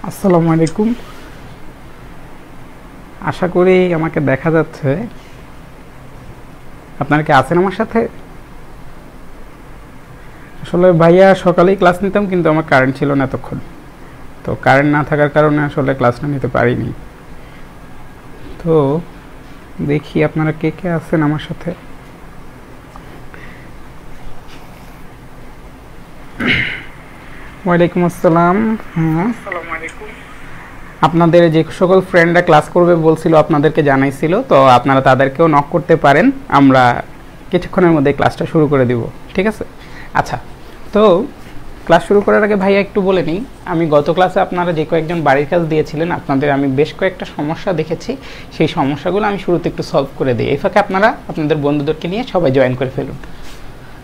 আসসালামু আলাইকুম। আশা করি আমাকে দেখা যাচ্ছে। আপনারা কি আছেন আমার সাথে? আসলে ভাইয়া সকালেই ক্লাস নিতাম, কিন্তু আমার কারেন্ট ছিল না এতক্ষণ। তো কারেন্ট না থাকার কারণে আসলে ক্লাসটা নিতে পারিনি। তো দেখি আপনারা কে কে আছেন আমার সাথে। ওয়ালাইকুম আসসালাম। হ্যাঁ, আপনাদের যে সকল ফ্রেন্ডরা ক্লাস করবে বলছিল আপনাদেরকে জানাইছিল, তো আপনারা তাদেরকেও নক করতে পারেন। আমরা কিছুক্ষণের মধ্যে ক্লাসটা শুরু করে দিব, ঠিক আছে? আচ্ছা, তো ক্লাস শুরু করার আগে ভাইয়া একটু বলে নিই, আমি গত ক্লাসে আপনারা যে কয়েকজন বাড়ির কাজ দিয়েছিলেন, আপনাদের আমি বেশ কয়েকটা সমস্যা দেখেছি। সেই সমস্যাগুলো আমি শুরুতে একটু সলভ করে দিই। এই ফাঁকে আপনারা আপনাদের বন্ধুদেরকে নিয়ে সবাই জয়েন করে ফেলুন।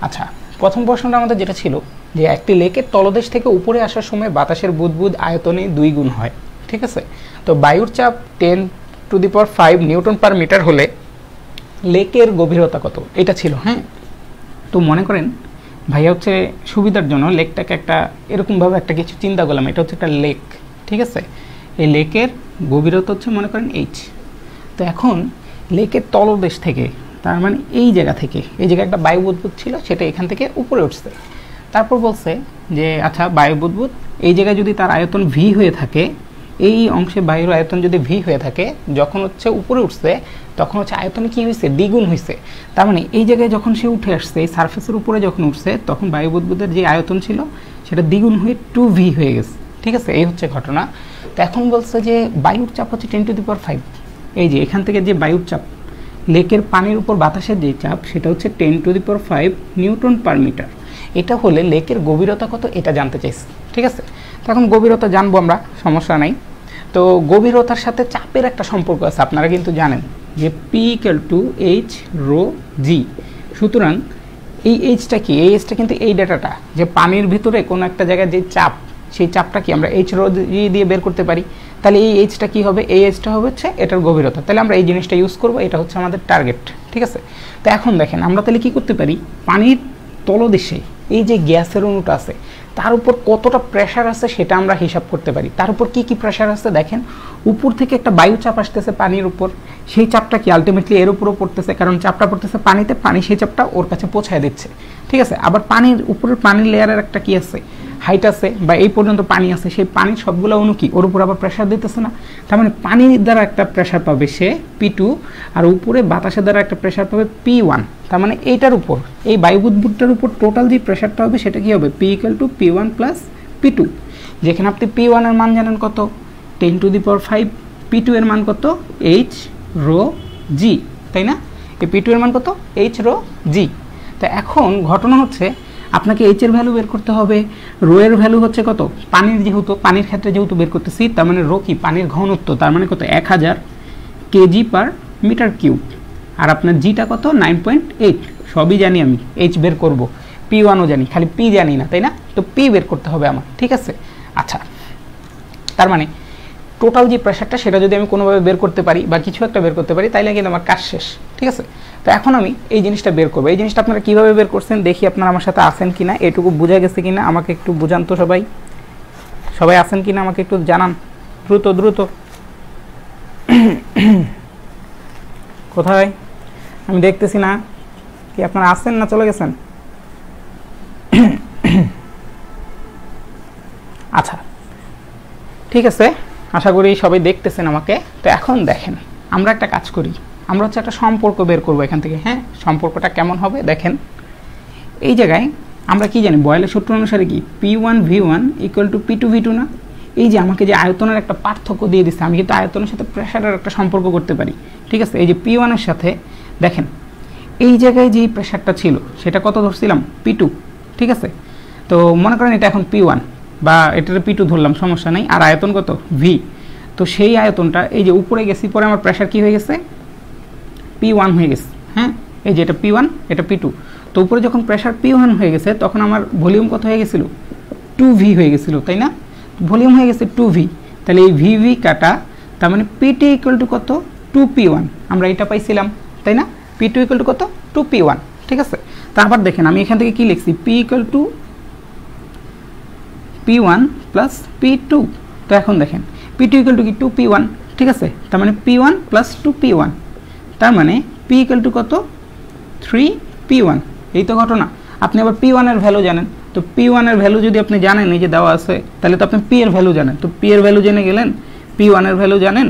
আচ্ছা, প্রথম প্রশ্নটা আমাদের যেটা ছিল যে একটি লেকের তলদেশ থেকে উপরে আসার সময় বাতাসের বুদবুদ আয়তনে 2 গুণ হয়, ঠিক আছে? তো বায়ুর চাপ 10⁵ নিউটন পার মিটার হলে লেকের গভীরতা কত, এটা ছিল। হ্যাঁ, তো মনে করেন ভাইয়া হচ্ছে সুবিধার জন্য লেকটাকে একটা এরকমভাবে একটা কিছু চিন্তা করলাম। এটা হচ্ছে একটা লেক, ঠিক আছে? এই লেকের গভীরতা হচ্ছে মনে করেন এইচ। তো এখন লেকের তলদেশ থেকে, তার মানে এই জায়গা থেকে, এই জায়গায় একটা বায়ু বুদবুদ ছিল, সেটা এখান থেকে উপরে উঠছে। তারপর বলছে যে আচ্ছা, বায়ু বুদবুদ এই জায়গায় যদি তার আয়তন ভি হয়ে থাকে, এই অংশে বায়ুর আয়তন যদি ভি হয়ে থাকে, যখন হচ্ছে উপরে উঠছে তখন হচ্ছে আয়তন কি হয়েছে, দ্বিগুণ হয়েছে। তার মানে এই জায়গায় যখন সে উঠে আসছে, এই সারফেসের উপরে যখন উঠছে, তখন বায়ু বুদবুদের যে আয়তন ছিল সেটা দ্বিগুণ হয়ে 2v হয়ে গেছে, ঠিক আছে? এই হচ্ছে ঘটনা। তো এখন বলছে যে বায়ুর চাপ হচ্ছে 10⁵। এই যে এখান থেকে যে বায়ুর চাপ, লেকের পানির উপর বাতাসের যে চাপ, সেটা হচ্ছে 10⁵ নিউটন পার মিটার। এটা হলে লেকের গভীরতা কত, এটা জানতে চাইছি, ঠিক আছে? তো এখন গভীরতা জানবো আমরা, সমস্যা নাই। তো গভীরতার সাথে চাপের একটা সম্পর্ক আছে, আপনারা কিন্তু জানেন যে P=H⁻g। সুতরাং এই এইচটা কি, এই এইচটা কিন্তু এই ডেটাটা যে পানির ভিতরে কোনো একটা জায়গায় যে চাপ, সেই চাপটা কি আমরা H⁻g দিয়ে বের করতে পারি। তাহলে এই এইচটা কি হবে, এই এইচটা হবে হচ্ছে এটার গভীরতা। তাহলে আমরা এই জিনিসটা ইউজ করব, এটা হচ্ছে আমাদের টার্গেট, ঠিক আছে? তো এখন দেখেন আমরা তাহলে কি করতে পারি, পানির তলদেশে এই যে গ্যাসের অণুটা আছে তার উপর কতটা প্রেশার আছে সেটা আমরা হিসাব করতে পারি। তার উপর কি কি প্রেশার আছে দেখেন, উপর থেকে একটা বায়ু চাপ আসতেছে পানির উপর, সেই চাপটা কি আলটিমেটলি এর উপরও পড়তেছে, কারণ চাপটা পড়তেছে পানিতে, পানি সেই চাপটা ওর কাছে পৌঁছায় দিচ্ছে, ঠিক আছে? আবার পানির উপরের পানির লেয়ারের একটা কি আছে, হাইট আছে, বা এই পর্যন্ত পানি আছে, সেই পানির সবগুলো অণু কি ওর উপর আবার প্রেশার দিতেছে না। তার মানে পানির দ্বারা একটা প্রেশার পাবে সে P2, আর উপরে বাতাসের দ্বারা একটা প্রেশার পাবে P1। তার মানে এইটার উপর, এই বায়ু বুদবুদটার উপর টোটাল যে প্রেশারটা হবে সেটা কি হবে, P=P1 + P2। যেখানে আপনি P1 এর মান জানেন কত, 10⁵, P2 এর মান কত, H⁻g, তাই না? এই P2 এর মান কত, H⁻g। তো এখন ঘটনা হচ্ছে আপনাকে এইচ এর ভ্যালু বের করতে হবে, রো এর ভ্যালু হচ্ছে কত, পানির যেহেতু, পানির ক্ষেত্রে যেহেতু বের করতেছি, তার মানে রো কি, পানির ঘনত্ব, তার মানে কত, 1000 kg/m³। আর আপনার জিটা কত, 9.8। সবই জানি আমি, এইচ বের করব, P1ও জানি, খালি পি জানি না, তাই না? তো পি বের করতে হবে আমার, ঠিক আছে? আচ্ছা, তার মানে টোটাল যে প্রেশারটা সেটা যদি আমি কোনোভাবে বের করতে পারি বা কিছু একটা বের করতে পারি, তাইলে কিন্তু আমার কাজ শেষ, ঠিক আছে? তো এখন আমি এই জিনিসটা বের করবো। এই জিনিসটা আপনারা কীভাবে বের করছেন দেখি, আপনারা আমার সাথে আসেন কিনা, এটুকু বোঝা গেছে কিনা আমাকে একটু বুঝান তো। সবাই সবাই আসেন কিনা আমাকে একটু জানান, দ্রুত দ্রুত। কোথায় আমি দেখতেছি না, কি আপনারা আসেন না চলে গেছেন? আচ্ছা, ঠিক আছে, আশা করি সবাই দেখতেছেন আমাকে। তো এখন দেখেন আমরা একটা কাজ করি, আমরা হচ্ছে একটা সম্পর্ক বের করবো এখান থেকে। হ্যাঁ, সম্পর্কটা কেমন হবে দেখেন। এই জায়গায় আমরা কি জানি, বয়েলের সূত্র অনুসারে কি, P1V1 = P2V2 না? এই যে আমাকে যে আয়তনের একটা পার্থক্য দিয়ে দিচ্ছে, আমি কিন্তু আয়তনের সাথে প্রেশারের একটা সম্পর্ক করতে পারি, ঠিক আছে? এই যে P1 এর সাথে দেখেন এই জায়গায় যে প্রেশারটা ছিল সেটা কত ধরছিলাম, P2, ঠিক আছে? তো মনে করেন এটা এখন P1 বা এটার P2 ধরলাম, সমস্যা নেই। আর আয়তন কত, V। তো সেই আয়তনটা এই যে উপরে গেছি, পরে আমার প্রেশার কি হয়ে গেছে, P1 হয়ে গেছে। হ্যাঁ, এই যে এটা P1, এটা P2। তো উপরে যখন প্রেশার P1 হয়ে গেছে, তখন আমার ভলিউম কত হয়ে গেছিল, 2v হয়ে গেছিল, তাই না? ভলিউম হয়ে গেছে 2v। তাহলে এই VV কাটা, তার মানে PT = কত, 2P1। আমরা এটা পাইছিলাম, তাই না? P2 = কত, 2P1, ঠিক আছে? তারপর দেখেন আমি এখান থেকে কি লিখছি, P = P1 + P2। তো এখন দেখেন P2 ইকুয়াল টু কি 2P1, ঠিক আছে, তার মানে P1 প্লাস 2P1, তার মানে P ইকুয়াল টু কত 3P1। এই তো ঘটনা। আপনি আবার P1 এর ভ্যালু জানেন, তো P1 এর ভ্যালু যদি আপনি জানেন এই যে দেওয়া আছে, তাহলে তো আপনি P এর ভ্যালু জানেন, তো P এর ভ্যালু জেনে গেলেন, P1 এর ভ্যালু জানেন,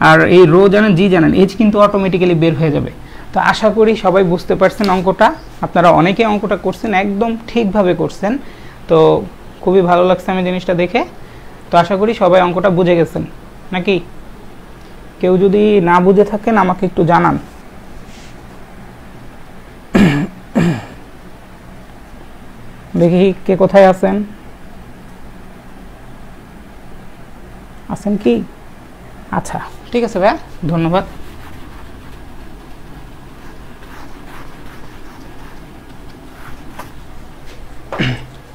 আর এই রো জানেন, জি জানেন, এইচ কিন্তু অটোমেটিক্যালি বের হয়ে যাবে। তো আশা করি সবাই বুঝতে পারছেন অঙ্কটা। আপনারা অনেকেই অঙ্কটা করছেন, একদম ঠিকভাবে করছেন, তো খুবই ভালো লাগছে আমি জিনিসটা দেখে। তো আশা করি সবাই অঙ্কটা বুঝে গেছেন নাকি? কেউ যদি না বুঝে থাকেন আমাকে একটু জানান। দেখি কে কোথায় আছেন, আছেন কি? আচ্ছা ঠিক আছে ভাইয়া, ধন্যবাদ।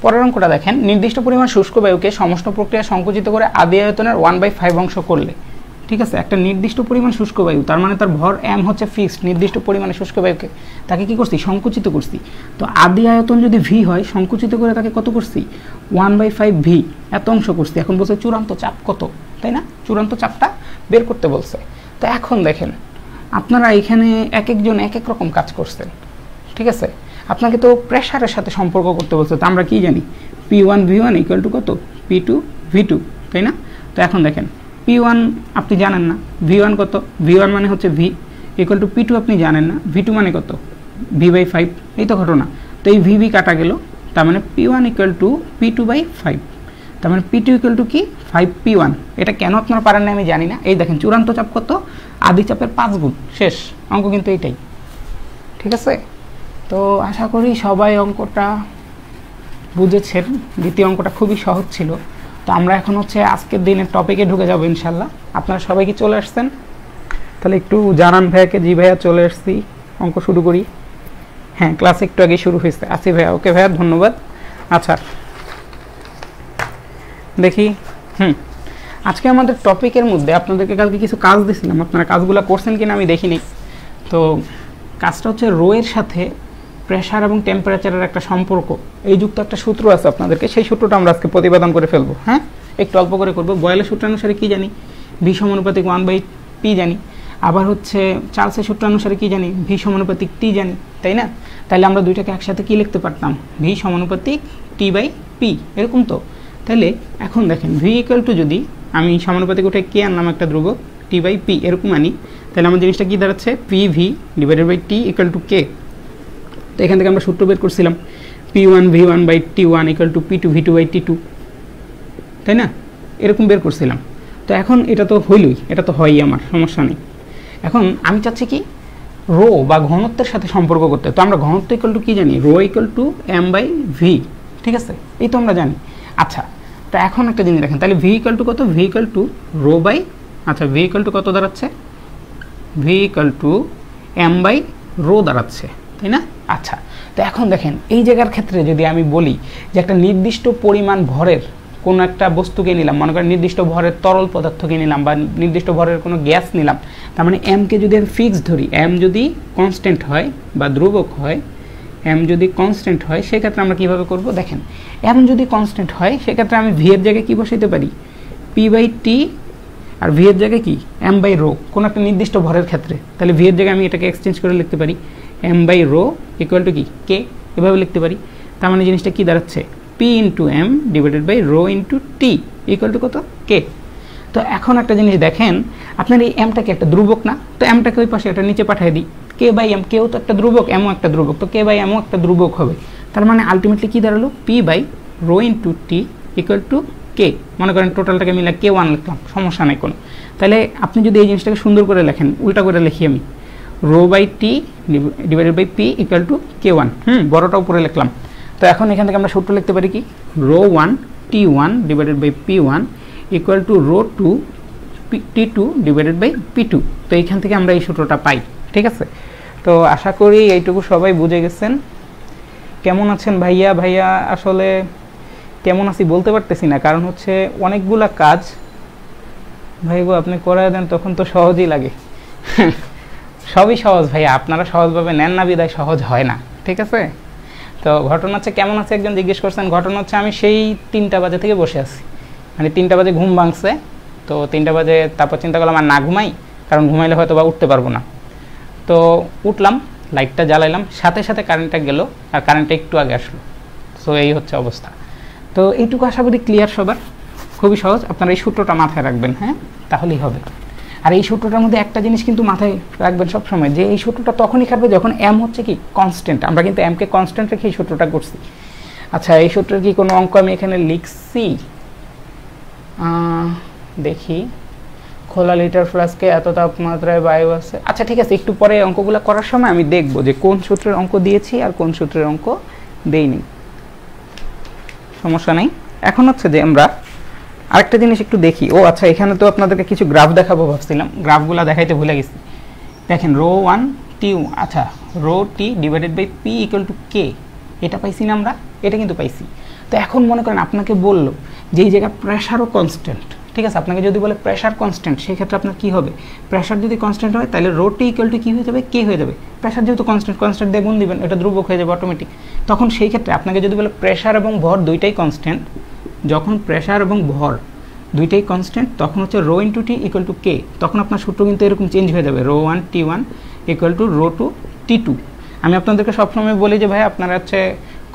পরের অঙ্কটা দেখেন, নির্দিষ্ট পরিমাণ শুষ্ক বায়ুকে সমস্ত প্রক্রিয়া সংকুচিত করে আদি আয়তনের 1/5 অংশ করলে, ঠিক আছে, একটা নির্দিষ্ট পরিমাণ শুষ্ক বায়ু, তার মানে তার ভর m হচ্ছে ফিক্সড, নির্দিষ্ট পরিমাণে শুষ্ক বায়ুকে তাকে কি করছি, সংকুচিত করছি। তো আদি আয়তন যদি v হয়, সংকুচিত করে তাকে কত করছি, 1/5 v, এত অংশ করছি। এখন বলছে চূড়ান্ত চাপ কত, তাই না? চূড়ান্ত চাপটা বের করতে বলছে। তো এখন দেখেন আপনারা এখানে এক একজন এক এক রকম কাজ করছেন, ঠিক আছে। আপনাকে তো প্রেসারের সাথে সম্পর্ক করতে বলছে, তো আমরা কি জানি, P1 V1 ইকুয়াল টু কত, P2 V2, তাই না? তো এখন দেখেন P1 আপনি জানেন না, V1 কত, V1 মানে হচ্ছে V ইকুয়াল টু P2 আপনি জানেন না, V2 মানে কত, V/5, এই তো ঘটনা। তো এই VV কাটা গেল, তার মানে P1 ইকুয়াল টু P2/5, তার মানে P2 ইকুয়াল টু কি 5P1। এটা কেন আপনারা পারেন না আমি জানি না। এই দেখেন চূড়ান্ত চাপ কত, আদি চাপের 5 গুণ, শেষ অঙ্ক কিন্তু এইটাই, ঠিক আছে। তো আশা করি সবাই অঙ্কটা বুঝেছেন। দ্বিতীয় অঙ্কটা খুবই সহজ ছিল। তো আমরা এখন হচ্ছে আজকের দিনের টপিকে ঢুকে যাবো ইনশাল্লাহ। আপনারা সবাই কি চলে আসছেন? তাহলে একটু জানান ভাইয়াকে, জি ভাইয়া চলে আসছি, অঙ্ক শুরু করি। হ্যাঁ, ক্লাস একটু আগে শুরু হয়েছে, আসি ভাইয়া, ওকে ভাইয়া ধন্যবাদ। আচ্ছা দেখি, আজকে আমাদের টপিকের মধ্যে আপনাদেরকে কালকে কিছু কাজ দিয়েছিলাম, আপনারা কাজগুলো করছেন কিনা আমি দেখিনি। তো কাজটা হচ্ছে রো এর সাথে প্রেসার এবং টেম্পারেচারের একটা সম্পর্ক, এই যুক্ত একটা সূত্র আছে আপনাদেরকে, সেই সূত্রটা আমরা আজকে প্রতিপাদন করে ফেলবো। হ্যাঁ, একটু অল্প করে করবো। বয়েলের সূত্র অনুসারে কি জানি, ভি সমানুপাতিক 1/p জানি, আবার হচ্ছে চার্লসের সূত্র অনুসারে কি জানি, ভি সমানুপাতিক টি জানি, তাই না? তাহলে আমরা দুইটাকে একসাথে কি লিখতে পারতাম, ভি সমানুপাতিক T/p, এরকম তো। তাহলে এখন দেখেন ভি ইকুয়াল টু, যদি আমি সমানুপাতিক উঠে কে আনলাম একটা ধ্রুবক, T/p এরকম আনি, তাহলে আমার জিনিসটা কি দাঁড়াচ্ছে, PV divided by T equal to K. তো এখান থেকে আমরা সূত্র বের করছিলাম, P1 V1/T1 equal to P2 V2/T2, তাই না? এরকম বের করছিলাম। তো এখন এটা তো হইলই, এটা তো হয়ই, আমার সমস্যা নেই। এখন আমি চাচ্ছি কি, রো বা ঘনত্বের সাথে সম্পর্ক করতে। তো আমরা ঘনত্ব ইকুয়াল টু কি জানি, রো ইকুয়াল টু m/v, ঠিক আছে, এই তো আমরা জানি। আচ্ছা, তো এখন একটা জিনিস দেখেন, তাহলে ভি ইকুয়াল টু কত, V equal to rho by, আচ্ছা ভি ইকুয়াল টু কত দাঁড়াচ্ছে, ভি ইকুয়াল টু m/রো দাঁড়াচ্ছে, তাই না? আচ্ছা, তো এখন দেখেন এই জায়গার ক্ষেত্রে যদি আমি বলি যে একটা নির্দিষ্ট পরিমাণ ভরের কোনো একটা বস্তুকে নিলাম, মনে করেন নির্দিষ্ট ভরের তরল পদার্থকে নিলাম বা নির্দিষ্ট ভরের কোনো গ্যাস নিলাম, তার মানে এমকে যদি আমি ফিক্সড ধরি, এম যদি কনস্ট্যান্ট হয় বা ধ্রুবক হয়, এম যদি কনস্ট্যান্ট হয়, সেক্ষেত্রে আমরা কীভাবে করব, দেখেন এম যদি কনস্ট্যান্ট হয় সেক্ষেত্রে আমি ভি এর জায়গায় কী বসাইতে পারি, P/T, আর ভি এর জায়গায় কি m/রো, কোনো একটা নির্দিষ্ট ভরের ক্ষেত্রে। তাহলে ভি এর জায়গায় আমি এটাকে এক্সচেঞ্জ করে লিখতে পারি m/রো ইকুয়াল টু কি কে, এভাবে লিখতে পারি। তার মানে জিনিসটা কি দাঁড়াচ্ছে, P into M divided by rho into T equal to কত, কে। তো এখন একটা জিনিস দেখেন, আপনার এই এমটাকে একটা ধ্রুবক না, তো এমটাকে ওই পাশে এটা নিচে পাঠিয়ে দিই, কে বাই এম, কেও তো একটা ধ্রুবক, এমও একটা ধ্রুবক, তো কে বাই এমও একটা ধ্রুবক হবে। তার মানে আলটিমেটলি কি দাঁড়ালো, P/রো ইন্টু টি ইকুয়াল টু কে। মনে করেন টোটালটাকে মিলে K1 লিখলাম, সমস্যা নেই কোনো। তাহলে আপনি যদি এই জিনিসটাকে সুন্দর করে লেখেন, উল্টা করে লিখি আমি, rho by T divided by P equal to K1, বড়টা উপরে লিখলাম। তো এখন এখান থেকে আমরা সূত্র লিখতে পারি কি, rho 1 T1 divided by P1 equals to rho 2 T2 divided by P2। তো এইখান থেকে আমরা এই সূত্রটা পাই, ঠিক আছে। তো আশা করি এইটুকু সবাই বুঝে গেছেন। কেমন আছেন ভাইয়া? ভাইয়া আসলে কেমন আছি বলতে পারতেছি না, কারণ হচ্ছে অনেকগুলা কাজ ভাই গো আপনি করায় দেন, তখন তো সহজই লাগে। সবই সহজ ভাইয়া, আপনারা সহজভাবে নেন না বিদায় সহজ হয় না, ঠিক আছে। তো ঘটনা হচ্ছে, কেমন আছে একজন জিজ্ঞেস করছেন, ঘটনা হচ্ছে আমি সেই 3টা বাজে থেকে বসে আছি, মানে 3টা বাজে ঘুম ভাঙছে, তো 3টা বাজে তারপর চিন্তা করলাম আর না ঘুমাই, কারণ ঘুমাইলে হয়তো বা উঠতে পারবো না। তো উঠলাম, লাইটটা জ্বালাইলাম, সাথে সাথে কারেন্টটা গেল, আর কারেন্টটা একটু আগে আসলো। সো এই হচ্ছে অবস্থা। তো এইটুকু আশা করি ক্লিয়ার সবার, খুবই সহজ। আপনারা এই সূত্রটা মাথায় রাখবেন, হ্যাঁ, তাহলেই হবে। আর এই সূত্রটার মধ্যে একটা জিনিস কিন্তু মাথায় রাখবেন সবসময়, যে এই সূত্রটা তখনই খাটবে যখন এম হচ্ছে কি কনস্ট্যান্ট। আমরা কিন্তু এমকে কনস্ট্যান্ট রেখে এই সূত্রটা করছি। আচ্ছা, এই সূত্রের কি কোনো অঙ্ক আমি এখানে লিখছি? দেখি, খোলা লিটার ফ্লাস্কে এত তাপমাত্রায় বায়ু আছে। আচ্ছা ঠিক আছে, একটু পরে অঙ্কগুলো করার সময় আমি দেখবো যে কোন সূত্রের অঙ্ক দিয়েছি আর কোন সূত্রের অঙ্ক দেইনি, সমস্যা নেই। এখন হচ্ছে যে আমরা আরেকটা জিনিস একটু দেখি। ও আচ্ছা, এখানে তো আপনাদেরকে কিছু গ্রাফ দেখাবো ভাবছিলাম, গ্রাফগুলো দেখাইতে ভুলে গেছি। দেখেন ρ1 টি, আচ্ছা ρt divided by P equal to K, এটা পাইছি না আমরা? এটা কিন্তু পাইছি। তো এখন মনে করেন আপনাকে বললো যে এই জায়গায় প্রেশারও কনস্ট্যান্ট, ঠিক আছে? আপনাকে যদি বলে প্রেশার কনস্ট্যান্ট, সেক্ষেত্রে আপনার কী হবে? প্রেশার যদি কনস্ট্যান্ট হয় তাহলে ρt ইকুয়াল টু কী হয়ে যাবে? কে হয়ে যাবে। প্রেশার যেহেতু কনস্ট্যান্ট, কনস্ট্যান্ট দিয়ে গুণ দিবেন, এটা ধ্রুবক হয়ে যাবে অটোমেটিক। তখন সেই ক্ষেত্রে আপনাকে যদি বলে প্রেশার এবং ভর দুইটাই কনস্ট্যান্ট, যখন প্রেশার এবং ভর দুইটাই কনস্ট্যান্ট তখন হচ্ছে ρ ইন্টু টি ইকুয়াল টু কে। তখন আপনার সূত্র কিন্তু এরকম চেঞ্জ হয়ে যাবে, ρ1 টি1 ইকুয়াল টু ρ2 টি2। আমি আপনাদেরকে সবসময় বলি যে ভাই আপনারা হচ্ছে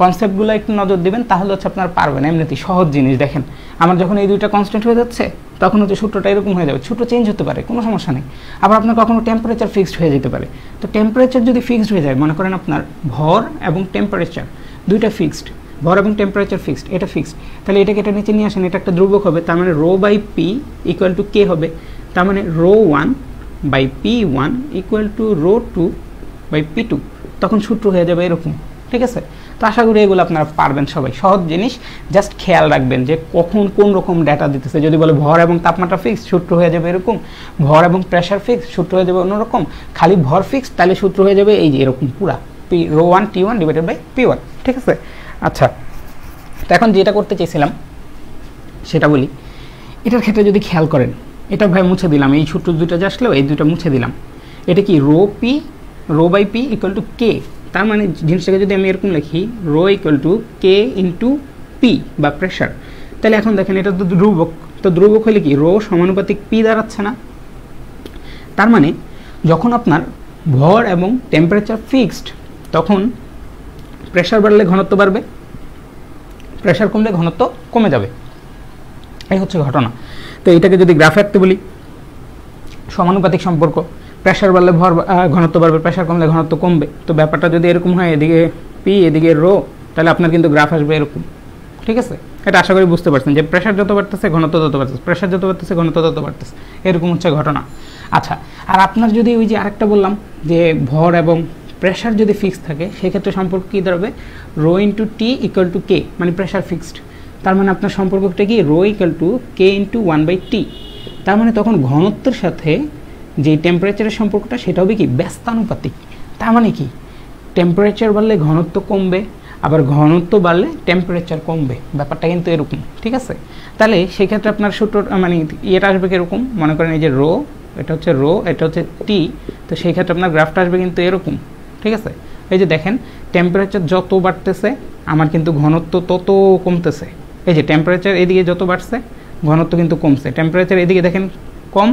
কনসেপ্টগুলো একটু নজর দিবেন, তাহলে হচ্ছে আপনারা পারবেন। এমনিতেই সহজ জিনিস। দেখেন আমার যখন এই দুইটা কনস্ট্যান্ট হয়ে যাচ্ছে তখন হচ্ছে সূত্রটা এরকম হয়ে যাবে। সূত্র চেঞ্জ হতে পারে, কোনো সমস্যা নেই। আবার আপনার কখনো টেম্পারেচার ফিক্সড হয়ে যেতে পারে। তো টেম্পারেচার যদি ফিক্সড হয়ে যায়, মনে করেন আপনার ভর এবং টেম্পারেচার দুইটা ফিক্সড, ভর এবং টেম্পারেচার ফিক্সড, এটা ফিক্সড, তাহলে এটাকে এটা নিচে নিয়ে আসেন, এটা একটা ধ্রুবক হবে, তার মানে rho by P equal to K হবে। তার মানে ρ1 বাই পি1 ইকুয়াল টু ρ2 বাই পি2। তখন সূত্র হয়ে যাবে এরকম, ঠিক আছে? তো আশা করি এগুলো আপনারা পারবেন সবাই। সহজ জিনিস, জাস্ট খেয়াল রাখবেন যে কখন কোন রকম ডেটা দিতেছে। যদি বলে ভর এবং তাপমাত্রা ফিক্সড, সূত্র হয়ে যাবে এরকম। ভর এবং প্রেশার ফিক্সড, সূত্র হয়ে যাবে অন্যরকম। খালি ভর ফিক্সড, তাহলে সূত্র হয়ে যাবে এই যে এরকম পুরা ρ1 টি1 ডিভাইডেড বাই পি1, ঠিক আছে? আচ্ছা, তো এখন যেটা করতে চেয়েছিলাম সেটা বলি। এটার ক্ষেত্রে যদি খেয়াল করেন, এটা ভাই মুছে দিলাম, এই সূত্র দুটো যা আসলো এই দুটো মুছে দিলাম। এটা কি rho by P equal to K. তার মানে জিনিসটাকে যদি আমি এরকম লিখি, rho equal to K into P বা প্রেশার, তাহলে এখন দেখেন এটা তো ধ্রুবক। তো ধ্রুবক হলে কি রো সমানুপাতিক পি দাঁড়াচ্ছে না? তার মানে যখন আপনার ভর এবং টেম্পারেচার ফিক্সড, তখন প্রেশার বাড়লে ঘনত্ব বাড়বে, প্রেশার কমলে ঘনত্ব কমে যাবে। এই হচ্ছে ঘটনা। তো এটাকে যদি গ্রাফে আঁকতে বলি, সমানুপাতিক সম্পর্ক, প্রেশার বাড়লে ভর ঘনত্ব বাড়বে, প্রেশার কমলে ঘনত্ব কমবে। তো ব্যাপারটা যদি এরকম হয়, এদিকে পি এদিকে রো, তাহলে আপনার কিন্তু গ্রাফ আসবে এরকম, ঠিক আছে? এটা আশা করি বুঝতে পারছেন যে প্রেশার যত বাড়তেছে ঘনত্ব তত বাড়তেছে, প্রেশার যত বাড়তেছে ঘনত্ব তত বাড়তেছে, এরকম হচ্ছে ঘটনা। আচ্ছা, আর আপনার যদি ওই যে আরেকটা বললাম যে ভর এবং প্রেশার যদি ফিক্স থাকে, সেক্ষেত্রে সম্পর্ক কী দাঁড়াবে? Rho into T equal to K, মানে প্রেশার ফিক্সড। তার মানে আপনার সম্পর্কটা কি? Rho equal to K into 1/টি। তার মানে তখন ঘনত্বের সাথে যে টেম্পারেচারের সম্পর্কটা, সেটা হবে কি? ব্যস্তানুপাতিক। তার মানে কি? টেম্পারেচার বাড়লে ঘনত্ব কমবে, আবার ঘনত্ব বাড়লে টেম্পারেচার কমবে। ব্যাপারটা কিন্তু এরকম, ঠিক আছে? তাহলে সেক্ষেত্রে আপনার সূত্র মানে এটা আসবে কীরকম? মনে করেন এই যে রো, এটা হচ্ছে রো, এটা হচ্ছে টি। তো সেই ক্ষেত্রে আপনার গ্রাফটা আসবে কিন্তু এরকম, ঠিক আছে? এই যে দেখেন, টেম্পারেচার যত বাড়তেছে আমার কিন্তু ঘনত্ব তত কমতেছে। এই যে টেম্পারেচার এদিকে যত বাড়ছে ঘনত্ব কিন্তু কমছে, টেম্পারেচার এদিকে দেখেন কম,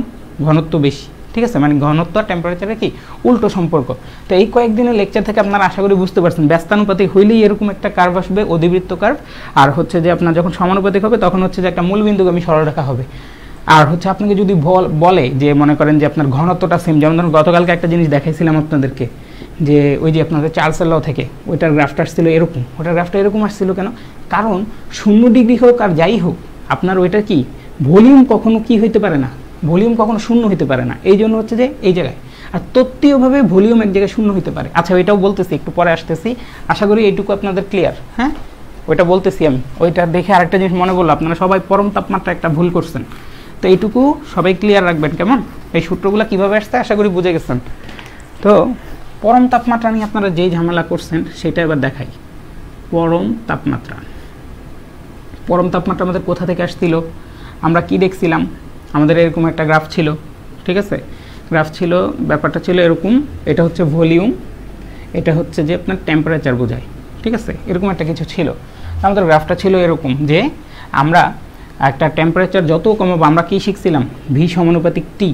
ঘনত্ব বেশি, ঠিক আছে? মানে ঘনত্ব আর টেম্পারেচারের কি উল্টো সম্পর্ক। তো এই কয়েকদিনের লেকচার থেকে আপনারা আশা করি বুঝতে পারছেন, ব্যস্তানুপাতিক হইলেই এরকম একটা কার্ভ আসবে, অধিবৃত্ত কার্ভ। আর হচ্ছে যে আপনার যখন সমানুপাতিক হবে তখন হচ্ছে যে একটা মূলবিন্দুগামী সরলরেখা হবে। আর হচ্ছে আপনাকে যদি বলে যে মনে করেন যে আপনার ঘনত্বটা সেম, যেমন ধরুন গতকালকে একটা জিনিস দেখাইছিলাম আপনাদেরকে, যে ওই যে আপনাদের চার্লসের ল থেকে ওইটার গ্রাফটা আসছিল এরকম, ওটার গ্রাফটা এরকম আসছিল কেন? কারণ 0 ডিগ্রি হোক আর যাই হোক, আপনার ওইটার কি ভলিউম কখনো কি হইতে পারে না, ভলিউম কখনো শূন্য হইতে পারে না। এই জন্য হচ্ছে যে এই জায়গায়, আর তত্ত্বীয়ভাবে ভলিউম এক জায়গায় শূন্য হইতে পারে। আচ্ছা, ওইটাও বলতেছি, একটু পরে আসতেছি। আশা করি এইটুকু আপনাদের ক্লিয়ার। হ্যাঁ, ওইটা বলতেছি আমি। ওইটা দেখে আরেকটা জিনিস মনে করলো, আপনারা সবাই পরম তাপমাত্রা একটা ভুল করছেন। তো এইটুকু সবাই ক্লিয়ার রাখবেন, কেমন? এই সূত্রগুলো কীভাবে আসছে আশা করি বুঝে গেছেন। তো পরম তাপমাত্রা নিয়ে আপনারা যেই ঝামেলা করছেন সেটা এবার দেখাই। পরম তাপমাত্রা, পরম তাপমাত্রা আমাদের কোথা থেকে আসছিল? আমরা কি দেখছিলাম? আমাদের এরকম একটা গ্রাফ ছিল, ঠিক আছে? গ্রাফ ছিল, ব্যাপারটা ছিল এরকম, এটা হচ্ছে ভলিউম, এটা হচ্ছে যে আপনার টেম্পারেচার বোঝায়, ঠিক আছে? এরকম একটা কিছু ছিল। আমাদের গ্রাফটা ছিল এরকম যে আমরা একটা টেম্পারেচার যত কমাবো, আমরা কি শিখছিলাম, ভি সমানুপাতিক টি,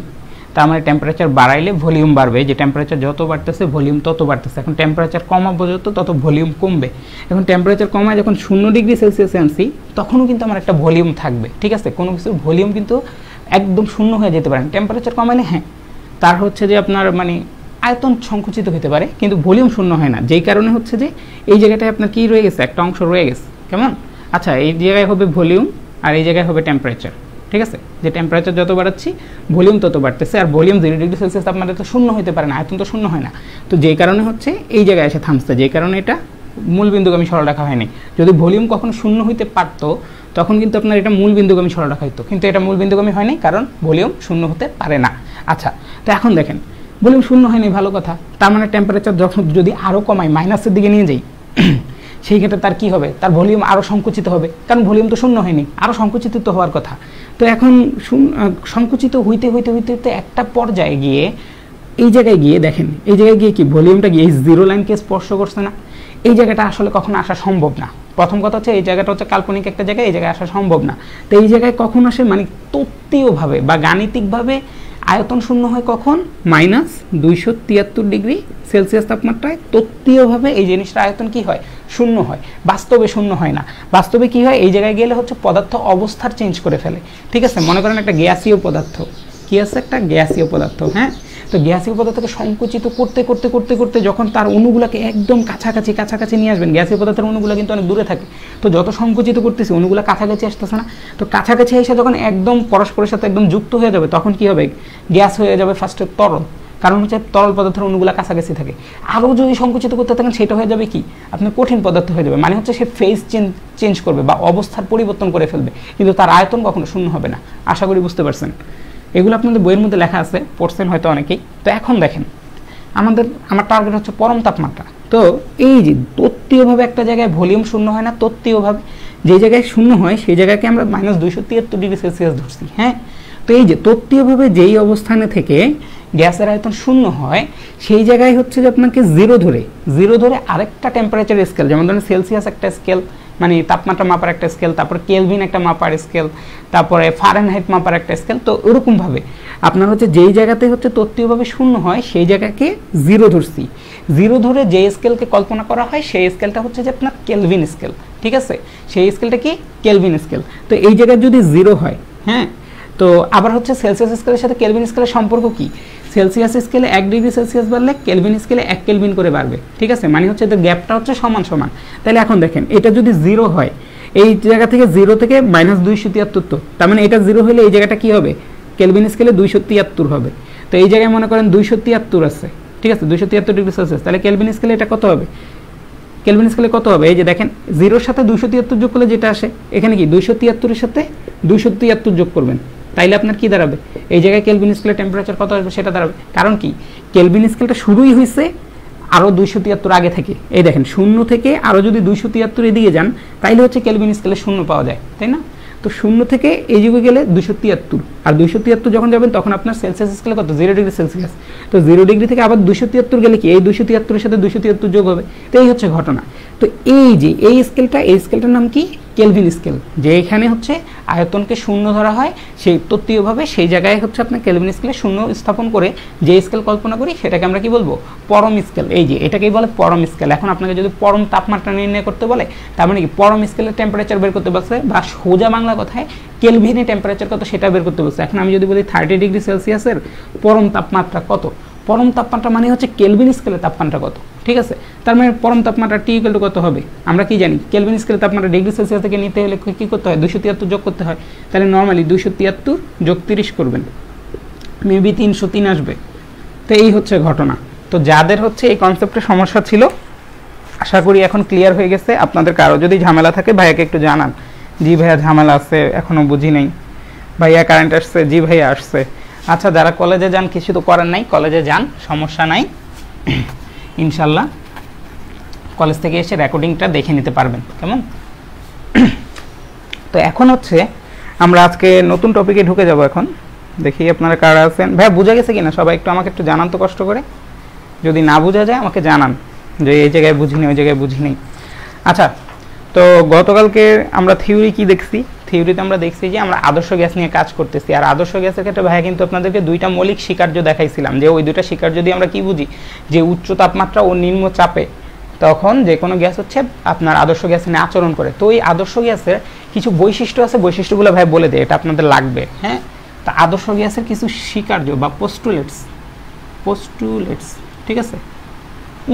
তার মানে টেম্পারেচার বাড়াইলে ভলিউম বাড়বে, যে টেম্পারেচার যত বাড়তেছে ভলিউম তত বাড়তেছে। এখন টেম্পারেচার কমাবো যত, তত ভলিউম কমবে। এখন টেম্পারেচার কমায় যখন 0 ডিগ্রি সেলসিয়াসে আনছি, তখনও কিন্তু আমার একটা ভলিউম থাকবে, ঠিক আছে। কোনো কিছুর ভলিউম কিন্তু একদম শূন্য হয়ে যেতে পারে। টেম্পারেচার কমাইলে হ্যাঁ তার হচ্ছে যে আপনার মানে আয়তন সংকুচিত হতে পারে, কিন্তু ভলিউম শূন্য হয় না, যেই কারণে হচ্ছে যে এই জায়গাটায় আপনার কি রয়ে গেছে, একটা অংশ রয়ে গেছে, কেমন। আচ্ছা, এই জায়গায় হবে ভলিউম আর এই জায়গায় হবে টেম্পারেচার, ঠিক আছে। যে টেম্পারেচার যত বাড়াচ্ছি ভলিউম তত বাড়তেছে, আর ভলিউম 0 ডিগ্রি সেলসিয়াস তাপমাত্রা তো শূন্য হতে পারে না, আয়তন তো শূন্য হয় না। তো যেই কারণে হচ্ছে এই জায়গায় এসে থামছে, যেই কারণে এটা মূল বিন্দুগামী সরলরেখা হয়নি। যদি ভলিউম কখনো শূন্য হইতে পারতো তখন কিন্তু আপনার এটা মূল বিন্দুগামী সরলরেখা হইতো, কিন্তু এটা মূল বিন্দুগামী হয়নি, কারণ ভলিউম শূন্য হতে পারে না। আচ্ছা, তো এখন দেখেন ভলিউম শূন্য হয়নি, ভালো কথা। তার মানে টেম্পারেচার যখন যদি আরও কমাই, মাইনাসের দিকে নিয়ে যাই, সেই ক্ষেত্রে তার কি হবে, তার ভলিউম আরও সংকুচিত হবে, কারণ ভলিউম তো শূন্য হয়নি, আরও সংকুচিত তো হওয়ার কথা। তো এখন সংকুচিত হইতে হইতে হইতে হইতে একটা পর্যায়ে গিয়ে এই জায়গায় গিয়ে দেখেন, এই জায়গায় গিয়ে কি ভলিউমটা গিয়ে এই 0 লাইনকে স্পর্শ করছে না। এই জায়গাটা আসলে কখনো আসা সম্ভব না। প্রথম কথা হচ্ছে এই জায়গাটা হচ্ছে কাল্পনিক একটা জায়গা, এই জায়গায় আসা সম্ভব না। তো এই জায়গায় কখন আসে, মানে তত্ত্বীয়ভাবে বা গাণিতিকভাবে আয়তন শূন্য হয় কখন, -273 ডিগ্রি সেলসিয়াস তাপমাত্রায় তত্ত্বীয়ভাবে এই জিনিসটা আয়তন কি হয়, শূন্য হয়। বাস্তবে শূন্য হয় না। বাস্তবে কি হয়, এই জায়গায় গেলে হচ্ছে পদার্থ অবস্থার চেঞ্জ করে ফেলে, ঠিক আছে। মনে করেন একটা গ্যাসীয় পদার্থ, কি আছে, একটা গ্যাসীয় পদার্থ, হ্যাঁ। তো গ্যাসীয় পদার্থকে সংকুচিত করতে করতে করতে করতে যখন তার অণুগুলোকে একদম কাছাকাছি নিয়ে আসবেন, গ্যাসীয় পদার্থের অণুগুলো কিন্তু অনেক দূরে থাকে, তো যত সংকুচিত করতেছে অণুগুলো কাছাকাছি আসতেছে না। তো কাছাকাছি এসে যখন একদম পরস্পরের সাথে একদম যুক্ত হয়ে যাবে, তখন কি হবে, গ্যাস হয়ে যাবে ফার্স্টে তরল, কারণ হচ্ছে তরল পদার্থের অণুগুলো কাছাকাছি থাকে। আরও যদি সংকুচিত করতে থাকেন, সেটা হয়ে যাবে কি, আপনার কঠিন পদার্থ হয়ে যাবে, মানে হচ্ছে সে ফেজ চেঞ্জ করবে বা অবস্থার পরিবর্তন করে ফেলবে, কিন্তু তার আয়তন কখনো শূন্য হবে না। আশা করি বুঝতে পারছেন। এগুলো আপনাদের বইয়ের মধ্যে লেখা আছে, পড়ছেন হয়তো অনেকেই। তো এখন দেখেন আমার টার্গেট হচ্ছে পরম তাপমাত্রা। তো এই যে তত্ত্বীয়ভাবে একটা জায়গায় ভলিউম শূন্য হয় না, তত্ত্বীয়ভাবে যে জায়গায় শূন্য হয় সেই জায়গাকে আমরা -273 ডিগ্রি সেলসিয়াস ধরছি, হ্যাঁ। তো এই যে তত্ত্বীয়ভাবে যেই অবস্থানে থেকে গ্যাসের আয়তন শূন্য হয়, সেই জায়গায় হচ্ছে যে আপনাকে জিরো ধরে আরেকটা টেম্পারেচার স্কেল, যেমন ধরেন সেলসিয়াস একটা স্কেল, মানে তাপমাত্রা মাপার একটা স্কেল, তারপর কেলভিন একটা মাপার স্কেল, তারপরে ফারেনহাইট মাপার একটা স্কেল। তো ওরকমভাবে আপনার হচ্ছে যেই জায়গাতে হচ্ছে তত্ত্বীয়ভাবে শূন্য হয় সেই জায়গাকে 0 ধরছি। 0 ধরে যে স্কেলকে কল্পনা করা হয় সেই স্কেলটা হচ্ছে যে আপনার কেলভিন স্কেল, ঠিক আছে। সেই স্কেলটা কি, কেলভিন স্কেল। তো এই জায়গায় যদি 0 হয়, হ্যাঁ, তো আবার হচ্ছে সেলসিয়াস স্কেলের সাথে কেলভিন স্কেলের সম্পর্ক কি, সেলসিয়াস স্কেলে 1 ডিগ্রি সেলসিয়াস বাড়লে কেলভিন স্কেলে 1 কেলভিন করে বাড়বে, ঠিক আছে। মানে হচ্ছে এদের গ্যাপটা হচ্ছে সমান। তাহলে এখন দেখেন এটা যদি 0 হয়, এই জায়গা থেকে 0 থেকে -273, তো তার মানে এটা 0 হলে এই জায়গাটা কি হবে, কেলভিন স্কেলে 273 হবে। তো এই জায়গায় মনে করেন 273 আছে, ঠিক আছে, 273 ডিগ্রি সেলসিয়াস। তাহলে কেলভিন স্কেলে এটা কত হবে, কেলভিন স্কেলে কত হবে, এই যে দেখেন 0-র সাথে 273 যোগ করলে যেটা আসে, এখানে কি 273-এর সাথে 273 যোগ করবেন, তাইলে আপনার কি দাঁড়াবে, এই জায়গায় কেলভিন স্কেলের টেম্পারেচার কত আসবে সেটা দাঁড়াবে। কারণ কি, কেলভিন স্কেলটা শুরুই হয়েছে আরও 273 আগে থেকে। এই দেখেন 0 থেকে আরও যদি 273 এদিকে যান, তাইলে হচ্ছে কেলভিন স্কেলে 0 পাওয়া যায়, তাই না। তো 0 থেকে এই যুগে গেলে 273, আর 273 যখন যাবেন তখন আপনার সেলসিয়াস স্কেলে কত, 0 ডিগ্রি সেলসিয়াস। তো 0 ডিগ্রি থেকে আবার 273 গেলে কি, এই 273-এর সাথে 273 যোগ হবে। তো এই হচ্ছে ঘটনা। তো এই যে এই স্কেলটার নাম কি, কেলভিন স্কেল। যে এখানে হচ্ছে আয়তনকে শূন্য ধরা হয়, সেই তত্ত্বীয়ভাবে সেই জায়গায় হচ্ছে আপনার কেলভিন স্কেলে শূন্য স্থাপন করে যে স্কেল কল্পনা করি সেটাকে আমরা কি বলবো, পরম স্কেল। এই যে এটাকেই বলে পরম স্কেল। এখন আপনাকে যদি পরম তাপমাত্রা নির্ণয় করতে বলে, তার মানে কি পরম স্কেলের টেম্পারেচার বের করতে বলছে, বা সোজা বাংলা কথায় কেলভিনের টেম্পারেচার কত সেটা বের করতে বলছে। এখন আমি যদি বলি 30 ডিগ্রি সেলসিয়াসের পরম তাপমাত্রা কত, পরম তাপমাত্রা মানে হচ্ছে কেলভিন স্কেলের তাপমাত্রা কত, ঠিক আছে। তার মানে পরম তাপমাত্রা T = কত হবে, আমরা কি জানি, কেলভিন স্কেলের তাপমাত্রা ডিগ্রি সেলসিয়াস থেকে নিতে হলে কি করতে হয়, 273 যোগ করতে হয়। তাহলে নর্মালি 273 যোগ 30 করবেন, মেবি 303 আসবে। তো এই হচ্ছে ঘটনা। তো যাদের হচ্ছে এই কনসেপ্টের সমস্যা ছিল, আশা করি এখন ক্লিয়ার হয়ে গেছে। আপনাদের কারো যদি ঝামেলা থাকে ভাইয়াকে একটু জানান, জি ভাইয়া ঝামেলা আছে, এখনও বুঝি নাই। ভাইয়া কারেন্ট আসছে, জি ভাইয়া আসছে। আচ্ছা, যারা কলেজে যান কিছু তো করার নাই, কলেজে যান, সমস্যা নাই, ইনশাল্লাহ কলেজ থেকে এসে রেকর্ডিংটা দেখে নিতে পারবেন, কেমন। তো এখন হচ্ছে আমরা আজকে নতুন টপিকে ঢুকে যাব। এখন দেখি আপনারা কারা আছেন। ভাইয়া বোঝা গেছে কিনা সবাই, একটু আমাকে একটু জানান তো কষ্ট করে, যদি না বোঝা যায় আমাকে জানান যে এই জায়গায় বুঝিনি ওই জায়গায় বুঝিনি। আচ্ছা, তো গতকালকে আমরা থিওরি কি দেখছি, থিওরিতে আমরা দেখছি যে আমরা আদর্শ গ্যাস নিয়ে কাজ করতেছি। আর আদর্শ গ্যাসের ক্ষেত্রে ভাইয়া কিন্তু আপনাদেরকে দুইটা মৌলিক স্বীকার্য দেখাইছিলাম, যে ওই দুইটা স্বীকার্য যদি আমরা কি বুঝি, যে উচ্চ তাপমাত্রা ও নিম্ন চাপে তখন যে কোনো গ্যাস হচ্ছে আপনার আদর্শ গ্যাস নিয়ে আচরণ করে। তো এই আদর্শ গ্যাসের কিছু বৈশিষ্ট্য আছে, বৈশিষ্ট্যগুলো ভাই বলে দেয়, এটা আপনাদের লাগবে। হ্যাঁ, তা আদর্শ গ্যাসের কিছু স্বীকার্য বা পোস্টুলেটস, ঠিক আছে,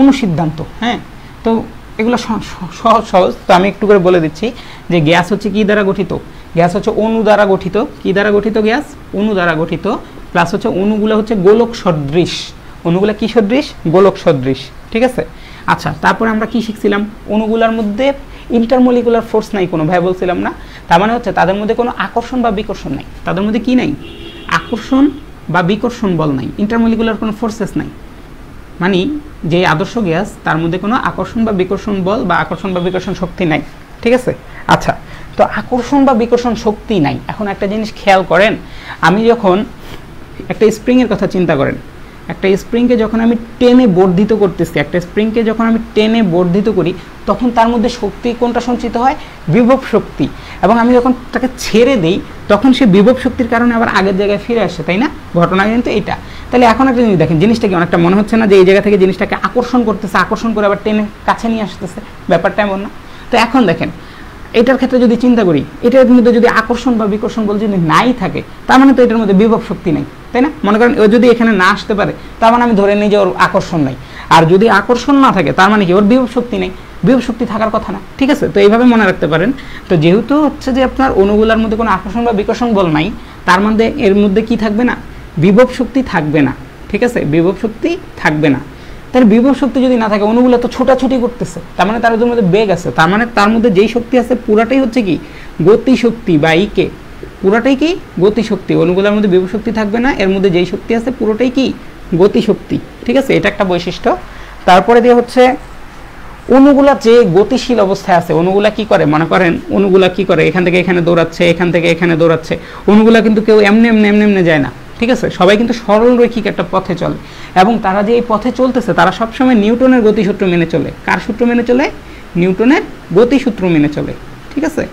অনুসিদ্ধান্ত। হ্যাঁ, তো এগুলো সহজ সহজ, তো আমি একটু করে বলে দিচ্ছি যে গ্যাস হচ্ছে কি দ্বারা গঠিত। গ্যাস হচ্ছে অণু দ্বারা গঠিত। কি দ্বারা গঠিত? গ্যাস অণু দ্বারা গঠিত। প্লাস হচ্ছে অণুগুলো হচ্ছে গোলক সদৃশ। অণুগুলো কি সদৃশ? গোলক সদৃশ। ঠিক আছে। আচ্ছা, তারপরে আমরা কি শিখছিলাম? অণুগুলোর মধ্যে ইন্টারমলিকুলার ফোর্স নাই কোনো, ভাই বলছিলাম না? তার মানে হচ্ছে তাদের মধ্যে কোনো আকর্ষণ বা বিকর্ষণ নাই। তাদের মধ্যে কি নাই? আকর্ষণ বা বিকর্ষণ বল নাই, ইন্টারমলিকুলার কোনো ফোর্সেস নাই। মানে যে আদর্শ গ্যাস তার মধ্যে কোনো আকর্ষণ বা বিকর্ষণ বল বা আকর্ষণ বা বিকর্ষণ শক্তি নাই। ঠিক আছে। আচ্ছা, তো আকর্ষণ বা বিকর্ষণ শক্তি নাই। এখন একটা জিনিস খেয়াল করেন, আমি যখন একটা স্প্রিংয়ের কথা চিন্তা করেন, একটা স্প্রিংকে যখন আমি টেনে বর্ধিত করতেছি, একটা স্প্রিংকে যখন আমি টেনে বর্ধিত করি, তখন তার মধ্যে শক্তি কোনটা সঞ্চিত হয়? বিভব শক্তি। এবং আমি যখন তাকে ছেড়ে দেই তখন সে বিভব শক্তির কারণে আবার আগের জায়গায় ফিরে আসে, তাই না? ঘটনা কিন্তু এটা। তাহলে এখন একটা জিনিস দেখেন, জিনিসটা কি অনেকটা মনে হচ্ছে না যে এই জায়গা থেকে জিনিসটাকে আকর্ষণ করতেছে, আকর্ষণ করে আবার টেনে কাছে নিয়ে আসতেছে? ব্যাপারটা এমন না? তো এখন দেখেন এটার ক্ষেত্রে যদি চিন্তা করি, এটার মধ্যে যদি আকর্ষণ বা বিকর্ষণ বল যদি নাই থাকে, তার মানে তো এটার মধ্যে বিভব শক্তি নেই, তাই না? মনে করেন ও যদি এখানে না আসতে পারে, তার মানে আমি ধরে নিই যে ওর আকর্ষণ নাই। আর যদি আকর্ষণ না থাকে, তার মানে কি ওর বিভব শক্তি নেই? বিভব শক্তি থাকার কথা না। ঠিক আছে, তো এইভাবে মনে রাখতে পারেন। তো যেহেতু হচ্ছে যে আপনার অণুগুলোর মধ্যে কোনো আকর্ষণ বা বিকর্ষণ বল নাই, তার মধ্যে এর মধ্যে কি থাকবে না? বিভব শক্তি থাকবে না। ঠিক আছে, বিভব শক্তি থাকবে না। তার বিভব শক্তি যদি না থাকে, অণুগুলো তো ছোটাছুটি করতেছে, তার মানে তার মধ্যে বেগ আছে, তার মানে তার মধ্যে যেই শক্তি আছে পুরাটাই হচ্ছে কি? গতি শক্তি বা ইকে, পুরাটাই কি? গতি শক্তি। অণুগুলোর মধ্যে বিভব শক্তি থাকবে না, এর মধ্যে যেই শক্তি আছে পুরোটাই কি? গতি শক্তি। ঠিক আছে, এটা একটা বৈশিষ্ট্য। তারপরে দিয়ে হচ্ছে অণুগুলা যে গতিশীল অবস্থায় আছে, অণুগুলা কি করে? মনে করেন অণুগুলা কি করে? এখান থেকে এখানে দৌড়াচ্ছে, এখান থেকে এখানে দৌড়াচ্ছে। অণুগুলা কিন্তু কেউ এমনি এমনি এমনি এমনি যায় না। ঠিক আছে, সবাই কিন্তু সরল রৈখিক একটা পথে চলে, এবং তারা যে এই পথে চলতেছে তারা সবসময় নিউটনের গতিসূত্র মেনে চলে। কার সূত্র মেনে চলে? নিউটনের গতিসূত্র মেনে চলে। ঠিক আছে,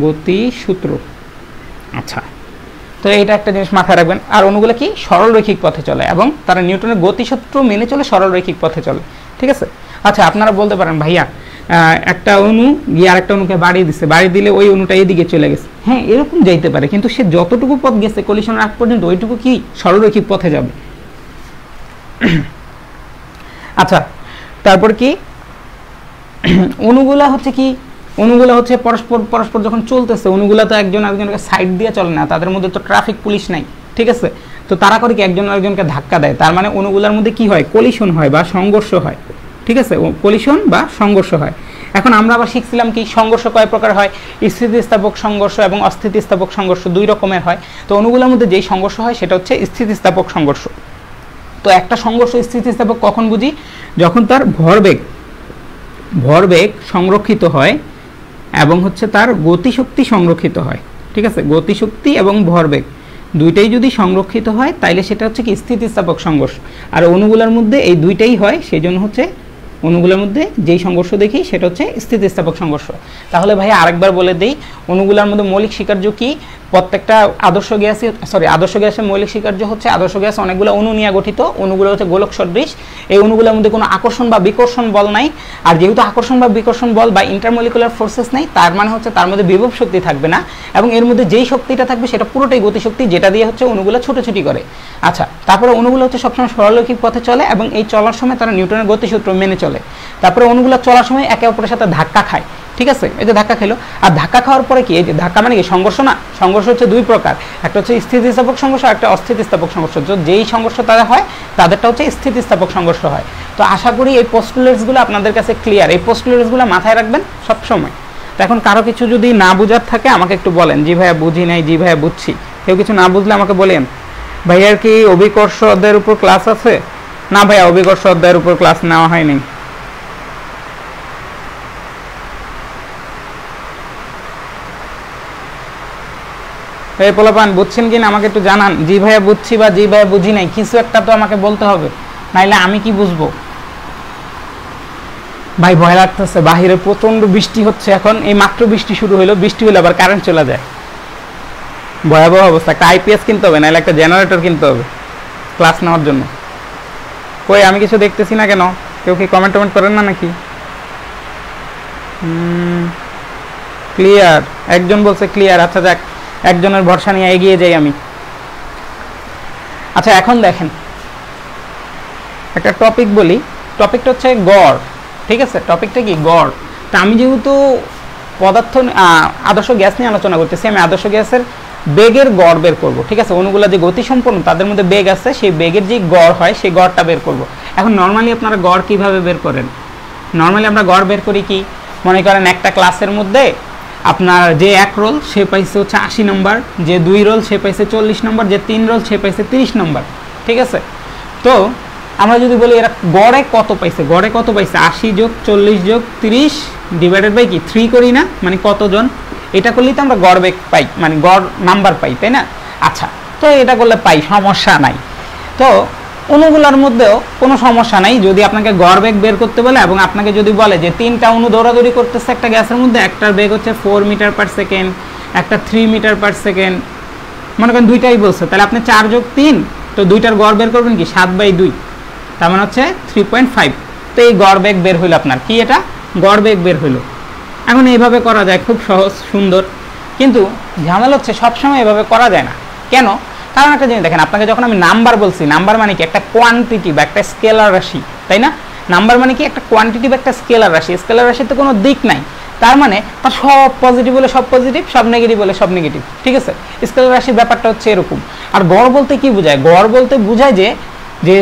গতিসূত্র। আচ্ছা, তো এইটা একটা জিনিস মাথায় রাখবেন। আর অণুগুলো কি? সরল রৈখিক পথে চলে, এবং তারা নিউটনের গতিসূত্র মেনে চলে, সরল রৈখিক পথে চলে। ঠিক আছে। আচ্ছা, আপনারা বলতে পারেন ভাইয়া একটা অণু গিয়ে আরেকটা অণুকে বাড়ি দিচ্ছে, বাড়ি দিলে ওই অণুটা এদিকে চলে গেছে। হ্যাঁ, এরকম যাইতে পারে, কিন্তু সে যতটুকু পথ গেছে কলিশনের আগ পর্যন্ত ওইটুকু কি? সরলরৈখিক পথে যাবে। আচ্ছা, তারপর কি? অণুগুলা হচ্ছে কি? অণুগুলা হচ্ছে পরস্পর পরস্পর যখন চলতেছে, অণুগুলা তো একজন আরেকজনকে সাইড দিয়ে চলে না, তাদের মধ্যে তো ট্রাফিক পুলিশ নাই। ঠিক আছে, তো তারা করে কি? একজন আরেকজনকে ধাক্কা দেয়। তার মানে অণুগুলার মধ্যে কি হয়? কলিশন হয় বা সংঘর্ষ হয়। ঠিক আছে, কলিশন বা সংঘর্ষ হয়। এখন আমরা আবার শিখছিলাম কি? সংঘর্ষ কয় প্রকার হয়? স্থিতিস্থাপক সংঘর্ষ এবং অস্থিতিস্থাপক সংঘর্ষ দুই রকমের হয়। তো অণুগুলোর মধ্যে যেই সংঘর্ষ হয় সেটা হচ্ছে স্থিতিস্থাপক সংঘর্ষ। তো একটা সংঘর্ষ স্থিতিস্থাপক কখন বুঝি? যখন তার ভরবেগ সংরক্ষিত হয় এবং হচ্ছে তার গতিশক্তি সংরক্ষিত হয়। ঠিক আছে, গতিশক্তি এবং ভরবেগ দুইটাই যদি সংরক্ষিত হয় তাইলে সেটা হচ্ছে কি? স্থিতিস্থাপক সংঘর্ষ। আর অণুগুলোর মধ্যে এই দুইটাই হয়, সেই জন্য হচ্ছে অণুগুলোর মধ্যে যেই সংঘর্ষ দেখি সেটা হচ্ছে স্থিতিস্থাপক সংঘর্ষ। তাহলে ভাই আরেকবার বলে দেই, অণুগুলোর মধ্যে মৌলিক স্বীকার্য কি? প্রত্যেকটা আদর্শ গ্যাসের মৌলিক স্বীকার্য হচ্ছে আদর্শ গ্যাস অনেকগুলো অণু নিয়ে গঠিত, অণুগুলো হচ্ছে গোলক সদৃশ। এই অণুগুলোর মধ্যে কোনো আকর্ষণ বা বিকর্ষণ বল নাই। আর যেহেতু আকর্ষণ বা বিকর্ষণ বল বা ইন্টারমলিকুলার ফোর্সেস নাই, তার মানে হচ্ছে তার মধ্যে বিভব শক্তি থাকবে না, এবং এর মধ্যে যেই শক্তিটা থাকবে সেটা পুরোটাই গতিশক্তি, যেটা দিয়ে হচ্ছে অণুগুলো ছোটাছুটি করে। আচ্ছা, তারপরে অণুগুলো হচ্ছে সবসময় সরলরৈখিক পথে চলে, এবং এই চলার সময় তারা নিউটনের গতিসূত্র মেনে চলে। তারপরে অণুগুলো চলার সময় একে অপরের সাথে ধাক্কা খায়। ঠিক আছে, এই যে ধাক্কা খেলো, আর ধাক্কা খাওয়ার পরে কি? এই যে ধাক্কা মানে কি? সংঘর্ষ না? সংঘর্ষ হচ্ছে দুই প্রকার, একটা হচ্ছে স্থিতিস্থাপক সংঘর্ষ, একটা অস্থিতিস্থাপক সংঘর্ষ। তো যেই সংঘর্ষ তারা হয় তাদেরটা হচ্ছে স্থিতিস্থাপক সংঘর্ষ হয়। তো আশা করি এই পোস্টুলেটসগুলো আপনাদের কাছে ক্লিয়ার। এই পোস্টুলেটসগুলো মাথায় রাখবেন সব সময়। তো এখন কারো কিছু যদি না বোঝার থাকে আমাকে একটু বলেন, জি ভাইয়া বুঝি নাই, জি ভাইয়া বুঝছি। কেউ কিছু না বুঝলে আমাকে বলেন। ভাইয়ার কি অভিকর্ষ অধ্যায়ের উপর ক্লাস আছে? না ভাইয়া, অভিকর্ষ অধ্যায়ের উপর ক্লাস নেওয়া হয়নি। এই পোলাপান বুঝছেন কিনা আমাকে একটু জানান। জি ভাইয়া বুঝছি বা জি ভাইয়া বুঝি নাই, কিছু একটা তো আমাকে বলতে হবে, নাইলে আমি কি বুঝবো? ভাই ভয় লাগতেছে, বাহিরে প্রচন্ড বৃষ্টি হচ্ছে এখন, এই মাত্র বৃষ্টি শুরু হলো, বৃষ্টি হলে আবার কারেন্ট চলে যায়, ভয়াবহ অবস্থা। একটা আইপিএস কিনতে হবে, নাহলে একটা জেনারেটর কিনতে হবে ক্লাস নেওয়ার জন্য। কই আমি কিছু দেখতেছি না কেন? কেউ কি কমেন্ট টমেন্ট করেন না নাকি? ক্লিয়ার, একজন বলছে ক্লিয়ার। আচ্ছা যাক, একজনের ভরসা নিয়ে এগিয়ে যাই আমি। আচ্ছা এখন দেখেন একটা টপিক বলি, টপিকটা হচ্ছে গড়, ঠিক আছে? টপিকটা কি? গড়। তা আমি যেহেতু পদার্থ আদর্শ গ্যাস নিয়ে আলোচনা করতেছি, আমি আদর্শ গ্যাসের বেগের গড় বের করব, ঠিক আছে? অণুগুলা যে গতিসম্পন্ন তাদের মধ্যে বেগ আছে, সেই বেগের যে গড় হয় সেই গড়টা বের করব। এখন নর্মালি আপনারা গড় কিভাবে বের করেন? নর্মালি আমরা গড় বের করি কি, মনে করেন একটা ক্লাসের মধ্যে আপনার যে 1 রোল সে পাইছে হচ্ছে 80 নম্বর, যে 2 রোল সে পাইছে 40 নম্বর, যে 3 রোল সে পাইছে 30 নম্বর, ঠিক আছে? তো আমরা যদি বলি এরা গড়ে কত পাইছে, গড়ে কত পাইছে 80 যোগ 40 যোগ 30 ডিভাইডেড বাই কি 3 করি না, মানে কতজন, এটা করলেই তো আমরা গড় বেগ পাই, মানে গড় নাম্বার পাই, তাই না? আচ্ছা, তো এটা করলে পাই, সমস্যা নাই। তো অণুগুলোর মধ্যেও কোনো সমস্যা নাই যদি আপনাকে গড় বেগ বের করতে বলে, এবং আপনাকে যদি বলে যে 3টা অণু দৌড়াদৌড়ি করতেছে একটা গ্যাসের মধ্যে, একটার বেগ হচ্ছে 4 মিটার পার সেকেন্ড, একটা 3 মিটার পার সেকেন্ড, মনে করেন দুইটাই বলছে, তাহলে আপনি 4 যোগ 3, তো দুইটার গড় বের করবেন কি 7/2, তার মানে হচ্ছে 3.5। তো এই গড় বেগ বের হইল আপনার কি, এটা গড় বেগ বের হইল। এখন এইভাবে করা যায়, খুব সহজ সুন্দর, কিন্তু ঝামেলা হচ্ছে সবসময় এভাবে করা যায় না। কেন? কারণ একটা জিনিস দেখেন, আপনাকে যখন আমি নাম্বার বলছি, নাম্বার মানে কি একটা কোয়ান্টিটি বা একটা স্কেলার রাশি, তাই না? নাম্বার মানে কি একটা কোয়ান্টিটি বা একটা স্কেলার রাশি, স্কেলার রাশির তো কোনো দিক নাই, তার মানে তার সব পজিটিভ হলে সব পজিটিভ, সব নেগেটিভ হলে সব নেগেটিভ, ঠিক আছে? স্কেলার রাশির ব্যাপারটা হচ্ছে এরকম। আর গড় বলতে কি বোঝায়? গড় বলতে বোঝায় যে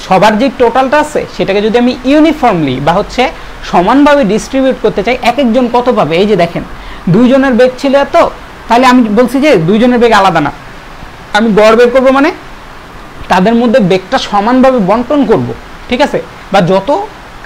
সবার যে টোটালটা আছে সেটাকে যদি আমি ইউনিফর্মলি বা হচ্ছে সমানভাবে ডিস্ট্রিবিউট করতে চাই, এক একজন কত পাবে। এই যে দেখেন, 2 জনের বেগ ছিল এত, তাহলে আমি বলছি যে 2 জনের বেগ আলাদা না, আমি গড় বের করবো মানে তাদের মধ্যে বেগটা সমানভাবে বন্টন করব, ঠিক আছে? বা যত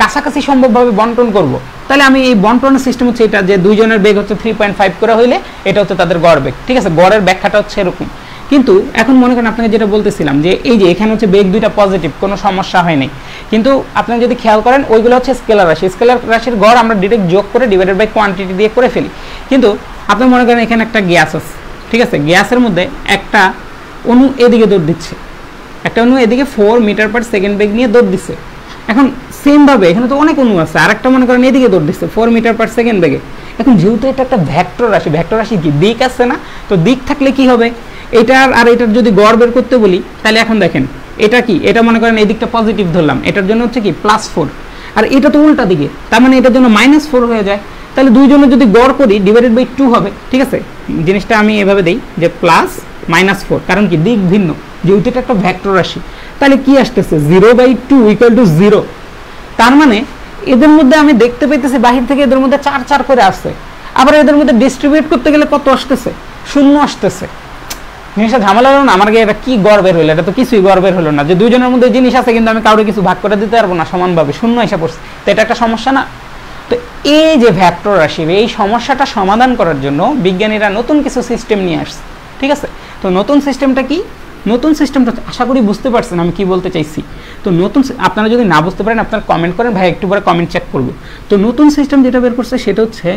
কাছাকাছি সম্ভবভাবে বন্টন করব। তাহলে আমি এই বন্টনের সিস্টেম হচ্ছে এটা, যে 2 জনের বেগ হচ্ছে 3.5 করে হইলে এটা হচ্ছে তাদের গড় বেগ, ঠিক আছে? গড়ের ব্যাখ্যাটা হচ্ছে এরকম। কিন্তু এখন মনে করেন আপনাকে যেটা বলতেছিলাম যে এই যে এখানে হচ্ছে বেগ দুইটা পজিটিভ, কোনো সমস্যা হয় নাই, কিন্তু আপনারা যদি খেয়াল করেন ওইগুলো হচ্ছে স্কেলার রাশি, স্কেলার রাশির গড় আমরা ডিরেক্ট যোগ করে ডিভাইডেড বাই কোয়ান্টিটি দিয়ে করে ফেলি। কিন্তু আপনি মনে করেন এখানে একটা গ্যাস আছে, ঠিক আছে? গ্যাসের মধ্যে একটা অণু এদিকে দৌড় দিচ্ছে, একটা অণু এদিকে 4 মিটার পার সেকেন্ড বেগ নিয়ে দৌড় দিচ্ছে। এখন সেমভাবে এখানে তো অনেক অণু আছে, আরেকটা মনে করেন এদিকে দৌড় দিচ্ছে 4 মিটার পার সেকেন্ড বেগে। এখন যেহেতু এটা একটা ভেক্টর রাশি, ভেক্টর রাশি কি দিক আছে না, তো দিক থাকলে কি হবে, এটার আর এটার যদি গড় বের করতে বলি, তাহলে এখন দেখেন এটা কি, এটা মনে করেন এই দিকটা পজিটিভ ধরলাম, এটার জন্য হচ্ছে কি +4, আর এটা তো উল্টা দিকে, তার মানে এটার জন্য -4 হয়ে যায়। তাহলে 2 জনের যদি গড় করি ডিভাইডেড বাই 2 হবে, ঠিক আছে? জিনিসটা আমি এভাবে দেই যে +-4, কারণ কি দিক ভিন্ন, যেহেতু এটা একটা ভেক্টর রাশি। তাহলে কি আসতেছে 0/2 = 0। তার মানে এদের মধ্যে আমি দেখতে পাইতেছি বাহির থেকে এদের মধ্যে 4 করে আসছে, আবার এদের মধ্যে ডিস্ট্রিবিউট করতে গেলে কত আসতেছে, 0 আসতেছে। জিনিসটা ঝামেলা হলো না? আমার এটা কি গড় বের হলো? এটা তো কিছুই গড় বের হলো না, যে 2 জনের মধ্যে জিনিস আছে কিন্তু আমি কাউকে কিছু ভাগ করে দিতে পারবো না সমানভাবে, 0 এসে পড়ছে। তো এটা একটা সমস্যা না? তো এই যে ভেক্টর রাশি, এই সমস্যাটা সমাধান করার জন্য বিজ্ঞানীরা নতুন কিছু সিস্টেম নিয়ে আসছে, ঠিক আছে? তো নতুন সিস্টেমটা কি? নতুন সিস্টেমটা আশা করি বুঝতে পারছেন আমি কি বলতে চাইছি। তো নতুন, আপনারা যদি না বুঝতে পারেন আপনারা কমেন্ট করেন, ভাই একটু পরে কমেন্ট চেক করব। তো নতুন সিস্টেম যেটা বের করছে সেটা হচ্ছে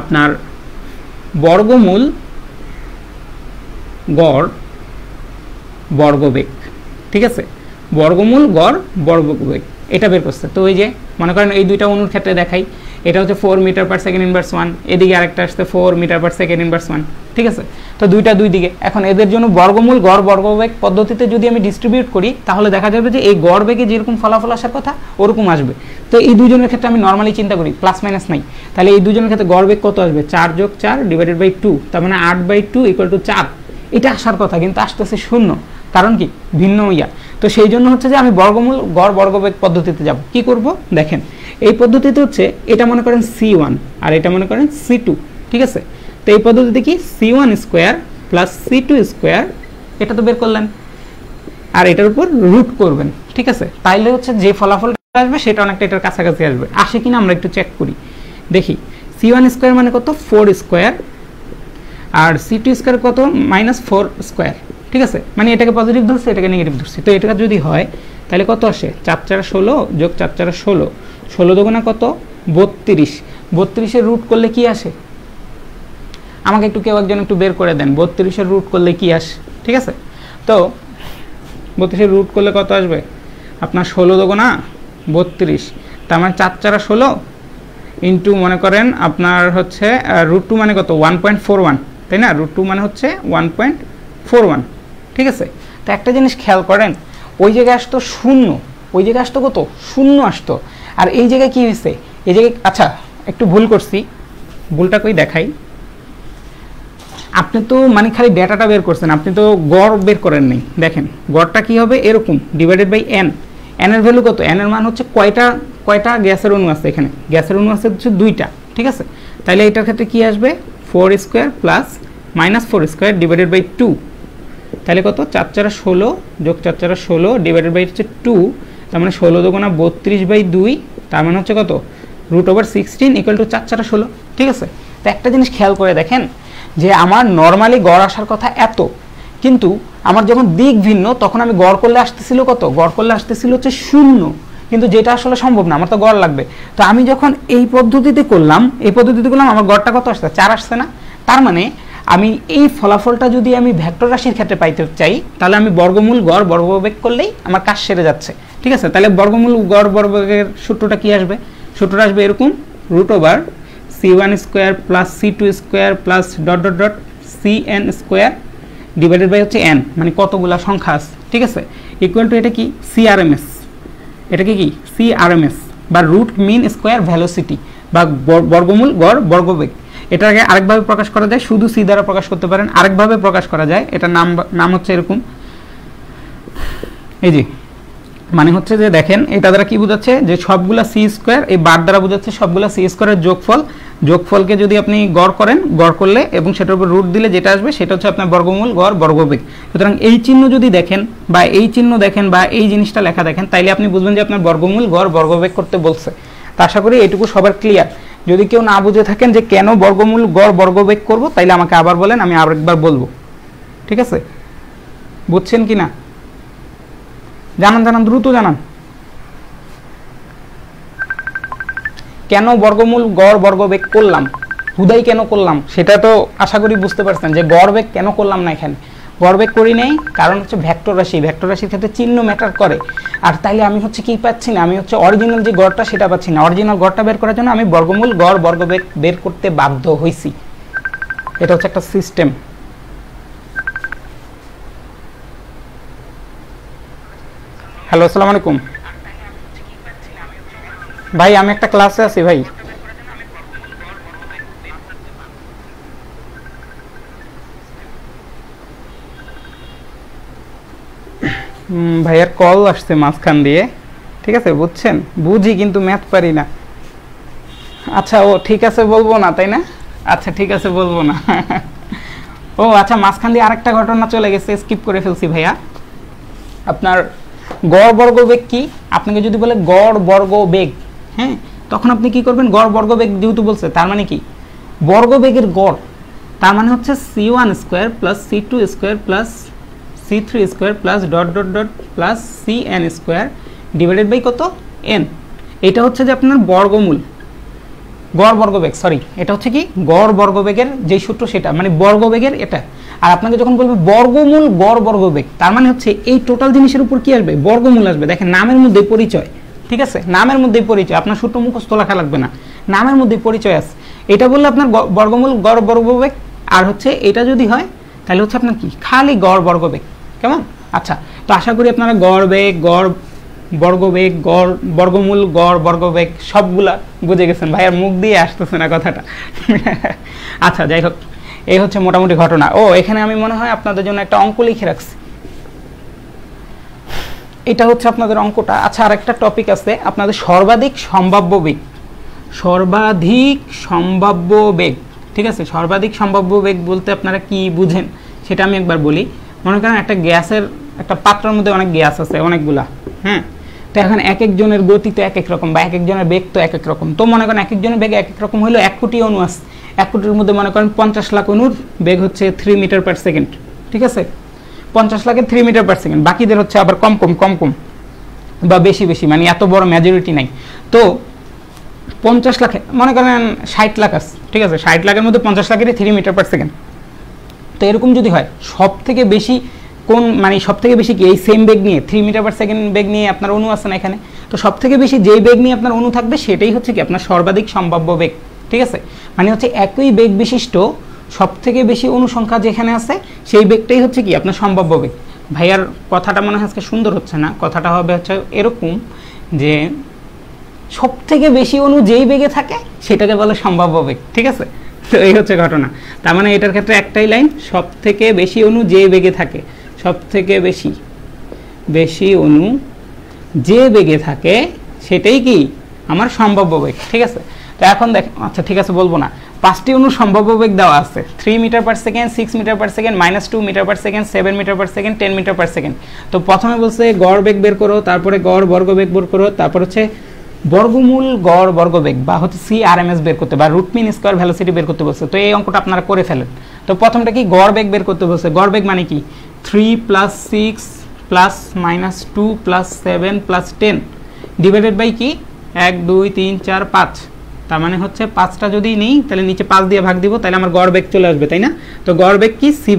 আপনার বর্গমূল গড় বর্গবেগ, ঠিক আছে? বর্গমূল গড় বর্গবেগ এটা বের করছে। তো এই যে মনে করেন এই দুইটা অণুর ক্ষেত্রে দেখাই, এটা হচ্ছে 4 মিটার পার সেকেন্ড ইনভার্স 1, এদিকে আরেকটা আসছে 4 মিটার পার সেকেন্ড ইনভার্স 1, ঠিক আছে? তো দুইটা দুই দিকে। এখন এদের জন্য বর্গমূল গড় বর্গবেগ পদ্ধতিতে যদি আমি ডিস্ট্রিবিউট করি, তাহলে দেখা যাবে যে এই গড় বেগে যেরকম ফলাফল আসার কথা ওরকম আসবে। তো এই দুজনের ক্ষেত্রে আমি নর্মালি চিন্তা করি প্লাস মাইনাস নাই, তাহলে এই দুজনের ক্ষেত্রে গড় বেগ কত আসবে, 4 যোগ 4 ডিভাইডেড বাই 2, তার মানে 8/2 = 4। এটা আসার কথা কিন্তু আসতেছে 0, কারণ কি ভিন্ন ইয়া। তো সেই জন্য হচ্ছে যে আমি বর্গমূল গড় বর্গবেগ পদ্ধতিতে যাব। কি করব দেখেন, এই পদ্ধতিতে হচ্ছে এটা মনে করেন C1 আর এটা মনে করেন C2, ঠিক আছে? তো এই পদ্ধতিতে কি C1 square plus C2 square, এটা তো বের করলেন, আর এটার উপর রুট করবেন, ঠিক আছে? তাইলে হচ্ছে যে ফলাফলটা আসবে সেটা অনেকটা এটার কাছাকাছি আসবে। আসে কিনা আমরা একটু চেক করি, দেখি। C1 স্কয়ার মানে কত, 4 স্কয়ার, আর C2 স্কয়ার কত, -4 স্কয়ার, ঠিক আছে? মানে এটাকে পজিটিভ ধরছি, এটাকে নেগেটিভ ধরছি। তো এটা যদি হয় তাহলে কত আসে, 4 4 16 যোগ 4 4 16 16 দুগুণা কত 32, 32-এর রুট করলে কি আসে আমাকে একটু কেউ একজন একটু বের করে দেন 32-এর রুট করলে কি আসে। ঠিক আছে, তো 32-এর রুট করলে কত আসবে আপনার 16 দুগুণা 32, তার মানে 4 4 16 ইন্টু মনে করেন আপনার হচ্ছে √2 মানে কত 1.41, তাই না? √2 মানে হচ্ছে 1.41। ঠিক আছে, তো একটা জিনিস খেয়াল করেন, ওই জায়গায় আসতো 0, ওই জায়গায় আসতো কত 0 আসতো, আর এই জায়গায় কি হয়েছে এই জায়গায়, আচ্ছা একটু ভুল করছি, ভুলটা কই দেখাই। আপনি তো মানে খালি ডেটাটা বের করছেন, আপনি তো গড় বের করেন নাই। দেখেন গড়টা কি হবে এরকম ডিভাইডেড বাই n, n এর ভ্যালু কত, n এর মান হচ্ছে কয়টা গ্যাসের অণু আছে, এখানে গ্যাসের অণু আছে হচ্ছে 2টা। ঠিক আছে, তাহলে এটার ক্ষেত্রে কি আসবে 4 square plus minus 4 square divided by 2, তাহলে কত 4 4 16 যোগ 4 4 16 ডিভাইডেড বাই হচ্ছে 2, তার মানে 16 দুগুণা 32/2, তার মানে হচ্ছে কত √16 ইকুয়াল টু 4 4 16। ঠিক আছে, তো একটা জিনিস খেয়াল করে দেখেন যে আমার নর্মালি গড় আসার কথা এত, কিন্তু আমার যখন দিক ভিন্ন তখন আমি গড় করলে আসতেছিল কত, গড় করলে আসতেছিল হচ্ছে 0, কিন্তু যেটা আসলে সম্ভব না, আমার তো গড় লাগবে। তো আমি যখন এই পদ্ধতিতে করলাম আমার গড়টা কত আসছে 4 আসছে না, তার মানে আমি এই ফলাফলটা যদি আমি ভেক্টর রাশির ক্ষেত্রে পাইতে চাই তাহলে আমি বর্গমূল গড় বর্গবেগ করলেই আমার কাজ সেরে যাচ্ছে। ঠিক আছে, তাহলে বর্গমূল গড় বর্গবেগের সূত্রটা কি আসবে, সূত্রটা আসবে এরকম √c1 square plus c2 square plus cn square divided by হচ্ছে n, মানে কতগুলা সংখ্যা আছে। ঠিক আছে, ইকুয়াল টু এটা কি CRMS, এটাকে কি CRMS বা রুট মিন স্কয়ার ভেলোসিটি বা বর্গমূল গড় বর্গবেগ। এটাকে আরেকভাবে প্রকাশ করা যায়, শুধু সি দ্বারা প্রকাশ করতে পারেন, আরেকভাবে প্রকাশ করা যায়, এটার নাম হচ্ছে এরকম, এই যে মানে হচ্ছে যে দেখেন এটা দ্বারা কি বোঝাচ্ছে যে সবগুলা সি স্কয়ার, এই বার দ্বারা বোঝাচ্ছে সবগুলা সি স্কয়ারের যোগফলকে যদি আপনি গড় করেন, গড় করলে এবং সেটার উপর রুট দিলে যেটা আসবে সেটা হচ্ছে আপনার বর্গমূল গড় বর্গবেগ। সুতরাং এই চিহ্ন যদি দেখেন বা এই চিহ্ন দেখেন বা এই জিনিসটা লেখা দেখেন, তাইলে আপনি বুঝবেন যে আপনার বর্গমূল গড় বর্গবেগ করতে বলছে। তা আশা করি এটুকু সবার ক্লিয়ার। যদি কেউ না বুঝে থাকেন যে কেন বর্গমূল গড় বর্গবেগ করব, তাইলে আমাকে আবার বলেন, আমি আরেকবার বলবো। ঠিক আছে, বুঝছেন কি না? জানান দ্রুত জানান, কেন বর্গমূল গড় বর্গবেগ করলাম, হুদাই কেন করলাম সেটা তো আশা করি বুঝতে পারছেন যে গড় বেগ কেন করলাম না। এখানে গড় বেগ করি নাই কারণ হচ্ছে ভেক্টর রাশির ক্ষেত্রে চিহ্ন ম্যাটার করে। আর তাইলে আমি হচ্ছে কি পাচ্ছি না, আমি হচ্ছে অরিজিনাল যে গড়টা সেটা পাচ্ছি না। অরিজিনাল গড়টা বের করার জন্য আমি বর্গমূল গড় বর্গবেগ বের করতে বাধ্য হইছি। এটা হচ্ছে একটা সিস্টেম। হ্যালো, আসসালামু আলাইকুম ভাই, আমি একটা ক্লাসে আছি ভাই। ভাইয়ার কল আসছে মাঝখান দিয়ে। ঠিক আছে, বুঝছেন, বুঝি কিন্তু ম্যাথ পারি না। আচ্ছা, ও ঠিক আছে বলবো না তাই না? আচ্ছা ঠিক আছে বলবো না। ও আচ্ছা, মাঝখান দিয়ে আরেকটা ঘটনা চলে গেছে, স্কিপ করে ফেলছি ভাইয়া। আপনার গড় বর্গবেগ কি, আপনাকে যদি বলে গড় বর্গবেগ, হ্যাঁ, তখন আপনি কি করবেন, গড় বর্গবেগ যেহেতু বলছে তার মানে কি বর্গবেগের গড়, তার মানে হচ্ছে c1 square plus c2 square plus c3 square plus plus cn square divided by কত n। এটা হচ্ছে যে আপনার বর্গমূল গড় বর্গবেগ, সরি এটা হচ্ছে কি গড় বর্গবেগের যে সূত্র সেটা, মানে বর্গবেগের এটা। আর আপনাকে যখন বলবে বর্গমূল গড় বর্গবেগ, তার মানে হচ্ছে এই টোটাল জিনিসের উপর কি আসবে, বর্গমূল আসবে। দেখেন নামের মধ্যে পরিচয়, ঠিক আছে, নামের মধ্যে পরিচয়, আপনার সূত্র মুখস্থ লেখা লাগবে না, নামের মধ্যে পরিচয় আছে। এটা বললে আপনার বর্গমূল গড় বর্গবেগ, আর হচ্ছে এটা যদি হয় তাহলে হচ্ছে আপনার কি খালি গড় বর্গবেগ। কেমন? আচ্ছা, তো আশা করি আপনারা গড় বেগ, গড় বর্গবেগ, গড় বর্গমূল গড় বর্গবেগ সবগুলা বুঝে গেছেন। ভাইয়ার মুখ দিয়ে আসতেছে না কথাটা। আচ্ছা যাই হোক, এই হচ্ছে মোটামুটি ঘটনা। ও এখানে আমি মনে হয় আপনাদের জন্য একটা অঙ্ক লিখে রাখছি, এটা হচ্ছে আপনাদের অঙ্কটা। আচ্ছা, আর একটা টপিক আছে আপনাদের সর্বাধিক সম্ভাব্য বেগ, সর্বাধিক সম্ভাব্য বেগ। ঠিক আছে, সর্বাধিক সম্ভাব্য বেগ বলতে আপনারা কি বুঝেন সেটা আমি একবার বলি। মনে করেন একটা গ্যাসের, একটা পাত্রের মধ্যে অনেক গ্যাস আছে অনেকগুলা, হ্যাঁ, তো এখন এক একজনের গতি তো এক এক রকম, বা এক একজনের বেগ তো এক এক রকম। তো মনে করেন এক একজনের বেগ এক এক রকম হলো, 1 কোটি অণু আছে, 1 কোটির মধ্যে মনে করেন 50 লাখ অণুর বেগ হচ্ছে 3 মিটার পার সেকেন্ড। ঠিক আছে, 50 লাখের 3 মিটার পার সেকেন্ড, বাকিদের হচ্ছে আবার কম কম বা বেশি বেশি, মানে এত বড় মেজরিটি নাই। তো 50 লাখ মনে করেন 60 লাখ আছে, ঠিক আছে, 60 লাখের মধ্যে 50 লাখেরই 3 মিটার পার সেকেন্ড। তো এরকম যদি হয় সব থেকে বেশি কোন মানে সব থেকে বেশি কি এই সেম বেগ নিয়ে 3 মিটার পার সেকেন্ড বেগ নিয়ে আপনার অণু আছে না এখানে, তো সব থেকে বেশি যেই বেগ নিয়ে আপনার অণু থাকবে সেটাই হচ্ছে কি আপনার সর্বাধিক সম্ভাব্য বেগ, ঠিক আছে। মানে হচ্ছে একই বেগ বিশিষ্ট সব থেকে বেশি অণু সংখ্যা যেখানে আছে সেই বেগটাই হচ্ছে কি আপনার সম্ভাব্য বেগ। ভাইয়ার কথাটা মনে হয় আজকে সুন্দর হচ্ছে না, কথাটা হবে হচ্ছে এরকম যে সব থেকে বেশি অণু যেই বেগে থাকে সেটাকে বলে সম্ভাব্য বেগ, ঠিক আছে। তো এই হচ্ছে ঘটনা। তার মানে এটার ক্ষেত্রে একটাই লাইন, সব থেকে বেশি অণু যে বেগে থাকে, সব থেকে বেশি অণু যে বেগে থাকে সেটাই কি আমার সম্ভাব্য বেগ, ঠিক আছে। তো এখন দেখ, আচ্ছা ঠিক আছে বলবো না, 5টি অণু সম্ভাব্য বেগ দেওয়া আছে 3 metre per second, 6 metre per second, -2 metre per second, 7 metre per second, 10 metre per second. তো প্রথমে বলছে গড় বেগ বের করো, তারপরে গড় বর্গবেগ বের করো, তারপর হচ্ছে বর্গমূল গড় বর্গবেগ বা হচ্ছে CRMS বের করতে বা রুট মিন স্কয়ার ভেলোসিটি বের করতে বলছে। তো এই অঙ্কটা আপনারা করে ফেলেন। তো প্রথমটা কি গড় বেগ বের করতে বলছে। গড় বেগ মানে কি 3 + 6 + -2 + 7 + 10 ডিভাইডেড বাই কি 1 2 3 4 5। তার মানে হচ্ছে 5টা যদি নেই তাহলে নিচে 5 দিয়ে ভাগ দিব, তাহলে আমার গড় বেগ চলে আসবে, তাই না। তো গড় বেগ কি সি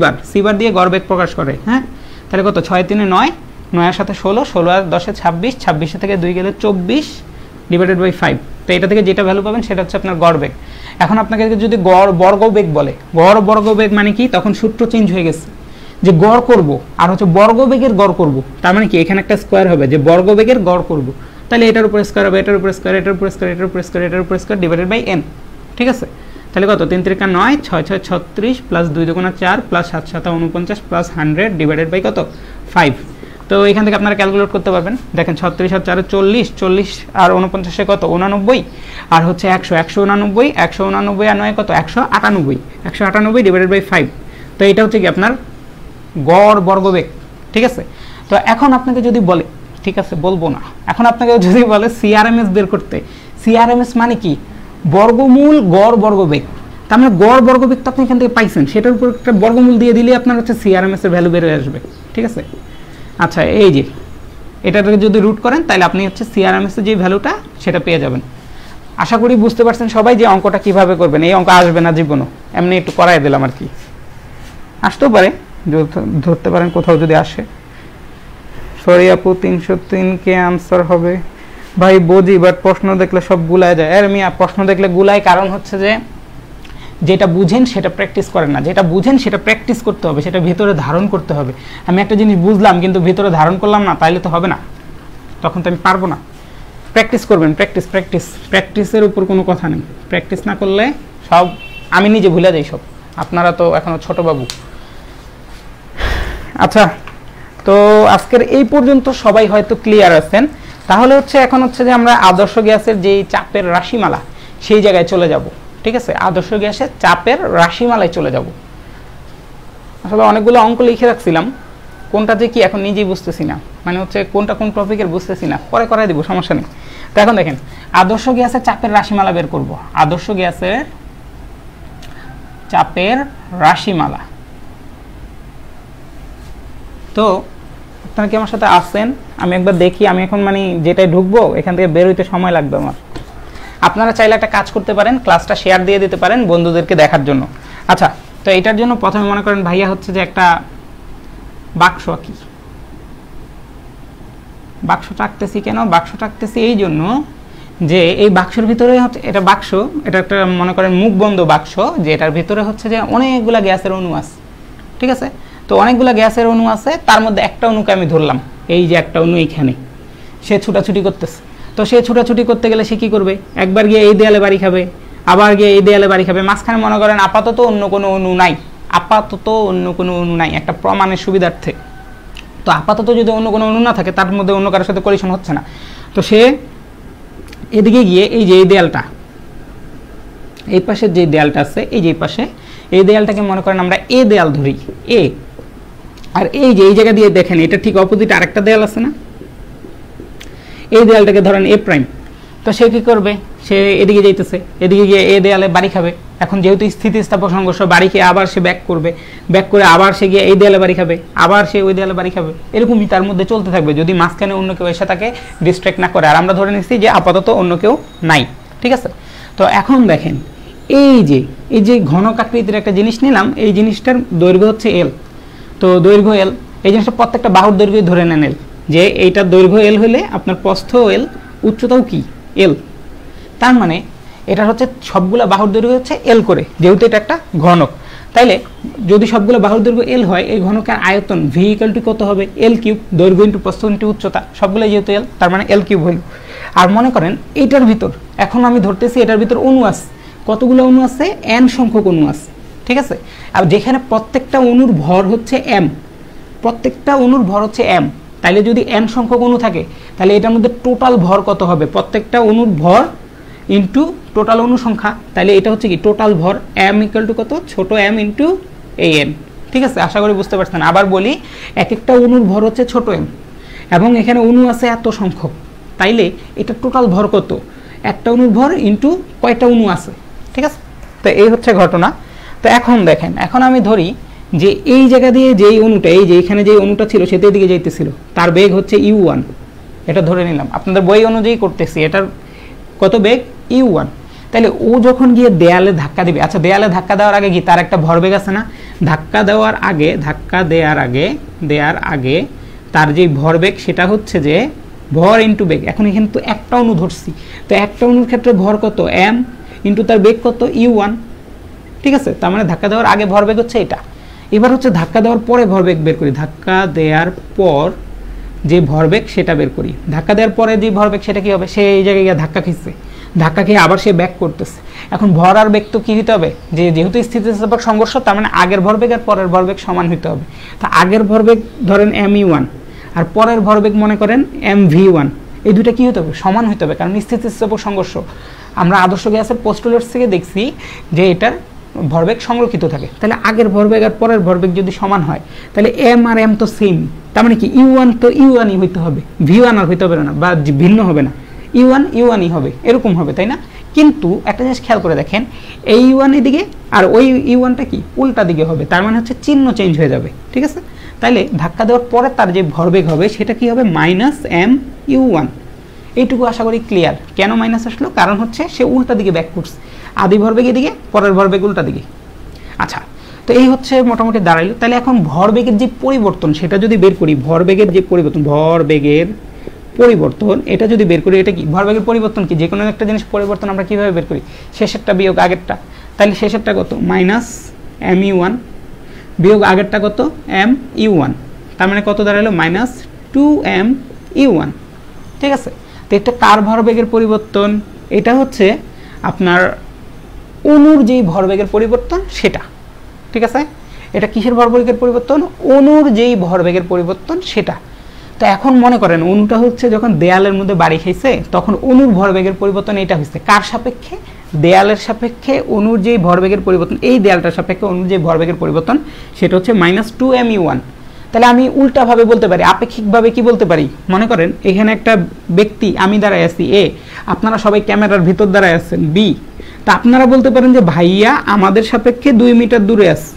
বার দিয়ে গড় বেগ প্রকাশ করে। হ্যাঁ, তাহলে কত 6 3 9, 9 এর সাথে 16, 16 আর 10 এ 26, 26 থেকে 2 গেলে 24 ডিভাইডেড বাই 5। তো এটা থেকে যেটা ভ্যালু পাবেন সেটা হচ্ছে আপনার গড় বেগ। এখন আপনাকে যদি গড় বর্গবেগ বলে, গড় বর্গবেগ মানে কি তখন সূত্র চেঞ্জ হয়ে গেছে, যে গড় করব আর হচ্ছে বর্গবেগের গড় করব। তার মানে কি এখানে একটা স্কয়ার হবে যে বর্গবেগের গড় করব, তাহলে এটার উপর স্কয়ার হবে, এটার উপর স্কয়ার, এটার উপর স্কয়ার, এটার উপর স্কয়ার, এটার উপর স্কয়ার ডিভাইডেড বাই n, ঠিক আছে। তাহলে কত 3 3 9, 6 6 36 plus 2 2 4 plus 7 7 49 plus 100 divided by কত 5। তো এখান থেকে আপনারা ক্যালকুলেট করতে পারবেন। দেখেন 36 আর 4 40, 40 আর 49 এ কত 89, আর হচ্ছে 100 189, 189 আর 9 কত 198, 198 ডিভাইডেড বাই 5। তো এটা হচ্ছে কি আপনার গড় বর্গবেগ, ঠিক আছে। তো এখন আপনাকে যদি বলে, ঠিক আছে বলবো না, এখন আপনাকে যদি বলে CRMS বের করতে, CRMS মানে কি বর্গমূল গড় বর্গবেগ। তার মানে গড় বর্গবেগ তো আপনি এখান থেকে পাইছেন, সেটার উপর একটা বর্গমূল দিয়ে দিলে আপনার হচ্ছে CRMS এর ভ্যালু বের হয়ে আসবে, ঠিক আছে। আচ্ছা এই যে এটাকে যদি রুট করেন তাহলে আপনি হচ্ছে CRMS এর যে ভ্যালুটা সেটা পেয়ে যাবেন। আশা করি বুঝতে পারছেন সবাই যে অঙ্কটা কিভাবে করবেন। এই অঙ্ক আসবে না জীবনও, এমনি একটু করাই দিলাম আর কি, আসতেও পারে ধরতে পারেন কোথাও যদি আসে। সরি আপু 303 কে আনসার হবে। ভাই বুঝি, বাট প্রশ্ন দেখলে সব গুলায় যায়। আর মিয়া প্রশ্ন দেখলে গুলায়, কারণ হচ্ছে যে যেটা বুঝেন সেটা প্র্যাকটিস করেন না, যেটা বুঝেন সেটা প্র্যাকটিস করতে হবে, সেটা ভিতরে ধারণ করতে হবে। আমি একটা জিনিস বুঝলাম কিন্তু ভিতরে ধারণ করলাম না, তাইলে তো হবে না, তখন তো আমি পারবো না। প্র্যাকটিস করবেন, প্র্যাকটিস প্র্যাকটিস প্র্যাকটিসের উপর কোনো কথা নেই। প্র্যাকটিস না করলে সব আমি নিজে ভুলে যাই সব, আপনারা তো এখনো ছোট বাবু। আচ্ছা, তো আজকের এই পর্যন্ত সবাই হয়তো ক্লিয়ার আছেন। তাহলে হচ্ছে এখন হচ্ছে যে আমরা আদর্শ গ্যাসের যেই চাপের রাশিমালা সেই জায়গায় চলে যাব, ঠিক আছে। আদর্শ গ্যাসের চাপের রাশিমালায় চলে যাব। আসলে অনেকগুলো অঙ্ক লিখে রাখছিলাম, কোনটা যে কি এখন নিজেই বুঝতেছি না, মানে হচ্ছে কোনটা কোন টপিকের বুঝতেছি না, পরে করাই দিব, সমস্যা নেই। তো এখন দেখেন আদর্শ গ্যাসের চাপের রাশিমালা বের করব। আদর্শ গ্যাসের চাপের রাশিমালা। তো আপনারা কি আমার সাথে আসছেন? আমি একবার দেখি, আমি এখন মানে যেটাই ঢুকবো এখান থেকে বের হইতে সময় লাগবে আমার। আপনারা চাইলে একটা কাজ করতে পারেন, ক্লাসটা শেয়ার দিয়ে দিতে পারেন বন্ধুদেরকে দেখার জন্য। আচ্ছা, তো এটার জন্য প্রথমে মনে করেন ভাইয়া হচ্ছে যে একটা বাক্স আঁকি। বাক্সটা আঁকতেছি কেন? বাক্সটা আঁকতেছি এই জন্য যে এই বাক্সের ভিতরে হচ্ছে, এটা বাক্স, এটা একটা মনে করেন মুখবন্ধ বাক্স, যে এটার ভিতরে হচ্ছে যে অনেকগুলা গ্যাসের অণু আছে, ঠিক আছে। তো অনেকগুলা গ্যাসের অণু আছে, তার মধ্যে একটা অণুকে আমি ধরলাম, এই যে একটা অণু এইখানে, সে ছুটাছুটি করতেছে। তো সে ছুটাছুটি করতে গেলে সে কি করবে? একবার গিয়ে এই দেয়ালে বাড়ি খাবে, আবার গিয়ে এই দেয়ালে বাড়ি খাবে। মাঝখানে মনে করেন আপাতত অন্য কোনো অণু নাই, আপাতত অন্য কোনো অণু নাই, একটা প্রমাণের সুবিধার্থে। তো আপাতত যদি অন্য কোনো অণু না থাকে, তার মধ্যে অন্য কারোর সাথে কলিশন হচ্ছে না, তো সে এদিকে গিয়ে এই যে এই দেয়ালটা, এই পাশের যে দেয়ালটা আছে, এই যে এই পাশে এই দেয়ালটাকে মনে করেন আমরা এ দেয়াল ধরি, এ। আর এই যে এই জায়গা দিয়ে দেখেন এটা ঠিক অপোজিট আরেকটা দেয়াল আছে না, এই দেয়ালটাকে ধরেন এ প্রাইম। তো সে কি করবে? সে এদিকে যাইতেছে, এদিকে গিয়ে এ দেয়ালে বাড়ি খাবে। এখন যেহেতু স্থিতিস্থাপক সংঘর্ষ, বাড়ি খেয়ে আবার সে ব্যাক করবে, ব্যাক করে আবার সে গিয়ে এই দেয়ালে বাড়ি খাবে, আবার সে ওই দেয়ালে বাড়ি খাবে, এরকমই তার মধ্যে চলতে থাকবে যদি মাঝখানে অন্য কেউ এসে তাকে ডিস্ট্র্যাক্ট না করে। আর আমরা ধরে নিচ্ছি যে আপাতত অন্য কেউ নাই, ঠিক আছে। তো এখন দেখেন এই যে ঘনক আকৃতির একটা জিনিস নিলাম, এই জিনিসটার দৈর্ঘ্য হচ্ছে এল। তো দৈর্ঘ্য এল, এই জিনিসটা প্রত্যেকটা বাহুর দৈর্ঘ্য ধরে নেন এল, যে এইটার দৈর্ঘ্য এল হলে আপনার প্রস্থ এল, উচ্চতাও কি এল। তার মানে এটা হচ্ছে সবগুলা বাহুর দৈর্ঘ্য হচ্ছে এল করে, যেহেতু এটা একটা ঘনক। তাইলে যদি সবগুলো বাহুর দৈর্ঘ্য এল হয়, এই ঘনকের আয়তন ভি ইকুয়াল টু কত হবে? এল কিউব, দৈর্ঘ্য ইন্টু প্রস্থ ইন্টু উচ্চতা, সবগুলো যেহেতু এল, তার মানে এল কিউব হইল। আর মনে করেন এইটার ভিতর, এখন আমি ধরতেছি এটার ভিতর অণু আছে, কতগুলো অণু আছে? এন সংখ্যক অণু আছে, ঠিক আছে। আর যেখানে প্রত্যেকটা অণুর ভর হচ্ছে এম, প্রত্যেকটা অণুর ভর হচ্ছে এম, তাইলে যদি এন সংখ্যক অণু থাকে, তাহলে এটার মধ্যে টোটাল ভর কত হবে? প্রত্যেকটা অণুর ভর ইন্টু টোটাল অণু সংখ্যা, তাহলে এটা হচ্ছে কি টোটাল ভর, এম ইকুয়াল টু কত? ছোট এম ইন্টু এই এন, ঠিক আছে। আশা করি বুঝতে পারছেন। আবার বলি, এক একটা অণুর ভর হচ্ছে ছোট এম, এবং এখানে অণু আছে এত সংখ্যক, তাইলে এটা টোটাল ভর কত? একটা অণুর ভর ইন্টু কয়টা অণু আছে, ঠিক আছে। তো এই হচ্ছে ঘটনা। তো এখন দেখেন, এখন আমি ধরি যে এই জায়গা দিয়ে যেই অণুটা, এই যে এখানে যেই অণুটা ছিল সেটা দিকে যাইতেছিল, তার বেগ হচ্ছে u1, এটা ধরে নিলাম, আপনাদের বই অনুযায়ী করতেছি, এটার কত বেগ? u1। তাহলে ও যখন গিয়ে দেয়ালে ধাক্কা দিবে, আচ্ছা দেয়ালে ধাক্কা দেওয়ার আগে কি তার একটা ভরবেগ আছে না? ধাক্কা দেওয়ার আগে তার যে ভরবেগ সেটা হচ্ছে যে ভর ইন্টু বেগ। এখন এখানে তো একটা অণু ধরছি, তো একটা অণুর ক্ষেত্রে ভর কত? m ইন্টু তার বেগ কত? u1, ঠিক আছে। তার মানে ধাক্কা দেওয়ার আগে ভরবেগ হচ্ছে এটা। এবার হচ্ছে ধাক্কা দেওয়ার পরে ভরবেগ বের করি, ধাক্কা দেওয়ার পর যে ভরবেগ সেটা বের করি। ধাক্কা দেওয়ার পরে যে ভরবেগ সেটা কি হবে? সে এই জায়গায় গিয়ে ধাক্কা খেয়েছে, ধাক্কা খেয়ে আবার সে ব্যাক করতেছে। এখন ভর আর বেগ তো কি হতে হবে? যে যেহেতু স্থিতিস্থাপক সংঘর্ষ, তার মানে আগের ভরবেগ আর পরের ভরবেগ সমান হতে হবে। তা আগের ভরবেগ ধরেন mE1 আর পরের ভরবেগ মনে করেন mV1, এই দুটো কি হতে হবে? সমান হতে হবে, কারণ স্থিতিস্থাপক সংঘর্ষ আমরা আদর্শ গ্যাসের পোস্টুলেটস থেকে দেখছি যে এটার ভরবেগ সংরক্ষিত থাকে। তাহলে আগের ভরবেগ আর পরের ভরবেগ যদি সমান হয়, তাহলে m আর m তো সেম, তার মানে কি u1 তো u1ই হইতে হবে, v1 আর হইতে হবে না, বা ভিন্ন হবে না, u1 u1ই হবে, এরকম হবে, তাই না? কিন্তু একটা জিনিস খেয়াল করে দেখেন, এই u1 এদিকে আর ওই u1টা কি উল্টা দিকে হবে, তার মানে হচ্ছে চিহ্ন চেঞ্জ হয়ে যাবে, ঠিক আছে। তাইলে ধাক্কা দেওয়ার পরে তার যে ভরবেগ হবে সেটা কি হবে? -mu1। এইটুকু আশা করি ক্লিয়ার। কেন মাইনাস আসলো? কারণ হচ্ছে সে উল্টা দিকে ব্যাক করছে, আদি ভরবেগ এদিকে, পরের ভরবেগ উল্টা দিকে। আচ্ছা, তো এই হচ্ছে মোটামুটি দাঁড়াইলো। তাহলে এখন ভরবেগের যে পরিবর্তন সেটা যদি বের করি, ভরবেগের যে পরিবর্তন এটা যদি বের করি, এটা কি ভরবেগের পরিবর্তন? কি যে কোনো একটা জিনিস পরিবর্তন আমরা কিভাবে বের করি? শেষেরটা বিয়োগ আগেরটা। তাহলে শেষেরটা কত? -me1 বিয়োগ আগেরটা কত? mu1, তার মানে কত দাঁড়ালো? -2me1, ঠিক আছে। তো এটা কার ভরবেগের পরিবর্তন? এটা হচ্ছে আপনার অণুর যেই ভরবেগের পরিবর্তন সেটা, ঠিক আছে। এটা কিসের ভরবেগের পরিবর্তন? অণুর যেই ভরবেগের পরিবর্তন সেটা। তো এখন মনে করেন অণুটা হচ্ছে যখন দেয়ালের মধ্যে বাড়ি খাইছে, তখন অণুর ভরবেগের পরিবর্তন এটা হচ্ছে কার সাপেক্ষে? দেয়ালের সাপেক্ষে অণুর যেই ভরবেগের পরিবর্তন, এই দেয়ালটার সাপেক্ষে অণুর যে ভরবেগের পরিবর্তন সেটা হচ্ছে -2me1। তাহলে আমি উল্টাভাবে বলতে পারি, আপেক্ষিকভাবে কি বলতে পারি? মনে করেন এখানে একটা ব্যক্তি, আমি দাঁড়ায় আছি এ, আপনারা সবাই ক্যামেরার ভিতর দাঁড়ায় আছেন বি, তা আপনারা বলতে পারেন যে ভাইয়া আমাদের সাপেক্ষে 2 মিটার দূরে আছে।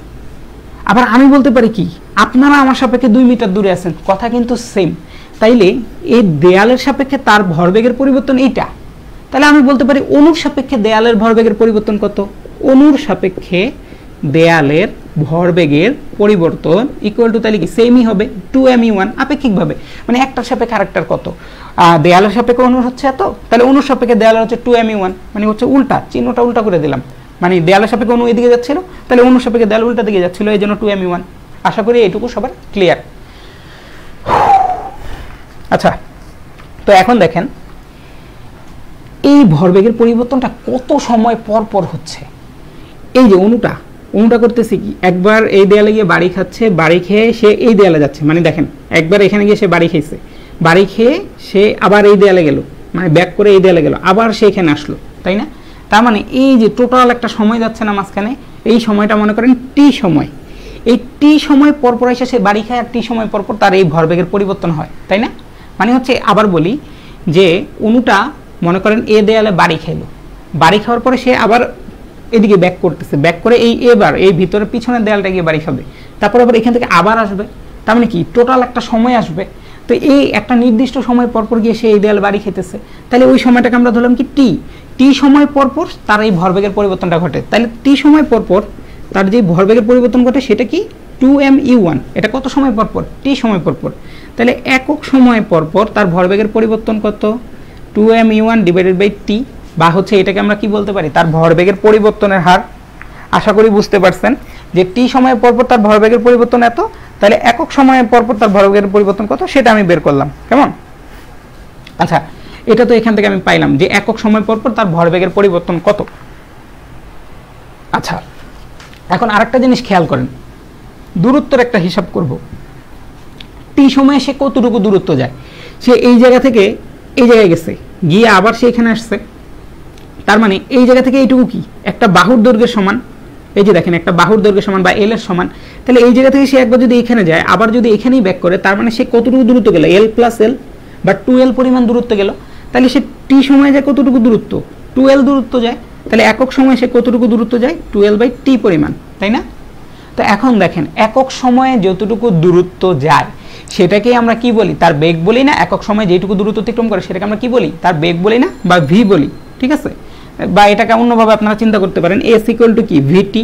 আবার আমি বলতে পারি কি, আপনারা আমার সাপেক্ষে 2 মিটার দূরে আছেন, কথা কিন্তু সেম। তাইলে এই দেয়ালের সাপেক্ষে তার ভরবেগের পরিবর্তন এইটা, তাহলে আমি বলতে পারি অণুর সাপেক্ষে দেয়ালের ভরবেগের পরিবর্তন কত? অণুর সাপেক্ষে দেয়ালের ভরবেগের পরিবর্তন ইকুয়াল টু, তাহলে কি সেমই হবে 2me1 আপেক্ষিকভাবে, মানে একটার সাপেক্ষে আরেকটার কত? দেয়ালের সাপেক্ষে অণুর হচ্ছে এত, তাহলে অণুর সাপেক্ষে দেয়ালের হচ্ছে 2me1, মানে হচ্ছে উল্টা, চিহ্নটা উল্টা করে দিলাম, মানে দেয়ালের সাপেক্ষে অণু এদিকে যাচ্ছিল, তাহলে অণুর সাপেক্ষে দেয়াল উল্টা দিকে যাচ্ছিল, এই জন্য 2me1। আশা করি এইটুকু সবার ক্লিয়ার। আচ্ছা, তো এখন দেখেন এই ভরবেগের পরিবর্তনটা কত সময় পর পর হচ্ছে। এই যে অণুটা করতেছে কি, একবার এই দেয়ালে গিয়ে বাড়ি খাচ্ছে, বাড়ি খেয়ে সে এই দেয়ালে যাচ্ছে, মানে দেখেন একবার এখানে গিয়ে সে বাড়ি খেয়েছে, বাড়ি খেয়ে সে আবার এই দেয়ালে গেল, মানে ব্যাক করে এই দেয়ালে গেল, আবার সে এখানে আসলো, তাই না? তার মানে এই যে টোটাল একটা সময় যাচ্ছে না মাঝখানে, এই সময়টা মনে করেন টি সময়, এই টি সময় পরপর এসে সে বাড়ি খায়, আর টি সময় পরপর তার এই ভরবেগের পরিবর্তন হয়, তাই না? মানে হচ্ছে আবার বলি যে অণুটা মনে করেন এ দেয়ালে বাড়ি খেলো, বাড়ি খাওয়ার পরে সে আবার এদিকে ব্যাক করতেছে, ব্যাক করে এবার এই ভিতরে পিছনের দেয়ালটা গিয়ে বাড়ি খাবে, তারপর আবার এখান থেকে আবার আসবে, তার মানে কি টোটাল একটা সময় আসবে। তো এই একটা নির্দিষ্ট সময় পরপর গিয়ে সে এই দেয়াল বাড়ি খেতেছে, তাহলে ওই সময়টাকে আমরা ধরলাম কি টি। টি সময় পর পর তার এই ভরবেগের পরিবর্তনটা ঘটে। তাহলে টি সময় পর পর তার যে ভরবেগের পরিবর্তন ঘটে সেটা কি 2m/u1। এটা কত সময় পর পর? টি সময় পর পর। তাহলে একক সময় পর পর তার ভরবেগের পরিবর্তন কত? 2m/u1 ডিভাইডেড বাই টি, বা হচ্ছে এটাকে আমরা কি বলতে পারি? তার ভরবেগের পরিবর্তনের হার। আশা করি বুঝতে পারছেন যে টি সময় পর পর তার ভরবেগের পরিবর্তন এত, তাহলে একক সময় পর পর তার ভরবেগের পরিবর্তন কত সেটা আমি বের করলাম। কেমন? আচ্ছা, এটা তো এখান থেকে আমি পাইলাম যে একক সময় পর পর তার ভরবেগের পরিবর্তন কত। আচ্ছা, এখন আরেকটা জিনিস খেয়াল করেন, দূরত্বের একটা হিসাব করব। টি সময়ে সে কতটুকু দূরত্ব যায়? সে এই জায়গা থেকে এই জায়গায় গেছে, গিয়ে আবার সে এখানে আসছে, তার মানে এই জায়গা থেকে এইটুকু কি একটা বাহুর দৈর্ঘ্যের সমান। এই যে দেখেন, একটা বাহুর দৈর্ঘ্যের সমান বা এল এর সমান। তাহলে এই জায়গা থেকে সে একবার যদি এখানে যায়, আবার যদি এখানেই ব্যাক করে, তার মানে সে কতটুকু দূরত্ব গেল? এল প্লাস এল বা 2l পরিমাণ দূরত্ব গেল। তাহলে সে টি সময়ে যায় কতটুকু দূরত্ব? 2l দূরত্ব যায়। তাহলে একক সময়ে সে কতটুকু দূরত্ব যায়? 2l/t পরিমাণ, তাই না? তো এখন দেখেন, একক সময়ে যতটুকু দূরত্ব যায় সেটাকে আমরা কি বলি? তার বেগ বলি না? একক সময়ে যেটুকু দূরত্ব অতিক্রম করে সেটাকে আমরা কি বলি? তার বেগ বলি না, বা ভি বলি। ঠিক আছে? বা এটাকে অন্যভাবে আপনারা চিন্তা করতে পারেন, s = কি? vt।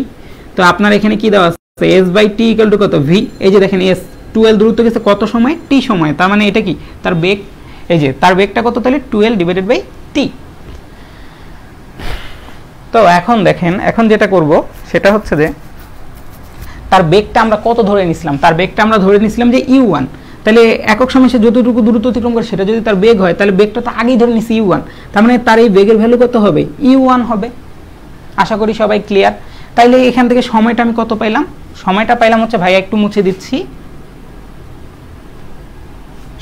তো আপনার এখানে কি দেওয়া আছে? s/t = কত? v। এই যে দেখেন, s 2l দূরত্ব গেছে কত সময়? t সময়। তার মানে এটা কি? তার বেগ। এই যে তার বেগটা কত? তাহলে 2l/t। তো এখন দেখেন, এখন যেটা করব সেটা হচ্ছে যে তার বেগটা আমরা কত ধরে নিছিলাম? তার বেগটা আমরা ধরে নিছিলাম যে u1। তাহলে একক সময়ে সে যতটুকু দূরত্ব অতিক্রম করে সেটা যদি তার বেগ হয়, তাহলে বেগটা তো আগেই ধরে নিছি u1। তার মানে তার এই বেগের ভ্যালু কত হবে? u1 হবে। আশা করি সবাই ক্লিয়ার। তাইলে এখান থেকে সময়টা আমি কত পাইলাম? সময়টা পাইলাম হচ্ছে, ভাইয়া একটু মুছে দিচ্ছি,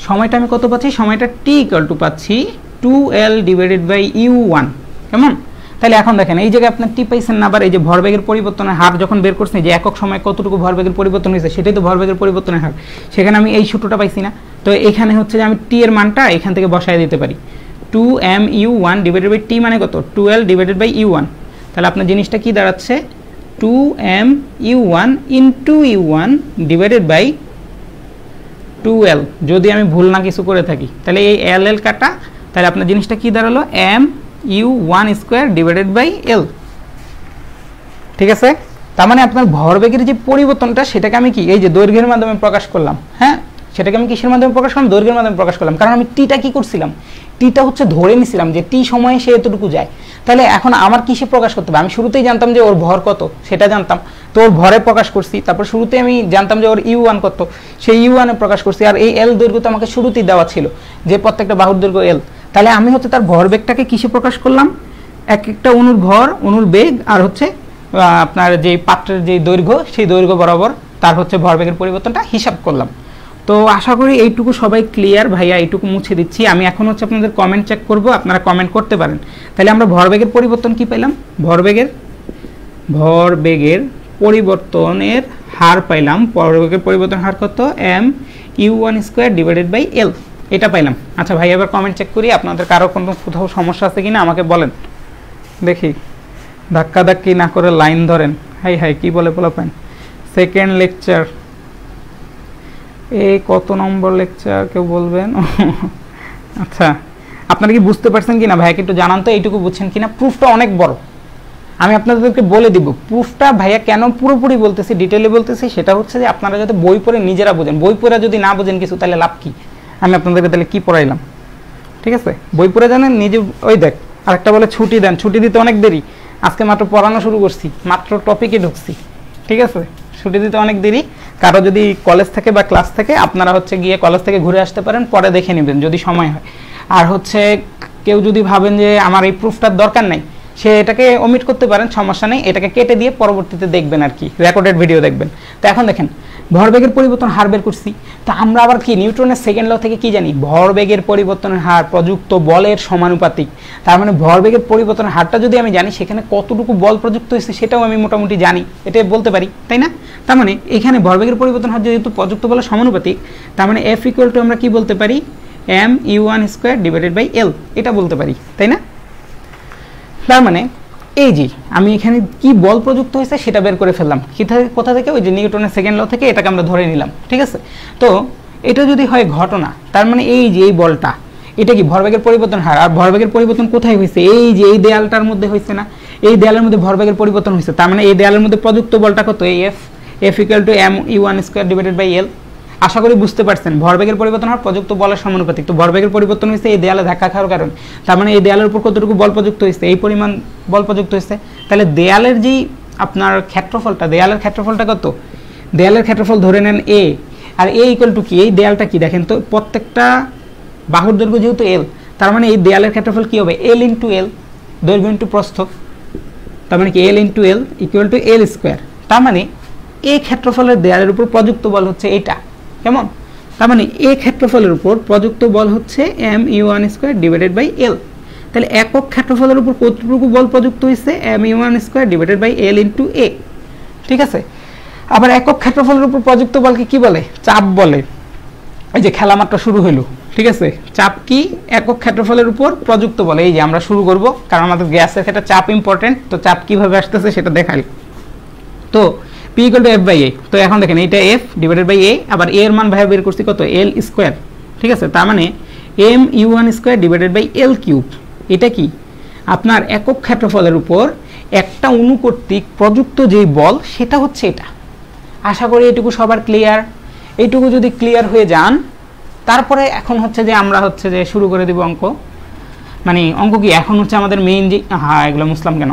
সময়টা আমি কত পাচ্ছি? সময়টা t = পাচ্ছি 2l/u1। কেমন? তাহলে এখন দেখেন, এই জায়গায় আপনার টি পাইছেন না, আবার এই যে ভরবেগের পরিবর্তনের হার যখন বের করছেন, যে একক সময় কতটুকু ভরবেগের পরিবর্তন হয়েছে সেটাই তো ভরবেগের পরিবর্তনের হার। সেখানে আমি এই সূত্রটা পাইছি না। তো এখানে হচ্ছে যে আমি টি এর মানটা এখান থেকে বসায় দিতে পারি। 2m/u1 ডিভাইডেড বাই টি মানে কত? 2l/u1। তাহলে আপনার জিনিসটা কি দাঁড়াচ্ছে? 2m/u1 * u1 divided by 2l। যদি আমি ভুল না কিছু করে থাকি, তাহলে এই l কাটা, তাহলে আপনার জিনিসটা কি দাঁড়ালো? m/u1² divided by l। ঠিক আছে? তার মানে আপনার ভরবেগের যে পরিবর্তনটা সেটাকে আমি কি এই যে দৈর্ঘ্যের মাধ্যমে প্রকাশ করলাম। হ্যাঁ, সেটাকে আমি কিসের মাধ্যমে প্রকাশ করলাম? দৈর্ঘ্যের মাধ্যমে প্রকাশ করলাম। কারণ আমি টিটা কি করছিলাম? টিটা হচ্ছে ধরে নিছিলাম যে টি সময়ে সে এতটুকু যায়। তাহলে এখন আমার কিসে প্রকাশ করতে হবে? আমি শুরুতেই জানতাম যে ওর ভর কত, সেটা জানতাম, তো ওর ভরে প্রকাশ করছি। তারপর শুরুতে আমি জানতাম যে ওর u1 কত, সেই u1 এ প্রকাশ করছি। আর এই l দৈর্ঘ্য তো আমাকে শুরুতেই দেওয়া ছিল যে প্রত্যেকটা বাহুর দৈর্ঘ্য l। তাহলে আমি হচ্ছে তার ভরবেগটাকে কিসে প্রকাশ করলাম? এক একটা অণুর ভর, অণুর বেগ, আর হচ্ছে আপনার যে পাত্রের যে দৈর্ঘ্য, সেই দৈর্ঘ্য বরাবর তার হচ্ছে ভরবেগের পরিবর্তনটা হিসাব করলাম। তো আশা করি এইটুকু সবাই ক্লিয়ার। ভাইয়া এইটুকু মুছে দিচ্ছি। আমি এখন হচ্ছে আপনাদের কমেন্ট চেক করব, আপনারা কমেন্ট করতে পারেন। তাহলে আমরা ভরবেগের পরিবর্তন কি পেলাম? ভরবেগের পরিবর্তনের হার পাইলাম। ভরবেগের পরিবর্তন হার কত? m/u1² divided by l। এটা পাইলাম। আচ্ছা ভাই, এবার কমেন্ট চেক করি, আপনাদের কারো কোনো কোথাও সমস্যা আছে কিনা আমাকে বলেন দেখি। ধাক্কাধাক্কি না করে লাইন ধরেন। হাই হাই, কি বলে পোলাপান? সেকেন্ড লেকচার, এই কত নম্বর লেকচার কেউ বলবেন? আচ্ছা, আপনারা কি বুঝতে পারছেন কিনা ভাইয়াকে একটু জানান তো, এইটুকু বুঝছেন কিনা? প্রুফটা অনেক বড়, আমি আপনাদেরকে বলে দিব প্রুফটা। ভাইয়া কেন পুরোপুরি বলতেছি, ডিটেলে বলতেছি, সেটা হচ্ছে যে আপনারা যাতে বই পড়ে নিজেরা বোঝেন। বই পড়ে যদি না বোঝেন কিছু, তাহলে লাভ কি? আমি আপনাদেরকে তাহলে কি পড়াইলাম? ঠিক আছে, বই পড়ে জানেন নিজে। ওই দেখ, আরেকটা বলে ছুটি দেন, ছুটি দিতে অনেক দেরি। আজকে মাত্র পড়ানো শুরু করছি, মাত্র টপিকে ঢুকছি। ঠিক আছে, ছুটি দিতে অনেক দেরি। কারো যদি কলেজ থেকে বা ক্লাস থেকে, আপনারা হচ্ছে গিয়ে কলেজ থেকে ঘুরে আসতে পারেন, পরে দেখে নেবেন যদি সময় হয়। আর হচ্ছে কেউ যদি ভাবেন যে আমার এই প্রুফটার দরকার নাই, সে এটাকে ওমিট করতে পারেন, সমস্যা নেই। এটাকে কেটে দিয়ে পরবর্তীতে দেখবেন আর কি, রেকর্ডেড ভিডিও দেখবেন। তো এখন দেখেন, ভরবেগের পরিবর্তন হার বের করছি। তো আমরা আবার কি নিউটনের সেকেন্ড ল থেকে কি জানি? ভরবেগের পরিবর্তনের হার প্রযুক্ত বলের সমানুপাতিক। তার মানে ভরবেগের পরিবর্তনের হারটা যদি আমি জানি, সেখানে কতটুকু বল প্রযুক্ত হয়েছে সেটাও আমি মোটামুটি জানি, এটা বলতে পারি, তাই না? তার মানে এখানে ভরবেগের পরিবর্তন হার যেহেতু প্রযুক্ত বলের সমানুপাতিক, তার মানে F = আমরা কি বলতে পারি? m/u1² ডিভাইডেড বাই l, এটা বলতে পারি, তাই না? তার মানে এই যে আমি এখানে কি বল প্রযুক্ত হয়েছে সেটা বের করে ফেললাম। কোথা থেকে? ওই যে নিউটনের সেকেন্ড ল থেকে এটাকে আমরা ধরে নিলাম। ঠিক আছে, তো এটা যদি হয় ঘটনা, তার মানে এই যে এই বলটা, এটা কি ভরবেগের পরিবর্তন হার, আর ভরবেগের পরিবর্তন কোথায় হয়েছে? এই যে এই দেয়ালটার মধ্যে হয়েছে না, এই দেয়ালের মধ্যে ভরবেগের পরিবর্তন হয়েছে। তার মানে এই দেয়ালের মধ্যে প্রযুক্ত বলটা কত? F equal to M U one square divided by L. আশা করি বুঝতে পারছেন ভরবেগের পরিবর্তন হওয়ার প্রযুক্ত বলের সমানুপাতিক। তো ভরবেগের পরিবর্তন হয়েছে এই দেয়ালে ধাক্কা খাওয়ার কারণে, তার মানে এই দেয়ালের উপর কতটুকু বল প্রযুক্ত হয়েছে? এই পরিমাণ বল প্রযুক্ত হয়েছে। তাহলে দেয়ালের যেই আপনার ক্ষেত্রফলটা, দেয়ালের ক্ষেত্রফলটা কত? দেয়ালের ক্ষেত্রফল ধরে নেন এ, আর এ ইকুয়াল টু কি? এই দেয়ালটা কি দেখেন তো, প্রত্যেকটা বাহুর দৈর্ঘ্য যেহেতু এল, তার মানে এই দেয়ালের ক্ষেত্রফল কি হবে? এল ইন্টু এল, দৈর্ঘ্য ইন্টু প্রস্থ, তার মানে কি L into L equal to L square. তার মানে এই ক্ষেত্রফলের দেয়ালের উপর প্রযুক্ত বল হচ্ছে এটা, কেমন? তার মানে এই ক্ষেত্রফলের উপর প্রযুক্ত বল হচ্ছে M U one square divided by L. তাহলে একক ক্ষেত্রফলের উপর কতটুকু বল প্রযুক্ত হয়েছে? M U one square divided by L into A, ঠিক আছে। আবার একক ক্ষেত্রফলের উপর প্রযুক্ত বলকে কি বলে? চাপ বলে। এই যে খেলা মাত্র শুরু হলো, ঠিক আছে, চাপ কি? একক ক্ষেত্রফলের উপর প্রযুক্ত বলে। এই যে আমরা শুরু করব, কারণ আমাদের গ্যাসের ক্ষেত্রে চাপ ইম্পর্টেন্ট, তো চাপ কিভাবে আসতেছে সেটা দেখাই। তো P equal to F by A, তো এখন দেখেন এটা এফ ডিভাইডেড বাই এ, আবার এ এর মান ভাবে বের করছি কত? এল স্কোয়ার, ঠিক আছে। তার মানে M U one square divided by L cube, এটা কি? আপনার একক ক্ষেত্রফলের উপর একটা অণু কর্তৃক প্রযুক্ত যেই বল সেটা হচ্ছে এটা। আশা করি এটুকু সবার ক্লিয়ার। এইটুকু যদি ক্লিয়ার হয়ে যান, তারপরে এখন হচ্ছে যে আমরা হচ্ছে যে শুরু করে দিব অঙ্ক। মানে অঙ্ক কি এখন হচ্ছে আমাদের মেইন যে, হ্যাঁ এগুলো মুসলাম কেন,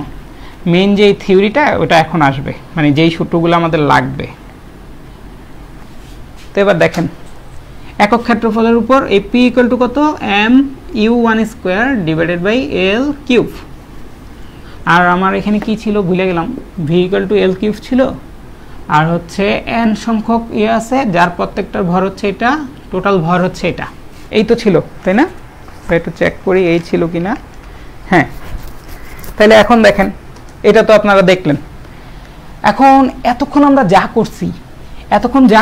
মেইন যে থিওরিটা ওটা এখন আসবে, মানে যেই সূত্রগুলো আমাদের লাগবে। তো এবার দেখেন একক ক্ষেত্রফলের উপর এই পি ইকুয়াল টু কত? M U one square divided by L cube. আর আমার এখানে কি ছিল ভুলে গেলাম, V equal to L cube ছিল, আর হচ্ছে এন সংখ্যক ইয়ে আছে যার প্রত্যেকটার ভর হচ্ছে এটা, টোটাল ভর হচ্ছে এটা। এই তো ছিল, তাই না? একটু চেক করি এই ছিল কিনা। হ্যাঁ, তাহলে এখন দেখেন এটা তো আপনারা দেখলেন। এখন এতক্ষণ আমরা যা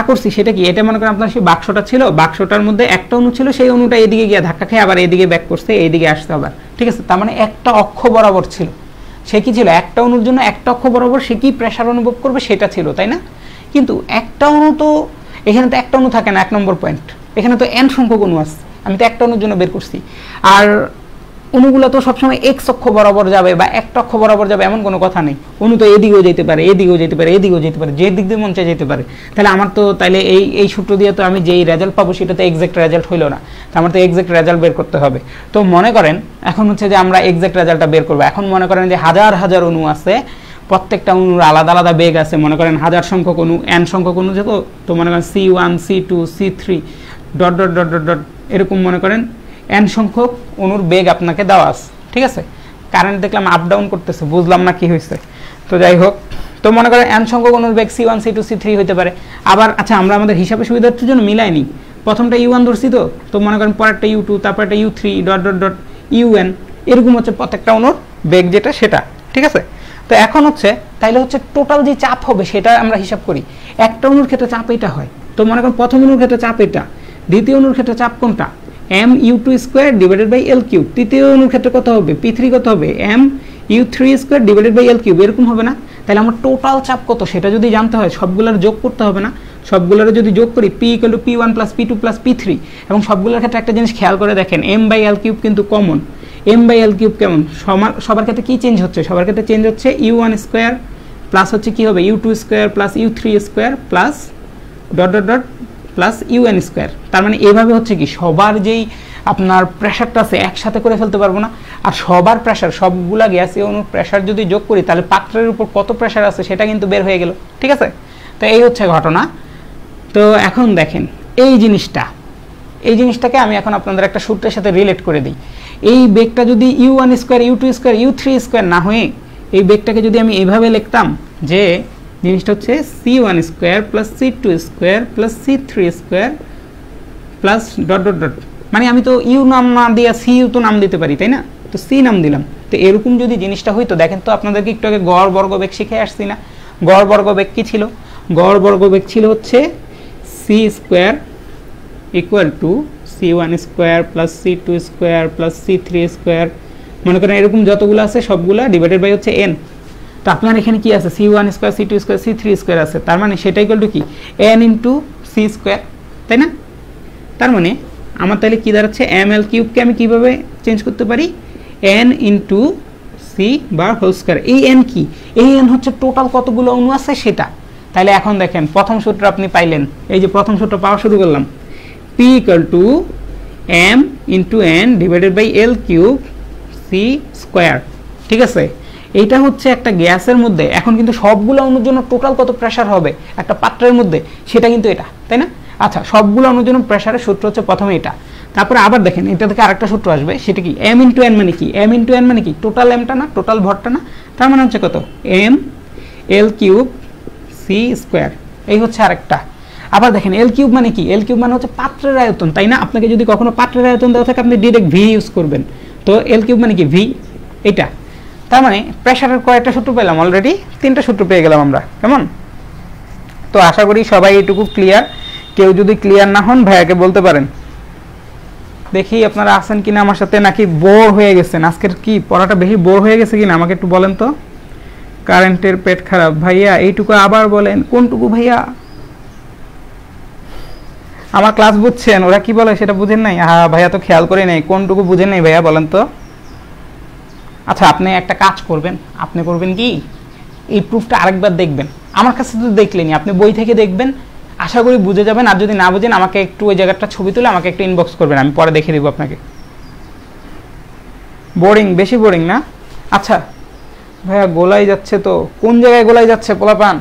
করছি সেটা কি? এটা মনে করেন আপনার সেই বাক্সটা ছিল, বাক্সটার মধ্যে একটা অণু ছিল, সেই অণুটা এদিকে গিয়ে ধাক্কা খেয়ে আবার এদিকে ব্যাক করছে, এইদিকে আসতে আবার, ঠিক আছে। তার মানে একটা অক্ষ বরাবর ছিল। সে কি ছিল? একটা অণুর জন্য একটা অক্ষ বরাবর সে কি প্রেসার অনুভব করবে সেটা ছিল, তাই না? কিন্তু একটা অণু তো, এখানে তো একটা অণু থাকে না, 1 নম্বর পয়েন্ট। এখানে তো এন সংখ্যক অণু আছে, আমি তো একটা অণুর জন্য বের করছি। আর অণুগুলো তো সবসময় এক্স অক্ষ বরাবর যাবে বা একটা অক্ষ বরাবর যাবে এমন কোনো কথা নেই। অণু তো এদিকেও যেতে পারে, এদিকেও যেতে পারে, এদিকেও যেতে পারে, যে দিক দিয়ে মন চায় যেতে পারে। তাহলে আমার তো তাইলে এই সূত্র দিয়ে তো আমি যেই রেজাল্ট পাবো সেটা তো এক্সাক্ট রেজাল্ট হইলো না, তো আমার তো এক্সাক্ট রেজাল্ট বের করতে হবে। তো মনে করেন এখন হচ্ছে যে আমরা এক্সাক্ট রেজাল্টটা বের করবো। এখন মনে করেন যে হাজার হাজার অণু আছে, প্রত্যেকটা অণুর আলাদা আলাদা বেগ আছে। মনে করেন হাজার সংখ্যক অণু, এন সংখ্যক অণু যেত, তো মনে করেন C1 C2 C3 dot dot dot dot dot এরকম মনে করেন এন সংখ্যক অণুর বেগ আপনাকে দেওয়া আছে, ঠিক আছে। কারেন্ট দেখলাম আপ ডাউন করতেছে, বুঝলাম না কি হয়েছে। তো যাই হোক, তো মনে করেন এন সংখ্যক অণুর বেগ C1 C2 C3 হতে পারে। আবার আচ্ছা আমরা আমাদের হিসাবে সুবিধার্থের জন্য মিলাইনি, প্রথমটা U1 ধরছি, তো মনে করেন পরেরটা U2, তারপরটা U3 dot dot dot UN, এরকম হচ্ছে প্রত্যেকটা অণুর বেগ যেটা সেটা, ঠিক আছে। তো এখন হচ্ছে তাইলে হচ্ছে টোটাল যে চাপ হবে সেটা আমরা হিসাব করি। একটা অণুর ক্ষেত্রে চাপ এটা হয়, তো মনে করেন প্রথম অণুর ক্ষেত্রে চাপ এটা, দ্বিতীয় অণুর ক্ষেত্রে চাপ কোনটা? mu2 square divided by L cube. তৃতীয় অণুর ক্ষেত্রে কত হবে? P3 কত হবে? mu3 square divided by L cube, এরকম হবে না? তাহলে আমার টোটাল চাপ কত সেটা যদি জানতে হয় সবগুলোর যোগ করতে হবে না? সবগুলোর যদি যোগ করি P equal to P1 plus P2 plus P3, এবং সবগুলোর ক্ষেত্রে একটা জিনিস খেয়াল করে দেখেন m বাই এল কিউব কিন্তু common. m by L cube কেমন? সবার ক্ষেত্রে কি চেঞ্জ হচ্ছে? সবার ক্ষেত্রে চেঞ্জ হচ্ছে u1 স্কোয়ার প্লাস হচ্ছে কি হবে u2 square plus u3 square plus dot dot dot plus un square. তার মানে এইভাবে হচ্ছে কি সবার যেই আপনার প্রেশারটা আছে একসাথে করে ফেলতে পারবো না। আর সবার প্রেশার, সবগুলা গ্যাসীয় অণুর প্রেশার যদি যোগ করি তাহলে পাত্রের উপর কত প্রেশার আছে সেটা কিন্তু বের হয়ে গেল, ঠিক আছে। তো এই হচ্ছে ঘটনা। তো এখন দেখেন এই জিনিসটাকে আমি এখন আপনাদের একটা সূত্রের সাথে রিলেট করে দিই। এই বেগটা যদি u1 square u2 square u3 square না হয়ে এই বেগটাকে যদি আমি এইভাবে লিখতাম যে জিনিসটা হচ্ছে c1 square plus c2 square plus c3 square plus dot dot dot, মানে আমি তো ইউ নাম না দিয়ে সি ইউ তো নাম দিতে পারি, তাই না? তো সি নাম দিলাম। তো এরকম যদি জিনিসটা হইতো, দেখেন তো আপনাদেরকে একটু আগে গড় বর্গবেগ শিখে আসছি না? গড় বর্গবেগ কি ছিল? গড় বর্গবেগ ছিল হচ্ছে C square equal to c1 square plus c2 square plus c3 square, মনে করেন এরকম যতগুলো আছে সবগুলা ডিভাইডেড বাই হচ্ছে n। তো আপনার এখানে কি আছে? c1 square c2 square c3 square আছে, তার মানে সেটা ইকুয়াল টু কি n ইন্টু c স্কোয়ার, তাই না? তার মানে আমার তাহলে কি দাঁড়াচ্ছে ml কিউবকে আমি কিভাবে চেঞ্জ করতে পারি n into C bar whole square. এই n কি? এই n হচ্ছে টোটাল কতগুলো অণু আছে সেটা। তাহলে এখন দেখেন প্রথম সূত্র আপনি পাইলেন, এই যে প্রথম সূত্র পাওয়া শুরু করলাম, p m into n divided by l cube C square. ঠিক আছে, এইটা হচ্ছে একটা গ্যাসের মধ্যে এখন কিন্তু সবগুলো অণুর জন্য টোটাল কত প্রেসার হবে একটা পাত্রের মধ্যে সেটা কিন্তু এটা, তাই না? আচ্ছা, সবগুলো অণুর জন্য প্রেসারের সূত্র হচ্ছে প্রথমে এটা। তারপরে আবার দেখেন এটা থেকে আরেকটা সূত্র আসবে, সেটা কি m ইনটু n মানে কি? m ইনটু n মানে কি? টোটাল mটা না, টোটাল ভরটা না, তার মানে হচ্ছে কত m l cube C square. এই হচ্ছে আরেকটা। আবার দেখেন এল কিউব মানে কি? এল কিউব মানে হচ্ছে পাত্রের আয়তন, তাই না? আপনাকে যদি কখনো পাত্রের আয়তন দেওয়া থাকে আপনি ডিরেক্ট ভি ইউজ করবেন। তো এল কিউব মানে কি? ভি। এটা তার মানে প্রেসারের কয়েকটা সূত্র পেলাম, অলরেডি 3টা সূত্র পেয়ে গেলাম আমরা, কেমন? তো আশা করি সবাই এইটুকু ক্লিয়ার। কেউ যদি ক্লিয়ার না হন ভাইয়াকে বলতে পারেন। দেখি আপনারা আছেন কিনা আমার সাথে, নাকি বোর হয়ে গেছেন? আজকের কি পড়াটা বেশি বোর হয়ে গেছে কিনা আমাকে একটু বলেন তো। কারেন্টের পেট খারাপ ভাইয়া, এইটুকু আবার বলেন। কোনটুকু ভাইয়া? আমার ক্লাস বুঝছেন, ওরা কি বলে সেটা বুঝেন নাই? হ্যাঁ ভাইয়া তো খেয়াল করে নাই, কোনটুকু বুঝেন নাই ভাইয়া বলেন তো। আচ্ছা, আপনি একটা কাজ করবেন, আপনি করবেন কি এই প্রুফটা আরেকবার দেখবেন। আমার কাছে তো দেখলেনি, আপনি বই থেকে দেখবেন, আশা করি বুঝে যাবেন। আর যদি না বুঝেন আমাকে একটু ওই জায়গাটা ছবি তুলে আমাকে একটু ইনবক্স করবেন, আমি পরে দেখিয়ে দেবো আপনাকে। বোরিং, বেশি বোরিং না? আচ্ছা ভাইয়া গোলাই যাচ্ছে তো, কোন জায়গায় গোলাই যাচ্ছে পোলাপান?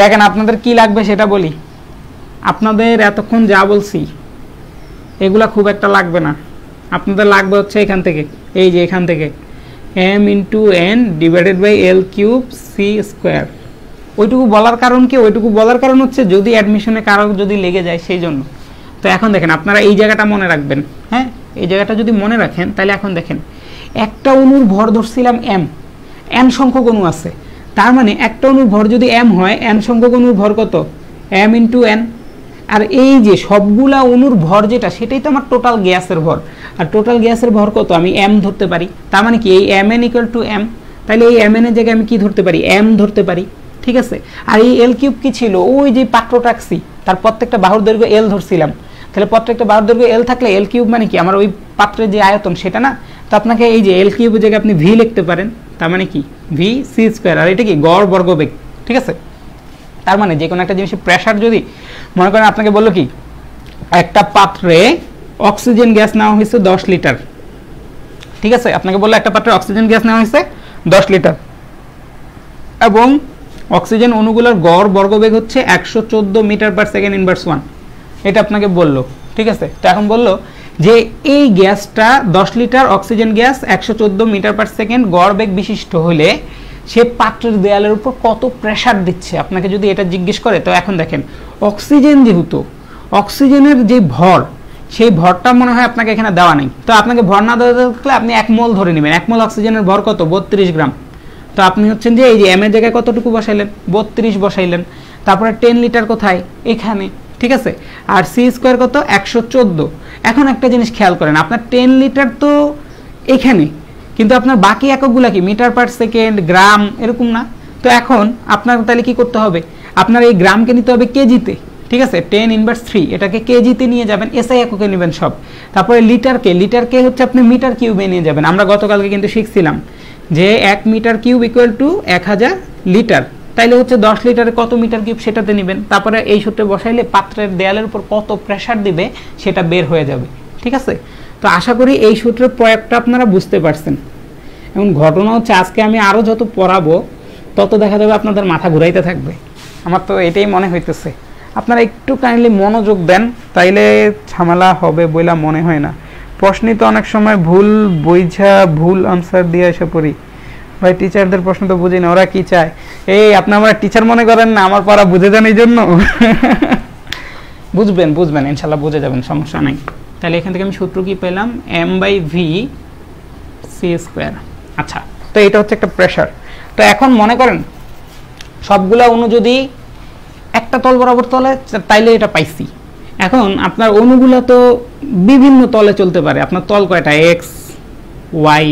দেখেন আপনাদের কি লাগবে সেটা বলি। আপনাদের এতক্ষণ যা বলছি এগুলা খুব একটা লাগবে না, আপনাদের লাগবে হচ্ছে এখান থেকে, এই যে এখান থেকে m into n divided by l cube C square. ওইটুকু বলার কারণ কি? ওইটুকু বলার কারণ হচ্ছে যদি অ্যাডমিশনে কারো যদি লেগে যায় সেই জন্য। তো এখন দেখেন আপনারা এই জায়গাটা মনে রাখবেন, হ্যাঁ এই জায়গাটা যদি মনে রাখেন তাহলে এখন দেখেন একটা অণুর ভর ধরছিলাম m, n সংখ্যক অণু আছে, তার মানে একটা অণুর ভর যদি m হয় n সংখ্যক অণুর ভর কত? m into n। আর এই যে সবগুলা অণুর ভর যেটা সেটাই তো আমার টোটাল গ্যাসের ভর, আর টোটাল গ্যাসের ভর কত? আমি m ধরতে পারি। তার মানে কি এই mn ইকুয়াল টু m, তাহলে এই mn এর জায়গায় আমি কি ধরতে পারি? m ধরতে পারি, ঠিক আছে? আর এই l কিউব কি ছিল? ওই যে পাত্রটা রাখছি তার প্রত্যেকটা বাহুর দৈর্ঘ্য l ধরছিলাম, তাহলে প্রত্যেকটা বাহুর দৈর্ঘ্য l থাকলে l কিউব মানে কি? আমার ওই পাত্রের যে আয়তন সেটা না? তো আপনাকে এই যে l কিউবের জায়গায় আপনি v লিখতে পারেন, তার মানে কি v c স্কয়ার। আর এটা কি গড় বর্গবেগ, ঠিক আছে? তার মানে যে কোনো একটা জিনিসের প্রেসার যদি মনে করেন আপনাকে বললো কি একটা পাত্রে অক্সিজেন গ্যাস নেওয়া হয়েছে 10 লিটার, ঠিক আছে? আপনাকে বললো একটা পাত্রে অক্সিজেন গ্যাস নেওয়া হয়েছে 10 লিটার এবং অক্সিজেন অণুগুলোর গড় বর্গবেগ হচ্ছে 114 মিটার পার সেকেন্ড ইনভার্স 1, এটা আপনাকে বললো, ঠিক আছে? তো এখন বললো যে এই গ্যাসটা 10 litre oxygen gas 114 metre per second গড় বেগ বিশিষ্ট হলে সে পাত্রের দেয়ালের উপর কত প্রেসার দিচ্ছে আপনাকে যদি এটা জিজ্ঞেস করে। তো এখন দেখেন অক্সিজেন, যেহেতু অক্সিজেনের যে ভর সেই ভরটা মনে হয় আপনাকে এখানে দেওয়া নেই, তো আপনাকে ভর না দেওয়া থাকলে আপনি 1 মোল ধরে নেবেন। 1 মোল অক্সিজেনের ভর কত? 32 গ্রাম। তো আপনি হচ্ছেন যে এই যে এম এর জায়গায় কতটুকু বসাইলেন? 32 বসাইলেন। তারপরে 10 লিটার কোথায়? এখানে, ঠিক আছে? আর সি স্কোয়ার কত? 114। এখন একটা জিনিস খেয়াল করেন, আপনার 10 লিটার তো এখানে, কিন্তু আপনার বাকি এককগুলো কি? মিটার পার সেকেন্ড, গ্রাম, এরকম না? তো এখন আপনার তাহলে কি করতে হবে? আপনার এই গ্রামকে নিতে হবে কেজিতে, ঠিক আছে? 10 ইনভার্স 3 এটাকে কেজিতে নিয়ে যাবেন, এসআই এককে নেবেন সব। তারপরে লিটারকে হচ্ছে আপনি মিটার কিউবে নিয়ে যাবেন। আমরা গতকালকে কিন্তু শিখছিলাম যে 1 metre cube equals to 1000 litre, তাইলে হচ্ছে 10 লিটারে কত মিটার কিউব সেটাতে নেবেন। তারপরে এই সূত্রে বসাইলে পাত্রের দেয়ালের উপর কত প্রেসার দিবে সেটা বের হয়ে যাবে, ঠিক আছে? তো আশা করি এই সূত্রের প্রয়োগটা আপনারা বুঝতে পারছেন। এবং ঘটনা হচ্ছে আজকে আমি আরও যত পড়াবো তত দেখা যাবে আপনাদের মাথা ঘুরাইতে থাকবে, আমার তো এটাই মনে হইতেছে। আপনারা একটু কাইন্ডলি মনোযোগ দেন, তাইলে ঝামেলা হবে বইলা মনে হয় না। প্রশ্নই তো অনেক সময় ভুল বুঝা ভুল আনসার দিয়ে এসে পড়ি। ভাই টিচারদের প্রশ্ন তো বুঝি না, ওরা কি চায়? এই আপনি আমার টিচার মনে করেন না, আমার পড়া বুঝে যান এই জন্য। বুঝবেন ইনশাল্লাহ বুঝে যাবেন, সমস্যা নাই। তাহলে এখান থেকে আমি সূত্র কি পেলাম? m/v c square. আচ্ছা, তো এটা হচ্ছে একটা প্রেসার। তো এখন মনে করেন সবগুলা অণু যদি একটা তল বরাবর তলে, তাইলে এটা পাইছি। এখন আপনার অণুগুলো তো বিভিন্ন তলে চলতে পারে। আপনার তল কয়টা? এক্স, ওয়াই,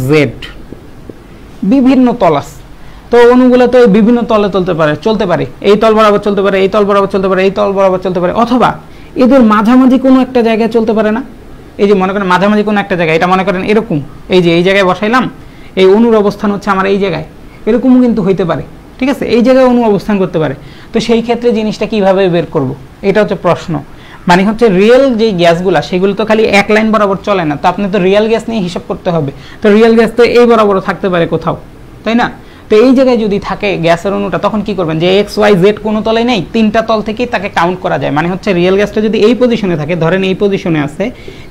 জেড, বিভিন্ন তল আছে। তো অণুগুলো তো বিভিন্ন তলে চলতে পারে। এই তল বরাবর চলতে পারে, এই তল বরাবর চলতে পারে, এই তল বরাবর চলতে পারে, অথবা এদের মাঝামাঝি কোনো একটা জায়গায় চলতে পারে না? এই যে মনে করেন মাঝামাঝি কোনো একটা জায়গায়, এটা মনে করেন এরকম, এই যে এই জায়গায় বসাইলাম, এই অণুর অবস্থান হচ্ছে আমার এই জায়গায়, এরকমও কিন্তু হইতে পারে, ঠিক আছে? এই জায়গায় অণু অবস্থান করতে পারে। তো সেই ক্ষেত্রে জিনিসটা কিভাবে বের করব, এটা হচ্ছে প্রশ্ন। মানে হচ্ছে রিয়েল যে গ্যাসগুলো সেগুলো তো খালি এক লাইন বরাবর চলে না, তো আপনি তো রিয়েল গ্যাস নিয়ে হিসাব করতে হবে। তো রিয়েল গ্যাস তো এই বরাবরও থাকতে পারে কোথাও, তাই না? তো এই জায়গায় যদি থাকে গ্যাসের অণুটা, তখন কি করবেন, যে এক্স ওয়াই জেড কোনো তলে নেই, তিনটা তল থেকেই তাকে কাউন্ট করা যায়। মানে হচ্ছে রিয়েল গ্যাসটা যদি এই পজিশনে থাকে, ধরেন এই পজিশনে আছে,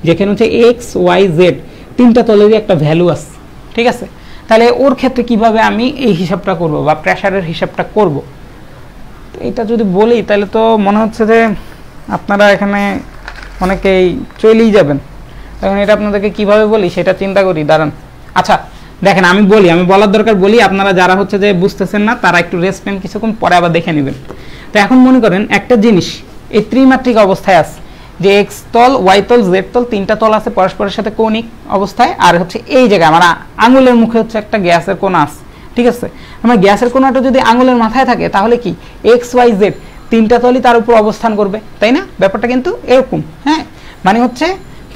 যেখানে হচ্ছে এক্স ওয়াই জেড তিনটা তলেরই একটা ভ্যালু আছে, ঠিক আছে? তাহলে ওর ক্ষেত্রে কিভাবে আমি এই হিসাবটা করব বা প্রেসারের হিসাবটা করব, এটা যদি বলি তাহলে তো মনে হচ্ছে যে আপনারা এখানে অনেকেই চলেই যাবেন। তখন এটা আপনাদেরকে কিভাবে বলি সেটা চিন্তা করি, দাঁড়ান। আচ্ছা দেখেন, আমি বলি, আমি বলার দরকার বলি, আপনারা যারা হচ্ছে যে বুঝতেছেন না তারা একটু রেস্ট নেন, কিছুক্ষণ পরে আবার দেখে নেবেন। তো এখন মনে করেন একটা জিনিস এই ত্রিমাত্রিক অবস্থায় আছে, যে এক্স তল, ওয়াই তল, জেড তল, তিনটা তল আছে পরস্পরের সাথে কৌণিক অবস্থায়, আর হচ্ছে এই জায়গায় আমার আঙুলের মুখে হচ্ছে একটা গ্যাসের কোণা আছে, ঠিক আছে? আমার গ্যাসের কোণাটা যদি আঙুলের মাথায় থাকে তাহলে কি এক্স ওয়াই জেড তিনটা তলই তার উপর অবস্থান করবে, তাই না? ব্যাপারটা কিন্তু এরকম, হ্যাঁ। মানে হচ্ছে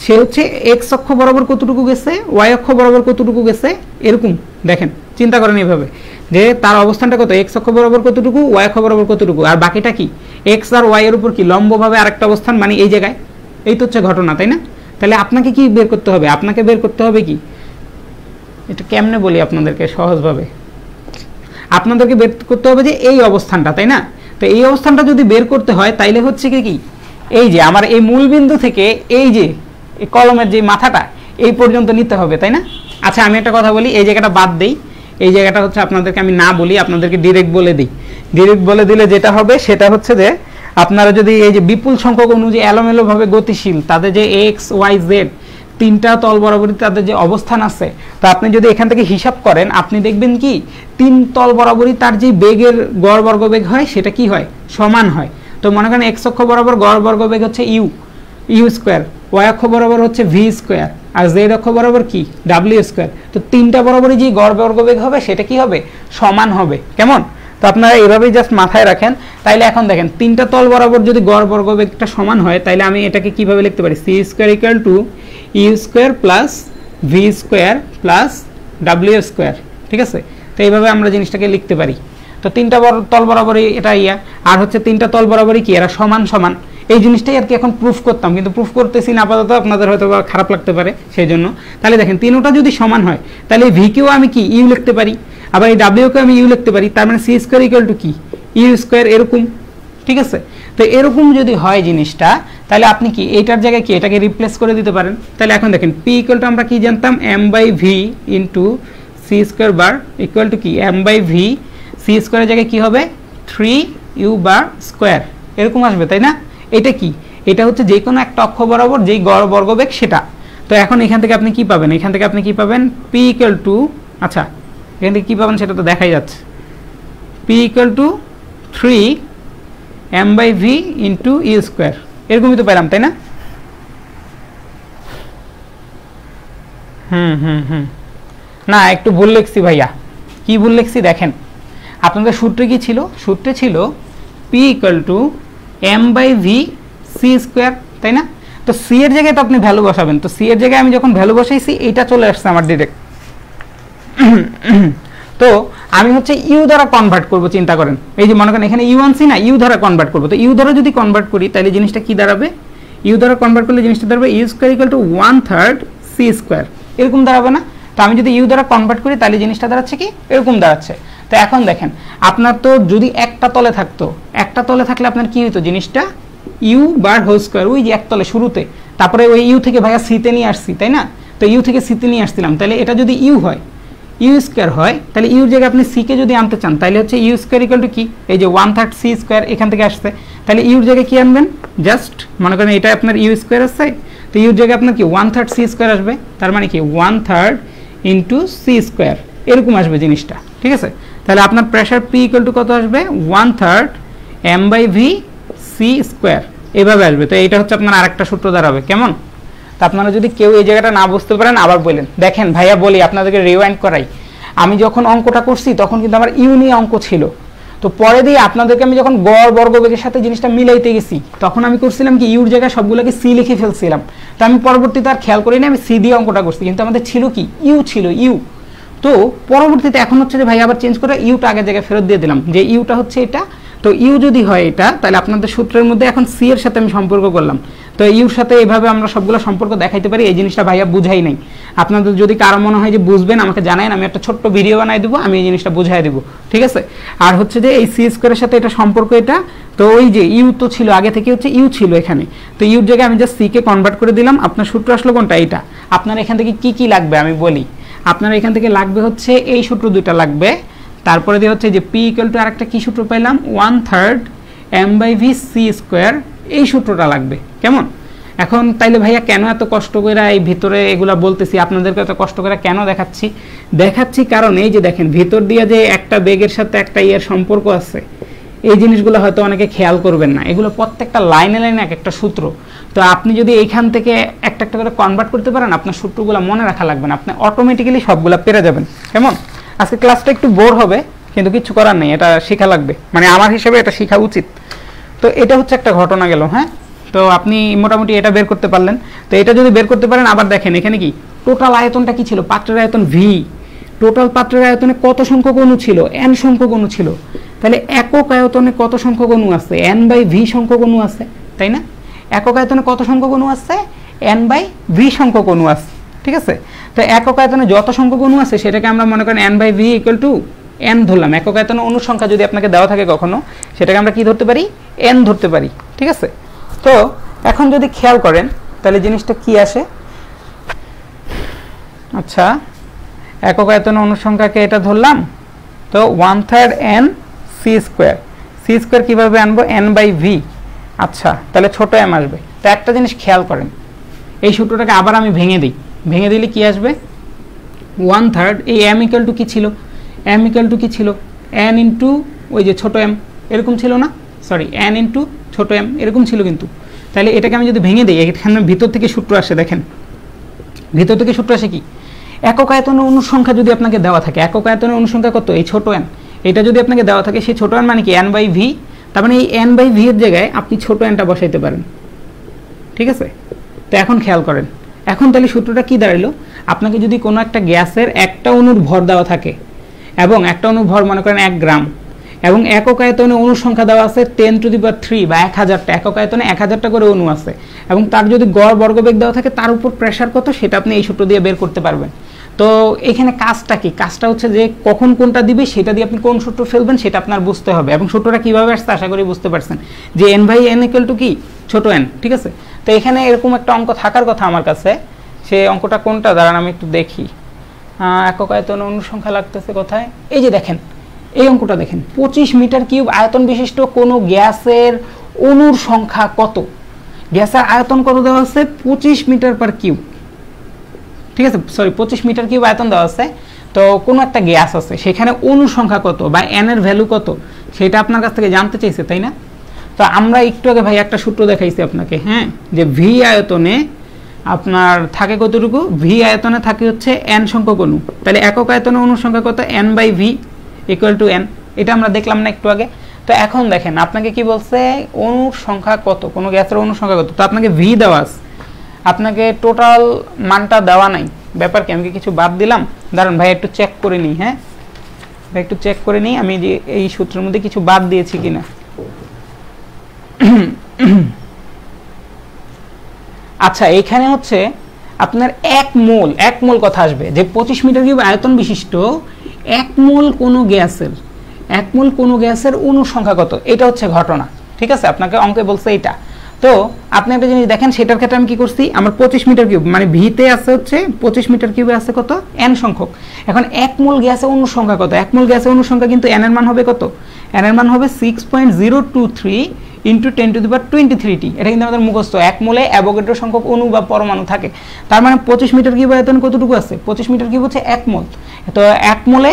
সে হচ্ছে এক্স অক্ষ বরাবর কতটুকু গেছে, ওয়াই অক্ষ বরাবর কতটুকু গেছে, এরকম দেখেন, চিন্তা করেন এইভাবে যে তার অবস্থানটা কত, এক্স অক্ষ বরাবর কতটুকু, ওয়াই অক্ষ বরাবর কতটুকু, আর বাকিটা কি এক্স আর ওয়াই এর উপর কি লম্বভাবে আরেকটা অবস্থান, মানে এই জায়গায়। এই তো হচ্ছে ঘটনা, তাই না? তাহলে আপনাকে কি বের করতে হবে, আপনাকে বের করতে হবে কি, এটা কেমনে বলি আপনাদেরকে সহজভাবে, আপনাদেরকে বের করতে হবে যে এই অবস্থানটা, তাই না? তো এই অবস্থানটা যদি বের করতে হয় তাইলে হচ্ছে কি, এই যে আমার এই মূল বিন্দু থেকে এই যে এই কলমের যে মাথাটা এই পর্যন্ত নিতে হবে, তাই না? আচ্ছা আমি একটা কথা বলি, এই জায়গাটা বাদ দেই, এই জায়গাটা হচ্ছে আপনাদেরকে আমি না বলি, আপনাদেরকে ডিরেক্ট বলে দিই। ডিরেক্ট বলে দিলে যেটা হবে সেটা হচ্ছে যে আপনারা যদি এই যে বিপুল সংখ্যক অণু যে এলোমেলোভাবে গতিশীল, তাদের যে এক্স ওয়াই জেড তিনটা তল বরাবরই তাদের যে অবস্থান আছে, তো আপনি যদি এখান থেকে হিসাব করেন আপনি দেখবেন কি তিন তল বরাবরই তার যে বেগের গড় বর্গবেগ হয় সেটা কি হয়, সমান হয়। তো মনে করেন এক্স অক্ষ বরাবর গড় বর্গবেগ হচ্ছে ইউ স্কোয়ার, ওয়াই অক্ষ বরাবর হচ্ছে ভি স্কোয়ার, আর জেড অক্ষ বরাবর কি ডাব্লিউ স্কোয়ার। তো তিনটা বরাবরই যে গড় বর্গবেগ হবে সেটা কি হবে, সমান হবে। কেমন? তো আপনারা এইভাবেই জাস্ট মাথায় রাখেন। তাইলে এখন দেখেন তিনটা তল বরাবর যদি গড় বর্গবেগটা সমান হয় তাইলে আমি এটাকে কিভাবে লিখতে পারি, C square equal to U square plus V square plus W square, ঠিক আছে? তো এইভাবে আমরা জিনিসটাকে লিখতে পারি। তো তিনটা তল বরাবরই এটা ইয়া, আর হচ্ছে তিনটা তল বরাবরই কি এরা সমান সমান, এই জিনিসটাই আর কি এখন প্রুফ করতাম, কিন্তু প্রুফ করতেছি না আপাতত, আপনাদের হয়তো খারাপ লাগতে পারে সেই জন্য। তাহলে দেখেন তিনটা যদি সমান হয় তাহলে এই ভিকেও আমি কি ইউ লিখতে পারি, আবার এই ডাব্লিউকে আমি ইউ লিখতে পারি, তার মানে সি স্কোয়ার ইকুয়াল টু কি ইউ স্কোয়ার, এরকম, ঠিক আছে? তো এরকম যদি হয় জিনিসটা তাহলে আপনি কি এইটার জায়গায় কি এটাকে রিপ্লেস করে দিতে পারেন। তাহলে এখন দেখেন পি ইকুয়াল টু আমরা কি জানতাম, M by V into C square bar equals to কি এম বাই ভি, সি স্কোয়ারের জায়গায় কি হবে 3u বার স্কোয়ার, এরকম আসবে, তাই না? এটা কি, এটা হচ্ছে যে কোনো একটা অক্ষ বরাবর যেই গড় বর্গবেগ সেটা। তো এখন এখান থেকে আপনি কি পাবেন, এখান থেকে আপনি কি পাবেন, পি ইকুয়াল টু, আচ্ছা এখান থেকে কি পাবেন সেটা তো দেখাই যাচ্ছে, P equal to 3m by V into U square, এরকমই তো পেলাম, তাই না? না একটু ভুল লিখছি ভাইয়া, কি ভুল লিখছি দেখেন, আপনাদের সূত্রে কি ছিল, সূত্রে ছিল P equal to M by V C square, তাই না? তো সি এর জায়গায় তো আপনি ভ্যালু বসাবেন, তো সি এর জায়গায় আমি যখন ভ্যালু বসাইছি এইটা চলে আসছে আমার ডিরেক্ট। তো আমি হচ্ছে ইউ দ্বারা কনভার্ট করব, চিন্তা করেন এই যে মনে করেন এখানে ইউ আনছি না, ইউ দ্বারা কনভার্ট করব। তো ইউ দ্বারা যদি কনভার্ট করি তাহলে জিনিসটা কি দাঁড়াবে, ইউ দ্বারা কনভার্ট করলে জিনিসটা দাঁড়াবে U square equal to 1/3 C square, এরকম দাঁড়াবে না? তো আমি যদি ইউ দ্বারা কনভার্ট করি তাহলে জিনিসটা দাঁড়াচ্ছে কি এরকম দাঁড়াচ্ছে। তো এখন দেখেন আপনার তো যদি একটা তলে থাকতো, একটা তলে থাকলে আপনার কি হইতো, জিনিসটা ইউ বার হোল স্কোয়ার, ওই যে এক তলে শুরুতে, তারপরে ওই ইউ থেকে ভাইয়া সিতে নিয়ে আসছি, তাই না? তো ইউ থেকে সিতে নিয়ে আসছিলাম, তাহলে এটা যদি ইউ হয়, ইউ স্কোয়ার হয়, তাহলে ইউর জায়গায় আপনি সি কে যদি আনতে চান তাহলে হচ্ছে ইউ স্কোয়ার ইকুয়াল টু কি, এই যে 1/3 সি স্কোয়ার এখান থেকে আসছে, তাহলে ইউর জায়গায় কি আনবেন, জাস্ট মনে করেন এটা আপনার ইউ স্কোয়ার আছে, তো ইউর জায়গায় আপনার কি 1/3 সি স্কোয়ার আসবে, তার মানে কি 1/3 ইন্টু সি স্কোয়ার, এরকম আসবে জিনিসটা, ঠিক আছে? তাহলে আপনার প্রেশার পি ইকুয়াল টু কত আসবে, 1/3 M by V C square, এভাবে আসবে। তো এইটা হচ্ছে আপনার আরেকটা সূত্র দাঁড়াবে। কেমন? তা আপনারা যদি কেউ এই জায়গাটা না বুঝতে পারেন আবার বলেন। দেখেন ভাইয়া বলি আপনাদেরকে রিওয়াইন্ড করাই, আমি যখন অঙ্কটা করছি তখন কিন্তু আমার ইউ নিয়ে অঙ্ক ছিল, তো পরে দিয়ে আপনাদেরকে আমি যখন গড় বর্গবেগের সাথে জিনিসটা মিলাইতে গেছি তখন আমি করছিলাম কি ইউর জায়গায় সবগুলোকে সি লিখে ফেলছিলাম। তো আমি পরবর্তীতে আর খেয়াল করিনি, আমি সি দিয়ে অঙ্কটা করছি, কিন্তু আমাদের ছিল কি ইউ ছিল ইউ। তো পরবর্তীতে এখন হচ্ছে যে ভাই আবার চেঞ্জ করে ইউটা আগের জায়গায় ফেরত দিয়ে দিলাম, যে ইউটা হচ্ছে এটা। তো ইউ যদি হয় এটা, তাহলে আপনাদের সূত্রের মধ্যে এখন সি এর সাথে আমি সম্পর্ক করলাম। তো ইউর সাথে এইভাবে আমরা সবগুলো সম্পর্ক দেখাইতে পারি। এই জিনিসটা ভাইয়া বুঝাই নাই, আপনাদের যদি কারো মনে হয় যে বুঝবেন আমাকে জানায়েন, আমি একটা ছোট্ট ভিডিও বানাই দেবো, আমি এই জিনিসটা বুঝাই দেবো, ঠিক আছে। আর হচ্ছে যে এই সি স্কোয়ারের সাথে এটা সম্পর্ক এটা, তো ওই যে ইউ তো ছিল আগে থেকে, হচ্ছে ইউ ছিল এখানে, তো ইউর জায়গায় আমি জাস্ট সি কে কনভার্ট করে দিলাম। আপনার সূত্র আসলো কোনটা, এইটা। আপনার এখান থেকে কি কি লাগবে আমি বলি। আপনার এখান থেকে লাগবে হচ্ছে এই সূত্র দুইটা লাগবে, তারপরে দিয়ে হচ্ছে যে পি ইকুয়াল টু আরেকটা কি সূত্র পাইলাম 1/3 m/v c স্কোয়ার, এই সূত্রটা লাগবে। কেমন? এখন তাইলে ভাইয়া কেন এত কষ্ট করে এই ভিতরে এগুলা বলতেছি, আপনাদেরকে এত কষ্ট করে কেন দেখাচ্ছি কারণ এই যে দেখেন ভিতর দিয়ে যে একটা বেগের সাথে একটা ইয়ের সম্পর্ক আছে, এই জিনিসগুলো হয়তো অনেকে খেয়াল করবেন না। এগুলো প্রত্যেকটা লাইনে লাইনে এক একটা সূত্র। তো আপনি যদি এইখান থেকে একটা একটা করে কনভার্ট করতে পারেন, আপনার সূত্রগুলো মনে রাখা লাগবে না, আপনি অটোমেটিক্যালি সবগুলো পেরে যাবেন। কেমন? আজকে ক্লাসটা একটু বোর হবে, কিন্তু কিছু করার নেই, এটা শেখা লাগবে, মানে আমার হিসেবে এটা শেখা উচিত। তো এটা হচ্ছে একটা ঘটনা গেল। হ্যাঁ, তো আপনি মোটামুটি এটা বের করতে পারলেন। তো এটা যদি বের করতে পারেন, আবার দেখেন এখানে কি টোটাল আয়তনটা কি ছিল, পাত্রের আয়তন ভি। টোটাল পাত্রের আয়তনে কত সংখ্যক অণু ছিল, এন সংখ্যক অণু ছিল। তাহলে একক আয়তনে কত সংখ্যক অণু আছে, n/v সংখ্যক অণু আছে, তাই না? একক আয়তনে কত সংখ্যক অণু আছে, n/v সংখ্যক অণু আছে, ঠিক আছে। তো একক আয়তনে যত সংখ্যক অণু আছে সেটাকে আমরা মনে করেন n/v = n ধরলাম। একক আয়তনে অণুর সংখ্যা যদি আপনাকে দেওয়া থাকে কখনো, সেটাকে আমরা কি ধরতে পারি, n ধরতে পারি, ঠিক আছে। তো এখন যদি খেয়াল করেন তাহলে জিনিসটা কি আসে। আচ্ছা, একক আয়তনে অণুর সংখ্যাকে এটা ধরলাম, তো 1/3 n c square. C square কীভাবে আনবো, n/v। আচ্ছা, তাহলে ছোট m আসবে। তো একটা জিনিস খেয়াল করেন, এই সূত্রটাকে আবার আমি ভেঙে দিই, ভেঙে দিলে কি আসবে, 1/3 এই m = কি ছিল, m = কি ছিল, n ইন্টু ওই যে ছোট m, এরকম ছিল না, সরি n ইন্টু ছোট m এরকম ছিল কিন্তু। তাহলে এটাকে আমি যদি ভেঙে দিই, এখানে ভিতর থেকে সূত্র আসে, দেখেন ভিতর থেকে সূত্র আসে কি, একক আয়তনের অণুর সংখ্যা যদি আপনাকে দেওয়া থাকে, একক আয়তনের অণুর সংখ্যা কত, এই ছোট n, এটা যদি আপনাকে দেওয়া থাকে, সেই ছোট n মানে কি n/v। তার মানে এই n/v এর জায়গায় আপনি ছোট nটা বসাইতে পারেন, ঠিক আছে। তো এখন খেয়াল করেন, এখন তাহলে সূত্রটা কি দাঁড়ালো, আপনাকে যদি কোনো একটা গ্যাসের একটা অণুর ভর দেওয়া থাকে, এবং একটা অণুর ভর মনে করেন 1 গ্রাম, এবং একক আয়তনে অণুর সংখ্যা দেওয়া আছে 10⁻³ বা 1000টা, একক আয়তনে 1000টা করে অণু আছে, এবং তার যদি গড় বর্গবেগ দেওয়া থাকে, তার উপর প্রেসার কত সেটা আপনি এই সূত্র দিয়ে বের করতে পারবেন। তো এখানে কাজটা কি, কাজটা হচ্ছে যে কখন কোনটা দিবে সেটা দিয়ে আপনি কোন সূত্র ফেলবেন সেটা আপনার বুঝতে হবে। এবং সূত্রটা কীভাবে আসছে আশা করি বুঝতে পারছেন, যে n/n = কি, ছোট n, ঠিক আছে। তো এখানে এরকম একটা অঙ্ক থাকার কথা আমার কাছে, সেই অঙ্কটা কোনটা দাঁড়ান আমি একটু দেখি। একক আয়তনে অণুর সংখ্যা লাগতেছে কোথায়, এই যে দেখেন এই অঙ্কটা দেখেন, 25 মিটার কিউব আয়তন বিশিষ্ট কোনো গ্যাসের অণুর সংখ্যা কত, গ্যাসের আয়তন কত দেওয়া আছে, 25 মিটার/কিউব, ঠিক আছে, সরি 25 মিটার কিউব আয়তন দেওয়া আছে। তো কোনো একটা গ্যাস আছে, সেখানে অণুর সংখ্যা কত বা n এর ভ্যালু কত সেটা আপনার কাছ থেকে জানতে চাইছে, তাই না। তো আমরা একটু আগে ভাই একটা সূত্র দেখাইছি আপনাকে, হ্যাঁ, যে ভি আয়তনে আপনার থাকে কতটুকু, ভি আয়তনে থাকে হচ্ছে n সংখ্যক অণু। তাহলে একক আয়তনে অণুর সংখ্যা কত, n/v = n, এটা আমরা দেখলাম না একটু আগে। তো এখন দেখেন আপনাকে কি বলছে, অণুর সংখ্যা কত, কোনো গ্যাসের অণুর সংখ্যা কত। তো আপনাকে ভি দেওয়া আছে, আপনাকে টোটাল মানটা দেওয়া নাই, ব্যাপার কি, আমি কি কিছু বাদ দিলাম, দাঁড়ান ভাই একটু চেক করে নিই। হ্যাঁ ভাই একটু চেক করে নিই আমি যে এই সূত্রের মধ্যে কিছু বাদ দিয়েছি কিনা। আচ্ছা, এখানে হচ্ছে আপনার 1 মোল কথা আসবে, যে 25 মিটার কিউব আয়তন বিশিষ্ট 1 মোল কোনো গ্যাসের অণুর সংখ্যা কত, এটা হচ্ছে ঘটনা, ঠিক আছে। আপনাকে অঙ্কে বলছে এটা। তো আপনি একটা জিনিস দেখেন, সেটার ক্ষেত্রে আমি কি করছি, আমার 25 মিটার কিউব মানে ভিতে আছে হচ্ছে 25 মিটার কিউবে আছে কত, n সংখ্যক। এখন 1 মোল গ্যাসের অণুর সংখ্যা কত, 1 মোল গ্যাসের অণুর সংখ্যা কিন্তু n এর মান হবে কত, n এর মান হবে 6.023 × 10⁻23t। এটা কিন্তু আমাদের মুখস্থ, 1 মোলে অ্যাভোগাড্রো সংখ্যক অণু বা পরমাণু থাকে। তার মানে 25 মিটার কিউব আয়তন কতটুকু আছে, 25 মিটার কিউব হচ্ছে 1 মোল। তো 1 মোলে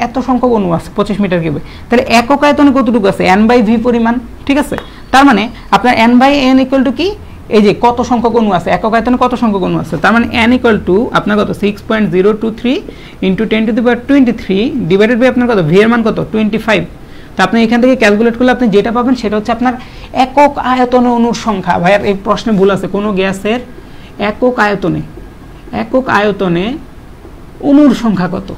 এত সংখ্যক অণু আছে 25 মিটার কিউবে, তাহলে একক আয়তনে কতটুকু আছে, n/v পরিমাণ, ঠিক আছে। তার মানে আপনার n/n = কি, এই যে কত সংখ্যক অণু আছে, একক আয়তনে কত সংখ্যক অণু আছে, তার মানে n = আপনার কত 6.023 × 10⁻23 ডিভাইডেড বাই আপনার কত, v এর মান কত 25। তো আপনি এখান থেকে ক্যালকুলেট করলে আপনি যেটা পাবেন সেটা হচ্ছে আপনার একক আয়তনে অণুর সংখ্যা। ভাইয়ার এই প্রশ্নে ভুল আছে, কোনো গ্যাসের একক আয়তনে অণুর সংখ্যা কত,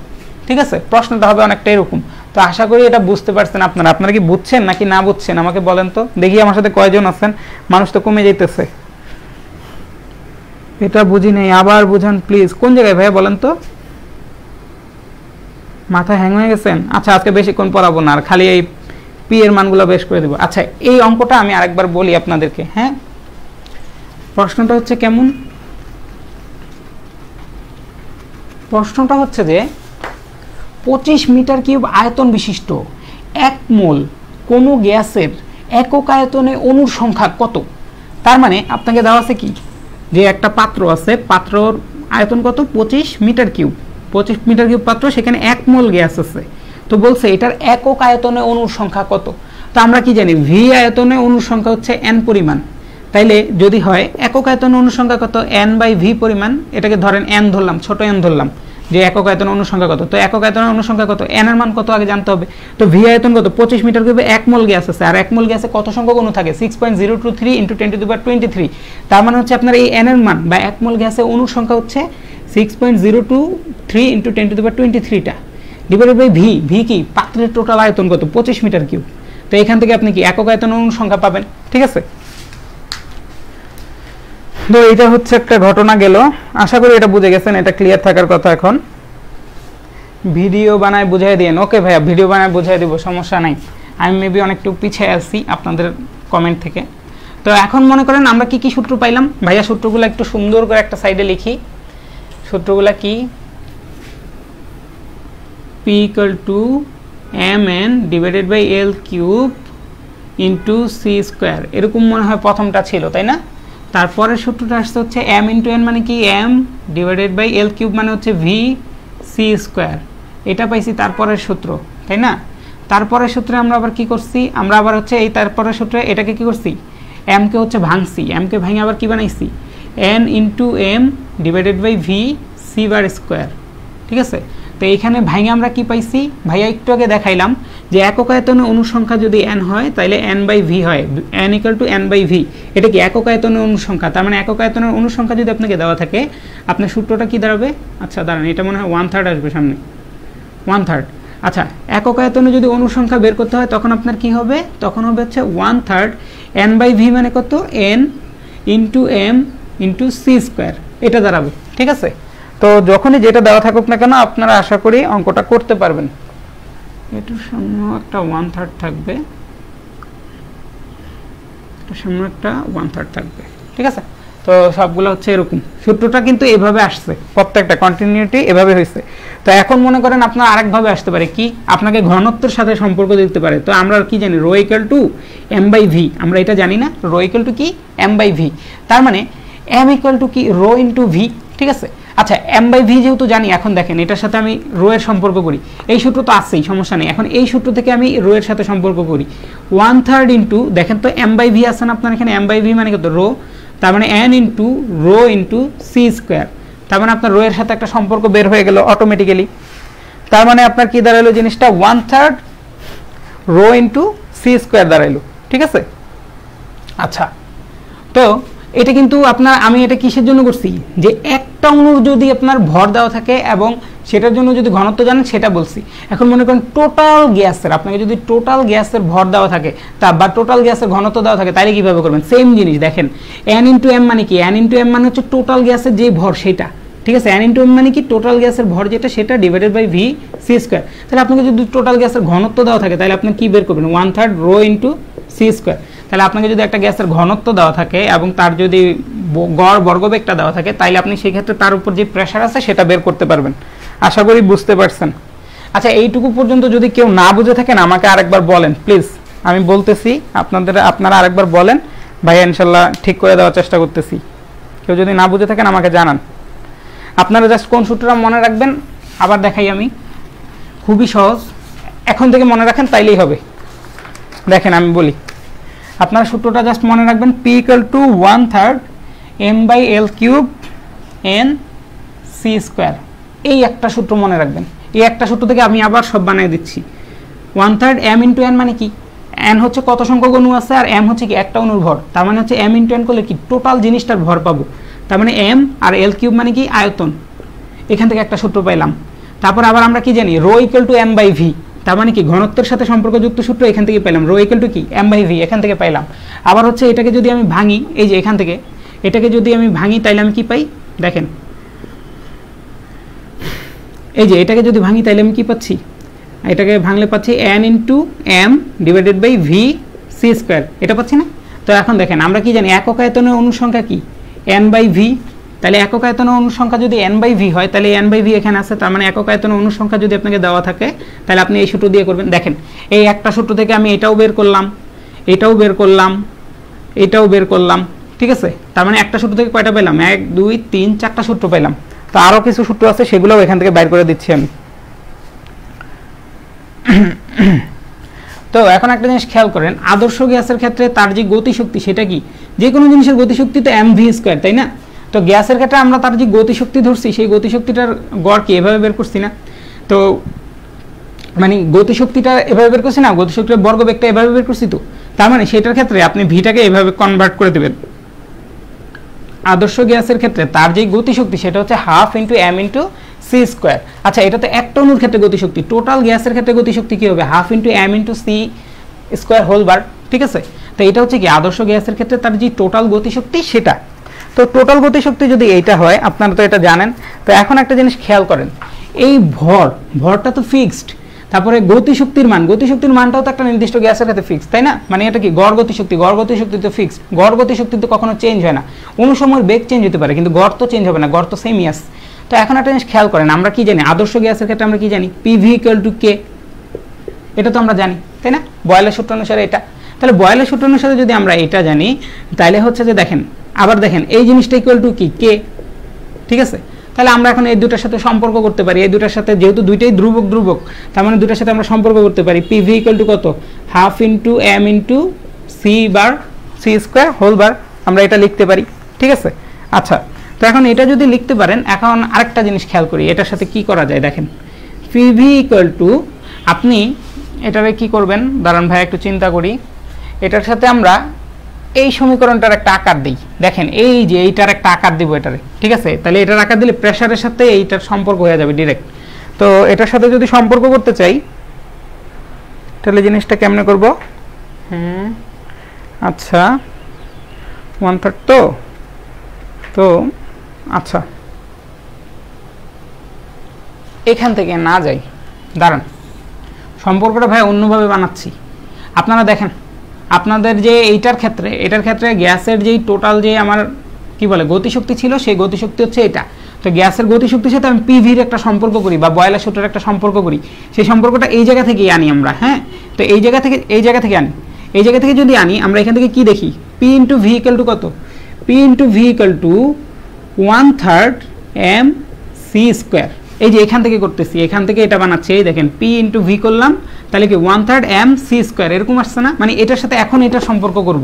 ঠিক আছে? প্রশ্নটা হবে অনেকটা এরকম। তো আশা করি এটা বুঝতে পারছেন আপনারা। আপনারা কি বুঝছেন নাকি না বুঝছেন আমাকে বলেন তো দেখি। আমার সাথে কয়জন আছেন? মানুষ তো কমে যাইতেছে। এটা বুঝি নেই, আবার বুঝান প্লিজ। কোন জায়গায় ভাইয়া বলেন তো? মাথা হ্যাং হয়ে গেছেন? আচ্ছা, আজকে বেশিক্ষণ পড়াবো না, আর খালি এই পি এর মানগুলো বেশ করে দেবো। আচ্ছা, এই অঙ্কটা আমি আরেকবার বলি আপনাদেরকে। হ্যাঁ, প্রশ্নটা হচ্ছে কেমন? প্রশ্নটা হচ্ছে যে 25 মিটার কিউব আয়তন বিশিষ্ট 1 মোল কোনো গ্যাসের একক আয়তনে অণুর সংখ্যা কত? তার মানে আপনাকে দেওয়া আছে কি, যে একটা পাত্র আছে, পাত্রর আয়তন কত? 25 মিটার কিউব। 25 মিটার কিউব পাত্র, সেখানে 1 মোল গ্যাস আছে। তো বলছে এটার একক আয়তনে অণুর সংখ্যা কত? তো আমরা কি জানি, ভি আয়তনে অণুর সংখ্যা হচ্ছে n পরিমাণ। তাইলে যদি হয় একক আয়তনে অণুর সংখ্যা কত? n বাই ভি পরিমাণ। এটাকে ধরেন n ধরলাম, ছোট n ধরলাম, যে একক আয়তন অণুর সংখ্যা কত। তো একক আয়তন অণুর সংখ্যা কত? n এর মান কত আগে জানতে হবে। তো ভি আয়তন কত? 25 মিটার কিউবে 1 মোল গ্যাস আছে, আর 1 মোল গ্যাসে কত সংখ্যক অণু থাকে? 6.023 × 10⁻23। তার মানে হচ্ছে আপনার এই n এর মান বা 1 মোল গ্যাসে অণুর সংখ্যা হচ্ছে 6.023 × 10⁻23টা ডিভাইডেড বাই ভি। ভি কি? পাত্রের টোটাল আয়তন কত? 25 মিটার কিউব। তো এখান থেকে আপনি কি একক আয়তন অণুর সংখ্যা পাবেন, ঠিক আছে? তো এটা হচ্ছে একটা ঘটনা গেল। আশা করি এটা বুঝে গেছেন, এটা ক্লিয়ার থাকার কথা। এখন ভিডিও বানায় বুঝাই দিন। ওকে ভাইয়া, ভিডিও বানায় বুঝাই দিব, সমস্যা নাই। আমি মেবি অনেকটু পিছিয়ে আছি আপনাদের কমেন্ট থেকে। তো এখন মনে করেন আমরা কি কি সূত্র পাইলাম। ভাইয়া সূত্রগুলো একটু সুন্দর করে একটা সাইডে লিখি। সূত্রগুলো কি? P = mn divided by l cube into C square, এরকম মনে হয় প্রথমটা ছিল, তাই না? তারপরের সূত্রটা আসছে হচ্ছে m × n মানে কি? m divided by l cube মানে হচ্ছে v সি স্কোয়ার। এটা পাইছি তারপরের সূত্র, তাই না? তারপরের সূত্রে আমরা আবার কি করছি? আমরা আবার হচ্ছে এই তারপরের সূত্রে এটাকে কি করছি? m কে হচ্ছে ভাঙছি, m কে ভাঙে আবার কি বানাইছি? n × m divided by v C bar square, ঠিক আছে? তো এইখানে ভাঙে আমরা কি পাইছি? ভাইয়া একটু আগে দেখাইলাম যে একক আয়তনে অণুর সংখ্যা যদি n হয় তাহলে n বাই ভি হয়, n = n বাই ভি। এটা কি একক আয়তনের অণুর সংখ্যা। তার মানে একক আয়তনের অণুর সংখ্যা যদি আপনাকে দেওয়া থাকে, আপনার সূত্রটা কি দাঁড়াবে? আচ্ছা দাঁড়ান, এটা মনে হয় 1/3 আসবে সামনে, 1/3। আচ্ছা, একক আয়তনে যদি অণুর সংখ্যা বের করতে হয় তখন আপনার কি হবে? তখন হবে হচ্ছে 1/3 n বাই ভি মানে কত? n × m × সি স্কোয়ার, এটা দাঁড়াবে, ঠিক আছে? তো যখনই যেটা দেওয়া থাকুক না কেন আপনারা আশা করি অঙ্কটা করতে পারবেন। এটার সামনে একটা 1/3 থাকবে, এটার সামনে একটা 1/3 থাকবে, ঠিক আছে? তো সবগুলো হচ্ছে এরকম। সূত্রটা কিন্তু এভাবে আসছে, প্রত্যেকটা কন্টিনিউটি এভাবে হয়েছে। তো এখন মনে করেন আপনার আরেকভাবে আসতে পারে কি? আপনাকে ঘনত্বের সাথে সম্পর্ক দিতে পারে। তো আমরা কি জানি? ρ = m বাই ভি। আমরা এটা জানি না, ρ = কি? m by V. তার মানে m = কি? ρ × v, ঠিক আছে? আচ্ছা, m বাই ভি যেহেতু জানি, এখন দেখেন এটার সাথে আমি রো এর সম্পর্ক করি। এই সূত্র তো আছেই, সমস্যা নেই। এখন এই সূত্র থেকে আমি রো এর সাথে সম্পর্ক করি 1/3 ইন্টু, দেখেন তো m বাই ভি আছে না আপনার এখানে? m বাই ভি মানে কত? রো। তার মানে n × ρ × সি স্কোয়ার। তার মানে আপনার রো এর সাথে একটা সম্পর্ক বের হয়ে গেল অটোমেটিক্যালি। তার মানে আপনার কি দাঁড়ালো জিনিসটা? 1/3 ρ × সি স্কোয়ার দাঁড়াইলো, ঠিক আছে? আচ্ছা, তো এটা কিন্তু আপনার, আমি এটা কিসের জন্য করছি? যে একটা অণুর যদি আপনার ভর দেওয়া থাকে এবং সেটার জন্য যদি ঘনত্ব জানেন সেটা বলছি। এখন মনে করেন টোটাল গ্যাসের, আপনাকে যদি টোটাল গ্যাসের ভর দেওয়া থাকে তা বা টোটাল গ্যাসের ঘনত্ব দেওয়া থাকে, তাহলে কিভাবে করবেন? সেম জিনিস দেখেন, n × m মানে কি? n × m মানে হচ্ছে টোটাল গ্যাসের যে ভর সেটা, ঠিক আছে? n × m মানে কি? টোটাল গ্যাসের ভর যেটা, সেটা divided by V C square. তাহলে আপনাকে যদি টোটাল গ্যাসের ঘনত্ব দেওয়া থাকে তাহলে আপনি কি বের করবেন? 1/3 ρ × সি স্কোয়ার। তাহলে আপনাকে যদি একটা গ্যাসের ঘনত্ব দেওয়া থাকে এবং তার যদি গড় বর্গবেগটা দেওয়া থাকে, তাহলে আপনি সেই ক্ষেত্রে তার উপর যে প্রেসার আছে সেটা বের করতে পারবেন। আশা করি বুঝতে পারছেন। আচ্ছা, এইটুকু পর্যন্ত যদি কেউ না বুঝে থাকেন আমাকে আরেকবার বলেন প্লিজ। আমি বলতেছি, আপনারা আরেকবার বলেন, ভাইয়া ইনশাল্লাহ ঠিক করে দেওয়ার চেষ্টা করতেছি। কেউ যদি না বুঝে থাকেন আমাকে জানান। আপনারা জাস্ট কোন সূত্রটা মনে রাখবেন আবার দেখাই আমি, খুবই সহজ, এখন থেকে মনে রাখেন তাইলেই হবে। দেখেন আমি বলি, আপনারা সূত্রটা জাস্ট মনে রাখবেন, P = 1/3 m by l cube n C square. এই একটা সূত্র মনে রাখবেন। এই একটা সূত্র থেকে আমি আবার সব বানিয়ে দিচ্ছি। 1/3 m ইন্টু n মানে কি, n হচ্ছে কত সংখ্যক অণু আছে আর m হচ্ছে কি একটা অণুর ভর, তার মানে হচ্ছে m ইন্টু n করলে কি টোটাল জিনিসটার ভর পাবো, তার মানে m আর l কিউব মানে কি আয়তন, এখান থেকে একটা সূত্র পাইলাম। তারপর আবার আমরা কি জানি rho equal to m by V, তার মানে কি ঘনত্বের সাথে সম্পর্কযুক্ত সূত্র এখান থেকে পেলাম, রো ইকুয়াল টু কি m বাই ভি এখান থেকে পাইলাম। আবার হচ্ছে এটাকে যদি আমি ভাঙি, এই যে এখান থেকে এটাকে যদি আমি ভাঙি তাইলে আমি কি পাই দেখেন, এই যে এটাকে যদি ভাঙি তাইলে আমি কি পাচ্ছি, এটাকে ভাঙলে পাচ্ছি n into m divided by V C square, এটা পাচ্ছি না। তো এখন দেখেন আমরা কি জানি একক আয়তনের অণুর সংখ্যা কি n বাই ভি, তাহলে একক আয়তনের অণুর সংখ্যা যদি n বাই ভি হয় তাহলে n বাই ভি এখানে আছে, তার মানে একক আয়তনের অণুর সংখ্যা যদি আপনাকে দেওয়া থাকে তাহলে আপনি এই সূত্র দিয়ে করবেন। দেখেন এই একটা সূত্র থেকে আমি এটাও বের করলাম, এটাও বের করলাম, এটাও বের করলাম, ঠিক আছে। তার মানে একটা সূত্র থেকে কয়টা পেলাম, 1 2 3 4টা সূত্র পেলাম। তো আরও কিছু সূত্র আছে সেগুলোও এখান থেকে বাইর করে দিচ্ছি আমি। তো এখন একটা জিনিস খেয়াল করেন, আদর্শ গ্যাসের ক্ষেত্রে তার যে গতিশক্তি সেটা কি, যে কোনো জিনিসের গতিশক্তি তো mv স্কয়ার, তাই না। তো গ্যাসের ক্ষেত্রে আমরা তার যে গতিশক্তি ধরছি সেই গতিশক্তিটার গড় কি এভাবে বের করছি না, তো মানে গতিশক্তিটা এভাবে বের করছি না, গতিশক্তির বর্গবেগটা এভাবে বের করছি, তো তার মানে সেটার ক্ষেত্রে আপনি ভিটাকে এভাবে কনভার্ট করে দেবেন। আদর্শ গ্যাসের ক্ষেত্রে তার যে গতিশক্তি সেটা হচ্ছে half into m into C square. আচ্ছা এটা তো একটা অণুর ক্ষেত্রে গতিশক্তি, টোটাল গ্যাসের ক্ষেত্রে গতিশক্তি কি হবে, half into m into C square whole bar, ঠিক আছে। তো এটা হচ্ছে কি আদর্শ গ্যাসের ক্ষেত্রে তার যে টোটাল গতিশক্তি সেটা। তো টোটাল গতিশক্তি যদি এইটা হয়, আপনারা তো এটা জানেন। তো এখন একটা জিনিস খেয়াল করেন, এই ভরটা তো ফিক্সড, তারপরে গতিশক্তির মানটাও তো একটা নির্দিষ্ট গ্যাসের ক্ষেত্রে ফিক্সড, তাই না। মানে এটা কি গড় গতিশক্তি তো ফিক্সড, গড় গতিশক্তি তো কখনো চেঞ্জ হয় না, অনুসময়ের বেগ চেঞ্জ হতে পারে কিন্তু গড় তো চেঞ্জ হবে না, গড় তো সেমই আছে। তো এখন একটা জিনিস খেয়াল করেন, আমরা কি জানি আদর্শ গ্যাসের ক্ষেত্রে আমরা কি জানি পিভি ইকুয়াল টু কে, এটা তো আমরা জানি, তাই না, বয়লের সূত্র অনুসারে এটা। তাহলে বয়লের সূত্র অনুসারে যদি আমরা এটা জানি তাহলে হচ্ছে যে দেখেন আবার দেখেন এই জিনিসটা ইকুয়াল টু কি কে, ঠিক আছে। তাহলে আমরা এখন এই দুটার সাথে সম্পর্ক করতে পারি, এই দুটার সাথে যেহেতু দুইটাই ধ্রুবক, তার মানে দুটার সাথে আমরা সম্পর্ক করতে পারি। পিভি ইকুয়াল টু কত, half into m into C bar C square whole bar, আমরা এটা লিখতে পারি, ঠিক আছে। আচ্ছা তো এখন এটা যদি লিখতে পারেন, এখন আরেকটা জিনিস খেয়াল করি এটার সাথে কি করা যায়। দেখেন পিভি ইকুয়াল টু, আপনি এটারে কি করবেন, দাঁড়ান ভাই একটু চিন্তা করি, এটার সাথে আমরা এই সমীকরণটার একটা আকার দিই। দেখেন এই যে এইটার একটা আকার দিব এটারে, ঠিক আছে। তাহলে এটার আকার দিলে প্রেসারের সাথে এইটার সম্পর্ক হয়ে যাবে ডিরেক্ট। তো এটার সাথে যদি সম্পর্ক করতে চাই তাহলে জিনিসটা কেমনে করব, আচ্ছা 1/3 তো আচ্ছা এখান থেকে না যাই, দাঁড়ান সম্পর্কটা ভাই অন্যভাবে বানাচ্ছি। আপনারা দেখেন আপনাদের যে এটার ক্ষেত্রে গ্যাসের যেই টোটাল যে আমার কি বলে গতিশক্তি ছিল সেই গতিশক্তি হচ্ছে এটা। তো গ্যাসের গতিশক্তির সাথে আমি পিভির একটা সম্পর্ক করি বা বয়লার সূত্রের একটা সম্পর্ক করি, সেই সম্পর্কটা এই জায়গা থেকেই আনি আমরা। হ্যাঁ, তো এই জায়গা থেকে আনি, এই জায়গা থেকে যদি আনি আমরা এখান থেকে কি দেখি, P into V equal to কত, P into V equal to 1/3 m C square. এই যে এখান থেকে করতেছি, এখান থেকে এটা বানাচ্ছি, এই দেখেন পি ইন্টু ভি করলাম তাহলে কি 1/3 m সি স্কোয়ার, এরকম আসছে না। মানে এটার সাথে এখন এটা সম্পর্ক করব,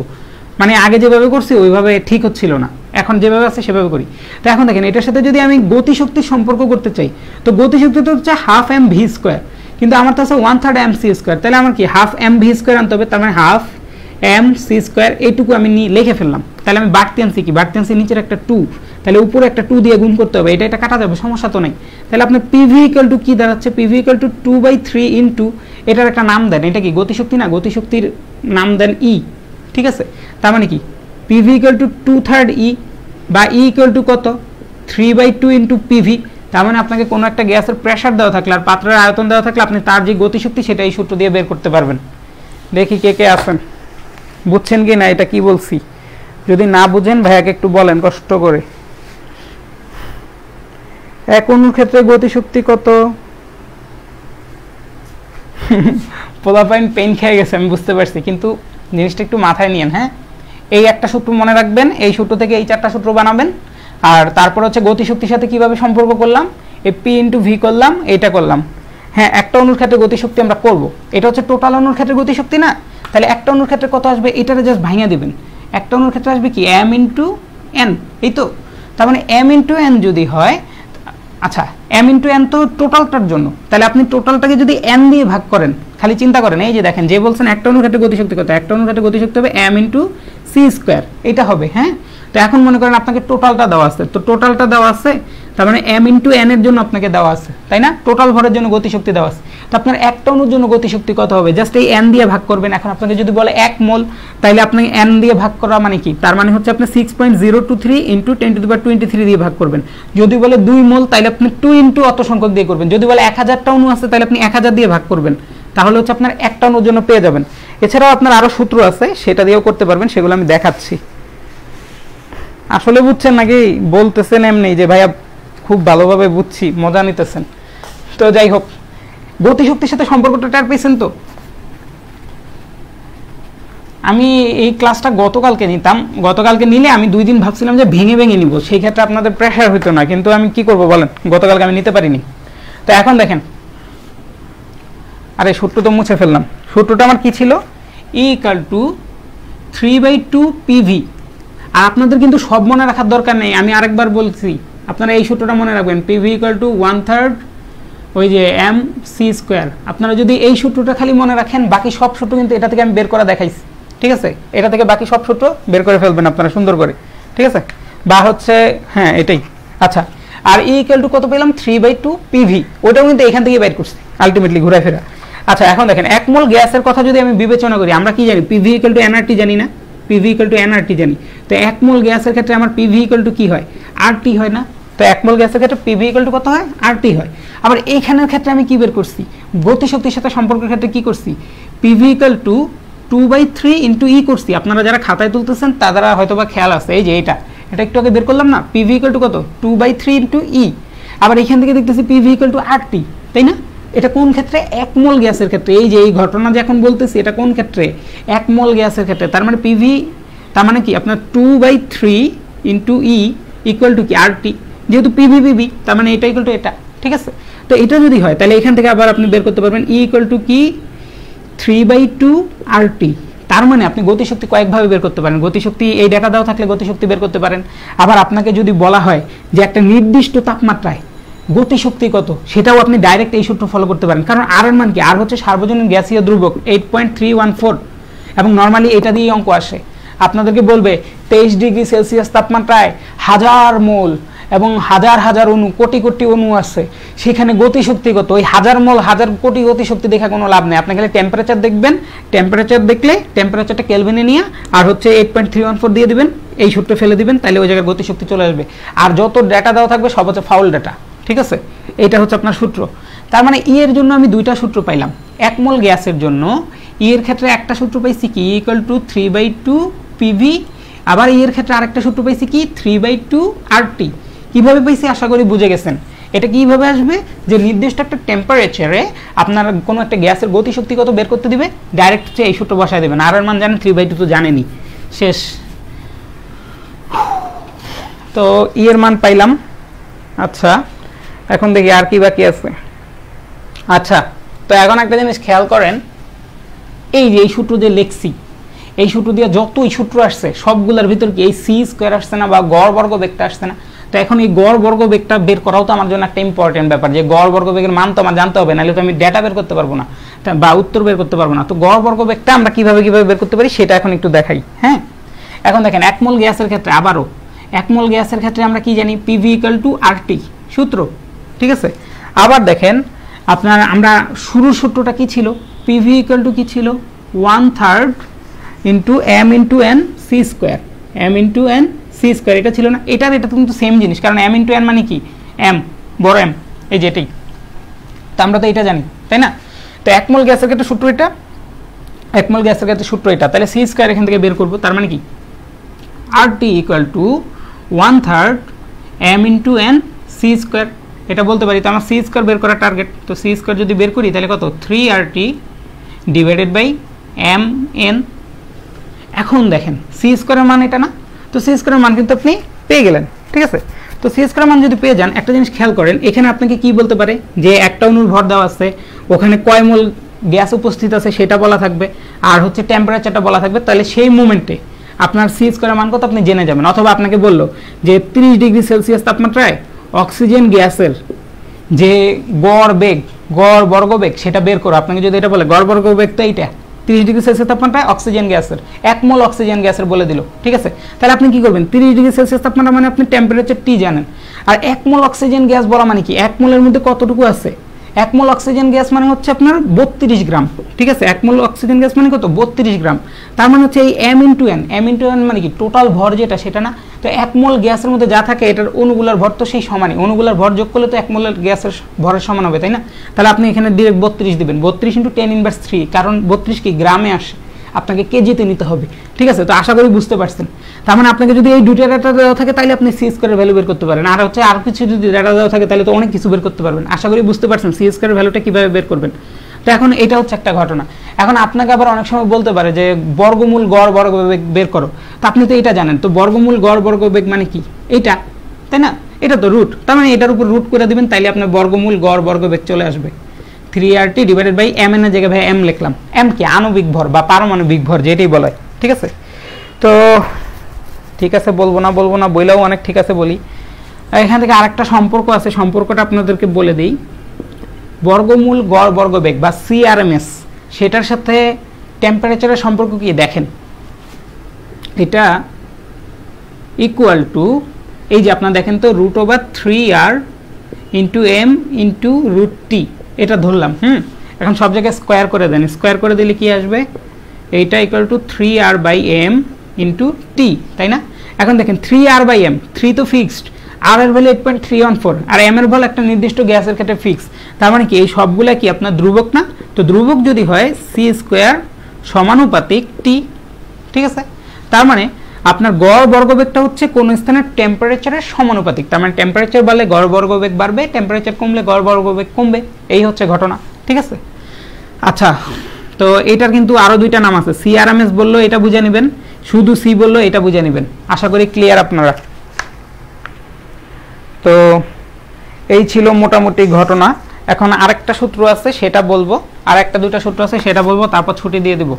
মানে আগে যেভাবে করছি ওইভাবে ঠিক হচ্ছিল না, এখন যেভাবে আছে সেভাবে করি। তো এখন দেখেন এটার সাথে যদি আমি গতিশক্তির সম্পর্ক করতে চাই, তো গতিশক্তি তো হচ্ছে হাফ m ভি স্কোয়ার, কিন্তু আমার তো আছে 1/3 m সি স্কোয়ার, তাহলে আমার কি হাফ m ভি স্কোয়ার আনতে হবে, তার মানে হাফ m সি স্কোয়ার, এইটুকু আমি লিখে ফেললাম। তাহলে আমি বাড়তি আনছি কি, বাড়তি আনছি নিচের একটা 2, তাহলে উপরে একটা 2 দিয়ে গুণ করতে হবে, এটা কাটা যাবে, সমস্যা তো নেই। তাহলে আপনার পিভি ইকুয়াল টু কি দাঁড়াচ্ছে, পিভি ইকুয়াল টু 2/3 ইন্টু এটার একটা নাম দেন, এটা কি গতিশক্তি না, গতিশক্তির নাম দেন ই, ঠিক আছে। তার মানে কি পিভি ইকুয়াল টু 2/3 ই বা ই ইকুয়াল টু কত 3/2 ইন্টু পিভি। তার মানে আপনাকে কোনো একটা গ্যাসের প্রেসার দেওয়া থাকলে আর পাত্রের আয়তন দেওয়া থাকলে আপনি তার যে গতিশক্তি সেটা এই সূত্র দিয়ে বের করতে পারবেন। দেখি কে কে আছেন, বুঝছেন কি না এটা কি বলছি, যদি না বুঝেন ভাইয়াকে একটু বলেন কষ্ট করে। এক অণুর ক্ষেত্রে গতিশক্তি কত, পোলাপাইন পেন খেয়ে গেছে আমি বুঝতে পারছি, কিন্তু জিনিসটা একটু মাথায় নিয়েন। হ্যাঁ, এই একটা সূত্র মনে রাখবেন, এই সূত্র থেকে এই 4টা সূত্র বানাবেন, আর তারপর হচ্ছে গতিশক্তির সাথে কিভাবে সম্পর্ক করলাম, এই পি ইন্টু ভি করলাম, এইটা করলাম। হ্যাঁ, একটা অণুর ক্ষেত্রে গতিশক্তি আমরা করব, এটা হচ্ছে টোটাল অণুর ক্ষেত্রে গতিশক্তি না, তাহলে একটা অণুর ক্ষেত্রে কত আসবে এটারে জাস্ট ভাঙিয়ে দিবেন, একটা অণুর ক্ষেত্রে আসবে কি m ইন্টু n, এই তো। তার মানে m ইন্টু n যদি হয়, আচ্ছা m ইন্টু n তো টোটালটার জন্য, তাহলে আপনি টোটালটাকে যদি n দিয়ে ভাগ করেন খালি চিন্তা করেন, এই যে দেখেন যে বলছেন একটা অণুর ক্ষেত্রে গতিশক্তি কত, একটা অণুর ক্ষেত্রে গতিশক্তি হবে m ইন্টু সি স্কোয়ার, এটা হবে। হ্যাঁ, তো এখন মনে করেন আপনাকে টোটালটা দেওয়া আছে, তো টোটালটা দেওয়া আছে তার মানে m ইন্টু n এর জন্য আপনাকে দেওয়া আছে, তাই না? টোটাল ভরের জন্য গতিশক্তি দেওয়া আছে। তো আপনার একটা অণুর জন্য গতিশক্তি কত হবে, জাস্ট এই n দিয়ে ভাগ করবেন। এখন আপনাকে যদি বলে 1 মোল, তাহলে আপনি n দিয়ে ভাগ করা মানে কি, তার মানে হচ্ছে আপনি 6.023 ইন্টু 10⁻23 দিয়ে ভাগ করবেন। যদি বলে 2 মোল, তাহলে আপনি 2 ইন্টু অত সংখ্যক দিয়ে করবেন। যদি বলে 1000টা অণু আছে, তাহলে আপনি 1000 দিয়ে ভাগ করবেন, তাহলে হচ্ছে আপনার একটা অণুর জন্য পেয়ে যাবেন। এছাড়াও আপনার আরো সূত্র আছে, সেটা দিয়েও করতে পারবেন, সেগুলো আমি দেখাচ্ছি। আসলে বুঝছেন নাকি বলতেছেন এমনি যে ভাইয়া খুব ভালোভাবে বুঝছি, মজা নিতেছেন? তো যাই হোক, গতিশক্তির সাথে সম্পর্কটা টের পেয়েছেন তো? আমি এই ক্লাসটা গতকালকে নিতাম, গতকালকে নিলে আমি 2 দিন ভাবছিলাম যে ভেঙে ভেঙে নিব, সেই ক্ষেত্রে আপনাদের প্রেশার হইতো না, কিন্তু আমি কি করব বলেন, গতকালকে আমি নিতে পারিনি। তো এখন দেখেন, আরে সূত্র তো মুছে ফেললাম। সূত্রটা আমার কি ছিল, E = 3/2 PV। আর আপনাদের কিন্তু সব মনে রাখার দরকার নেই, আমি আরেকবার বলছি, আপনারা এই সূত্রটা মনে রাখবেন, PV = 1/3 ওই যে mc²। আপনারা যদি এই সূত্রটা খালি মনে রাখেন, বাকি সব সূত্র কিন্তু এটা থেকে আমি বের করে দেখাইছি, ঠিক আছে? এটা থেকে বাকি সব সূত্র বের করে ফেলবেন আপনারা সুন্দর করে, ঠিক আছে? বা হচ্ছে হ্যাঁ এটাই। আচ্ছা, আর E = কত পেলাম, 3/2 PV, ওটাও কিন্তু এখান থেকে বের করছি আলটিমেটলি ঘুরে ফেরা। আচ্ছা, এখন দেখেন 1 মোল গ্যাসের কথা যদি আমি বিবেচনা করি, আমরা কি জানি, PV = nRT জানি না, PV = nRT জানি। তো 1 মোল গ্যাসের ক্ষেত্রে আমার PV = কি হয়, RT হয় না? তো 1 মোল গ্যাসের ক্ষেত্রে PV = কত হয়, RT হয়। আবার এইখানের ক্ষেত্রে আমি কি বের করছি, গতিশক্তির সাথে সম্পর্কের ক্ষেত্রে কি করছি, PV = 2/3 ইন্টু E করছি। আপনারা যারা খাতায় তুলতেছেন তারা হয়তোবা খেয়াল আছে, এই যে এটা একটু আগে বের করলাম না, PV = কত, 2/3 ইন্টু E। আবার এখান থেকে দেখতেছি PV = RT, তাই না? এটা কোন ক্ষেত্রে, 1 মোল গ্যাসের ক্ষেত্রে। এই যে এই ঘটনা যে এখন বলতেছি, এটা কোন ক্ষেত্রে, 1 মোল গ্যাসের ক্ষেত্রে। তার মানে PV, তার মানে কি আপনার 2/3 ইন্টু E ইকুয়াল টু কি RT, যেহেতু PV তার মানে এটা ইকুয়াল টু এটা, ঠিক আছে? তো এটা যদি হয়, তাহলে এখান থেকে আবার আপনি বের করতে পারবেন E = কি 3/2 RT। তার মানে আপনি গতিশক্তি কয়েকভাবে বের করতে পারেন। গতিশক্তি এই ডেটা দাও থাকলে গতিশক্তি বের করতে পারেন। আবার আপনাকে যদি বলা হয় যে একটা নির্দিষ্ট তাপমাত্রায় গতিশক্তি কত, সেটাও আপনি ডাইরেক্ট এই সূত্র ফলো করতে পারেন। কারণ আর এর মান কি, আর হচ্ছে সার্বজনীন গ্যাসীয় দ্রবক 8.314, এবং নর্মালি এটা দিয়ে অঙ্ক আসে। আপনাদেরকে বলবে 23 ডিগ্রি সেলসিয়াস তাপমাত্রায় 1000 মোল এবং হাজার হাজার অণু, কোটি কোটি অণু আছে, সেখানে গতিশক্তি কত। ওই 1000 মোল 1000 কোটি গতিশক্তি দেখা কোনো লাভ নেই। আপনি খালি টেম্পারেচার দেখবেন, টেম্পারেচার দেখলে টেম্পারেচারটা কেলভিনে নিয়ে আর হচ্ছে 8.314 দিয়ে দিবেন, এই সূত্রে ফেলে দিবেন, তাহলে ওই জায়গায় গতিশক্তি চলে আসবে। আর যত ডেটা দেওয়া থাকবে সব হচ্ছে ফাউল ডেটা, ঠিক আছে? এটা হচ্ছে আপনার সূত্র। তার মানে ই এর জন্য আমি 2টা সূত্র পাইলাম। 1 মোল গ্যাসের জন্য ই এর ক্ষেত্রে একটা সূত্র পাইছি কি, = 3/2 PV। আবার ই এর ক্ষেত্রে আরেকটা সূত্র পাইছি কি, 3/2 RT। কিভাবে পাইছি আশা করি বুঝে গেছেন। এটা কিভাবে আসবে, যে নির্দিষ্ট একটা টেম্পারেচারে আপনার কোনো একটা গ্যাসের গতিশক্তি কত বের করতে দিবে, ডাইরেক্ট হচ্ছে এই সূত্র বসায় দেবেন। আর এর মান জানেন, 3/2 তো জানেনই, শেষ। তো ই এর মান পাইলাম। আচ্ছা, এখন দেখি আর কি বাকি আছে। আচ্ছা, তো এখন একটা জিনিস খেয়াল করেন, এই যে এই সূত্র যে লিখছি, এই সূত্র দিয়ে যতই সূত্র আসছে সবগুলোর ভিতর কি এই c² আসছে না, বা গড় বর্গ বেগটা আসছে না? তো এখন এই গড় বর্গ বেগটা বের করাও তো আমার জন্য একটা ইম্পর্টেন্ট ব্যাপার, যে গড় বর্গ বেগের মান তো আমার জানতে হবে, নাহলে তো আমি ডেটা বের করতে পারবো না বা উত্তর বের করতে পারবো না। তো গড় বর্গ বেগটা আমরা কিভাবে বের করতে পারি সেটা এখন একটু দেখাই। হ্যাঁ, এখন দেখেন 1 মোল গ্যাসের ক্ষেত্রে, আবারও 1 মোল গ্যাসের ক্ষেত্রে আমরা কি জানি, PV = RT সূত্র, ঠিক আছে? আবার দেখেন আপনার, আমরা শুরুর সূত্রটা কি ছিল, PV = কি ছিল, 1/3 into m into n c², m into n c², এটা ছিল না? এটা কিন্তু সেম জিনিস, কারণ m ইন্টু n মানে কি, m বড় m, এই যেটাই। তো আমরা তো এটা জানি, তাই না? তো 1 মোল গ্যাসের ক্ষেত্রে সূত্র এটা, 1 মোল গ্যাসের ক্ষেত্রে সূত্র এটা, তাহলে c² এখান থেকে বের করব। তার মানে কি, RT = 1/3 m into n c², এটা বলতে পারি। তো আমার c² বের করার টার্গেট, তো c² যদি বের করি তাহলে কত, 3RT / mn। এখন দেখেন c² এর মান এটা না, তো c² এর মান কিন্তু আপনি পেয়ে গেলেন, ঠিক আছে? তো c² মান যদি পেয়ে যান, একটা জিনিস খেয়াল করেন, এখানে আপনাকে কি বলতে পারে, যে একটা অণুর ভর দেওয়া আছে, ওখানে কয় মোল গ্যাস উপস্থিত আছে সেটা বলা থাকবে, আর হচ্ছে টেম্পারেচারটা বলা থাকবে। তাহলে সেই মোমেন্টে আপনার c² এর মান কত আপনি জেনে যাবেন। অথবা আপনাকে বললো যে 30 ডিগ্রি সেলসিয়াস তাপমাত্রায় অক্সিজেন গ্যাসের যে গড় বেগ গড় বর্গবেগ সেটা বের করো। আপনাকে যদি এটা বলে গড় বর্গবেগ তো এইটা 30 ডিগ্রি সেলসিয়াস তাপমাত্রায় অক্সিজেন গ্যাসের 1 মোল অক্সিজেন গ্যাসের বলে দিল, ঠিক আছে। তাহলে আপনি কি করবেন, 30 ডিগ্রি সেলসিয়াস তাপমাত্রা মানে আপনি টেম্পারেচার টি জানেন, আর 1 মোল অক্সিজেন গ্যাস বলা মানে কি 1 মোলের মধ্যে কতটুকু আছে, 1 মোল অক্সিজেন গ্যাস মানে হচ্ছে আপনার 32 গ্রাম, ঠিক আছে। 1 মোল অক্সিজেন গ্যাস মানে কত, 32 গ্রাম। তার মানে হচ্ছে এই m ইন্টু n মানে কি টোটাল ভর যেটা সেটা না। তো 1 মোল গ্যাসের মধ্যে যা থাকে এটার অণুগুলার ভর তো সেই সমানই, অণুগুলার ভর যোগ করলে তো 1 মোলের গ্যাসের ভরের সমান হবে, তাই না। তাহলে আপনি এখানে ডিরেক্ট 32 দিবেন, 32 ইন্টু 10 ইনভার্স 3, কারণ 32 কি গ্রামে আসে, আপনাকে কেজিতে নিতে হবে, ঠিক আছে। তো আশা করি বুঝতে পারছেন। তার মানে আপনাকে যদি এই দুইটা ডাটা দেওয়া থাকে তাহলে আপনি সি স্কয়ারের ভ্যালু বের করতে পারেন, আর হচ্ছে আর কিছু যদি ডাটা দেওয়া থাকে তাহলে তো অনেক কিছু বের করতে পারবেন। আশা করি বুঝতে পারছেন সি স্কয়ারের ভ্যালুটা কিভাবে বের করবেন। তো এখন এটা হচ্ছে একটা ঘটনা। এখন আপনাকে আবার অনেক সময় বলতে পারে যে বর্গমূল গড় বর্গবেগ বের করো, তো আপনি তো এটা জানেন, তো বর্গমূল গড় বর্গবেগ মানে কি এইটা, তাই না, এটা তো রুট, তার মানে এটার উপর রুট করে দিবেন, তাইলে আপনার বর্গমূল গড় বর্গবেগ চলে আসবে। 3RT ডিভাইডেড বাই m এর জায়গায় ভাই m লিখলাম, m কি আণবিক ভর বা পারমাণবিক ভর যেটাই বলে, ঠিক আছে। তো ঠিক আছে বলবো না বইলাও অনেক ঠিক আছে বলি। এখান থেকে আরেকটা সম্পর্ক আছে, সম্পর্কটা আপনাদেরকে বলে দিই। বর্গমূল গড় বর্গবেগ বা CRMS সেটার সাথে টেম্পারেচারের সম্পর্ক কি দেখেন, এটা ইকুয়াল টু এই যে আপনারা দেখেন তো √3r into m into √t, এটা ধরলাম। এখন সব জায়গায় স্কোয়ার করে দেন, স্কোয়ার করে দিলে কি আসবে, এইটা equal to 3r/m into t, তাই না। এখন দেখেন 3r/m, 3 তো ফিক্সড, r এর ভ্যালু 8.314 আর m এর ভ্যালু একটা নির্দিষ্ট গ্যাসের ক্ষেত্রে ফিক্স, তার মানে কি এই সবগুলা কি আপনার ধ্রুবক না। তো ধ্রুবক যদি হয় c স্কোয়ার সমানুপাতিক t, ঠিক আছে। তার মানে আপনার গড় বর্গবেগটা হচ্ছে কোন স্থানের টেম্পারেচারের সমানুপাতিক, তার মানে টেম্পারেচার বাড়লে গড় বর্গবেগ বাড়বে, টেম্পারেচার কমলে গড় বর্গবেগ কমবে, এই হচ্ছে ঘটনা, ঠিক আছে। আচ্ছা, তো এটার কিন্তু আরো দুইটা নাম আছে, CRMS বললো এটা বুঝে নেবেন, শুধু সি বললো এটা বুঝে নেবেন। আশা করি ক্লিয়ার আপনারা। তো এই ছিল মোটামুটি ঘটনা। এখন আরেকটা সূত্র আছে সেটা বলবো, আর একটা দুইটা সূত্র আছে সেটা বলবো, তারপর ছুটি দিয়ে দেব।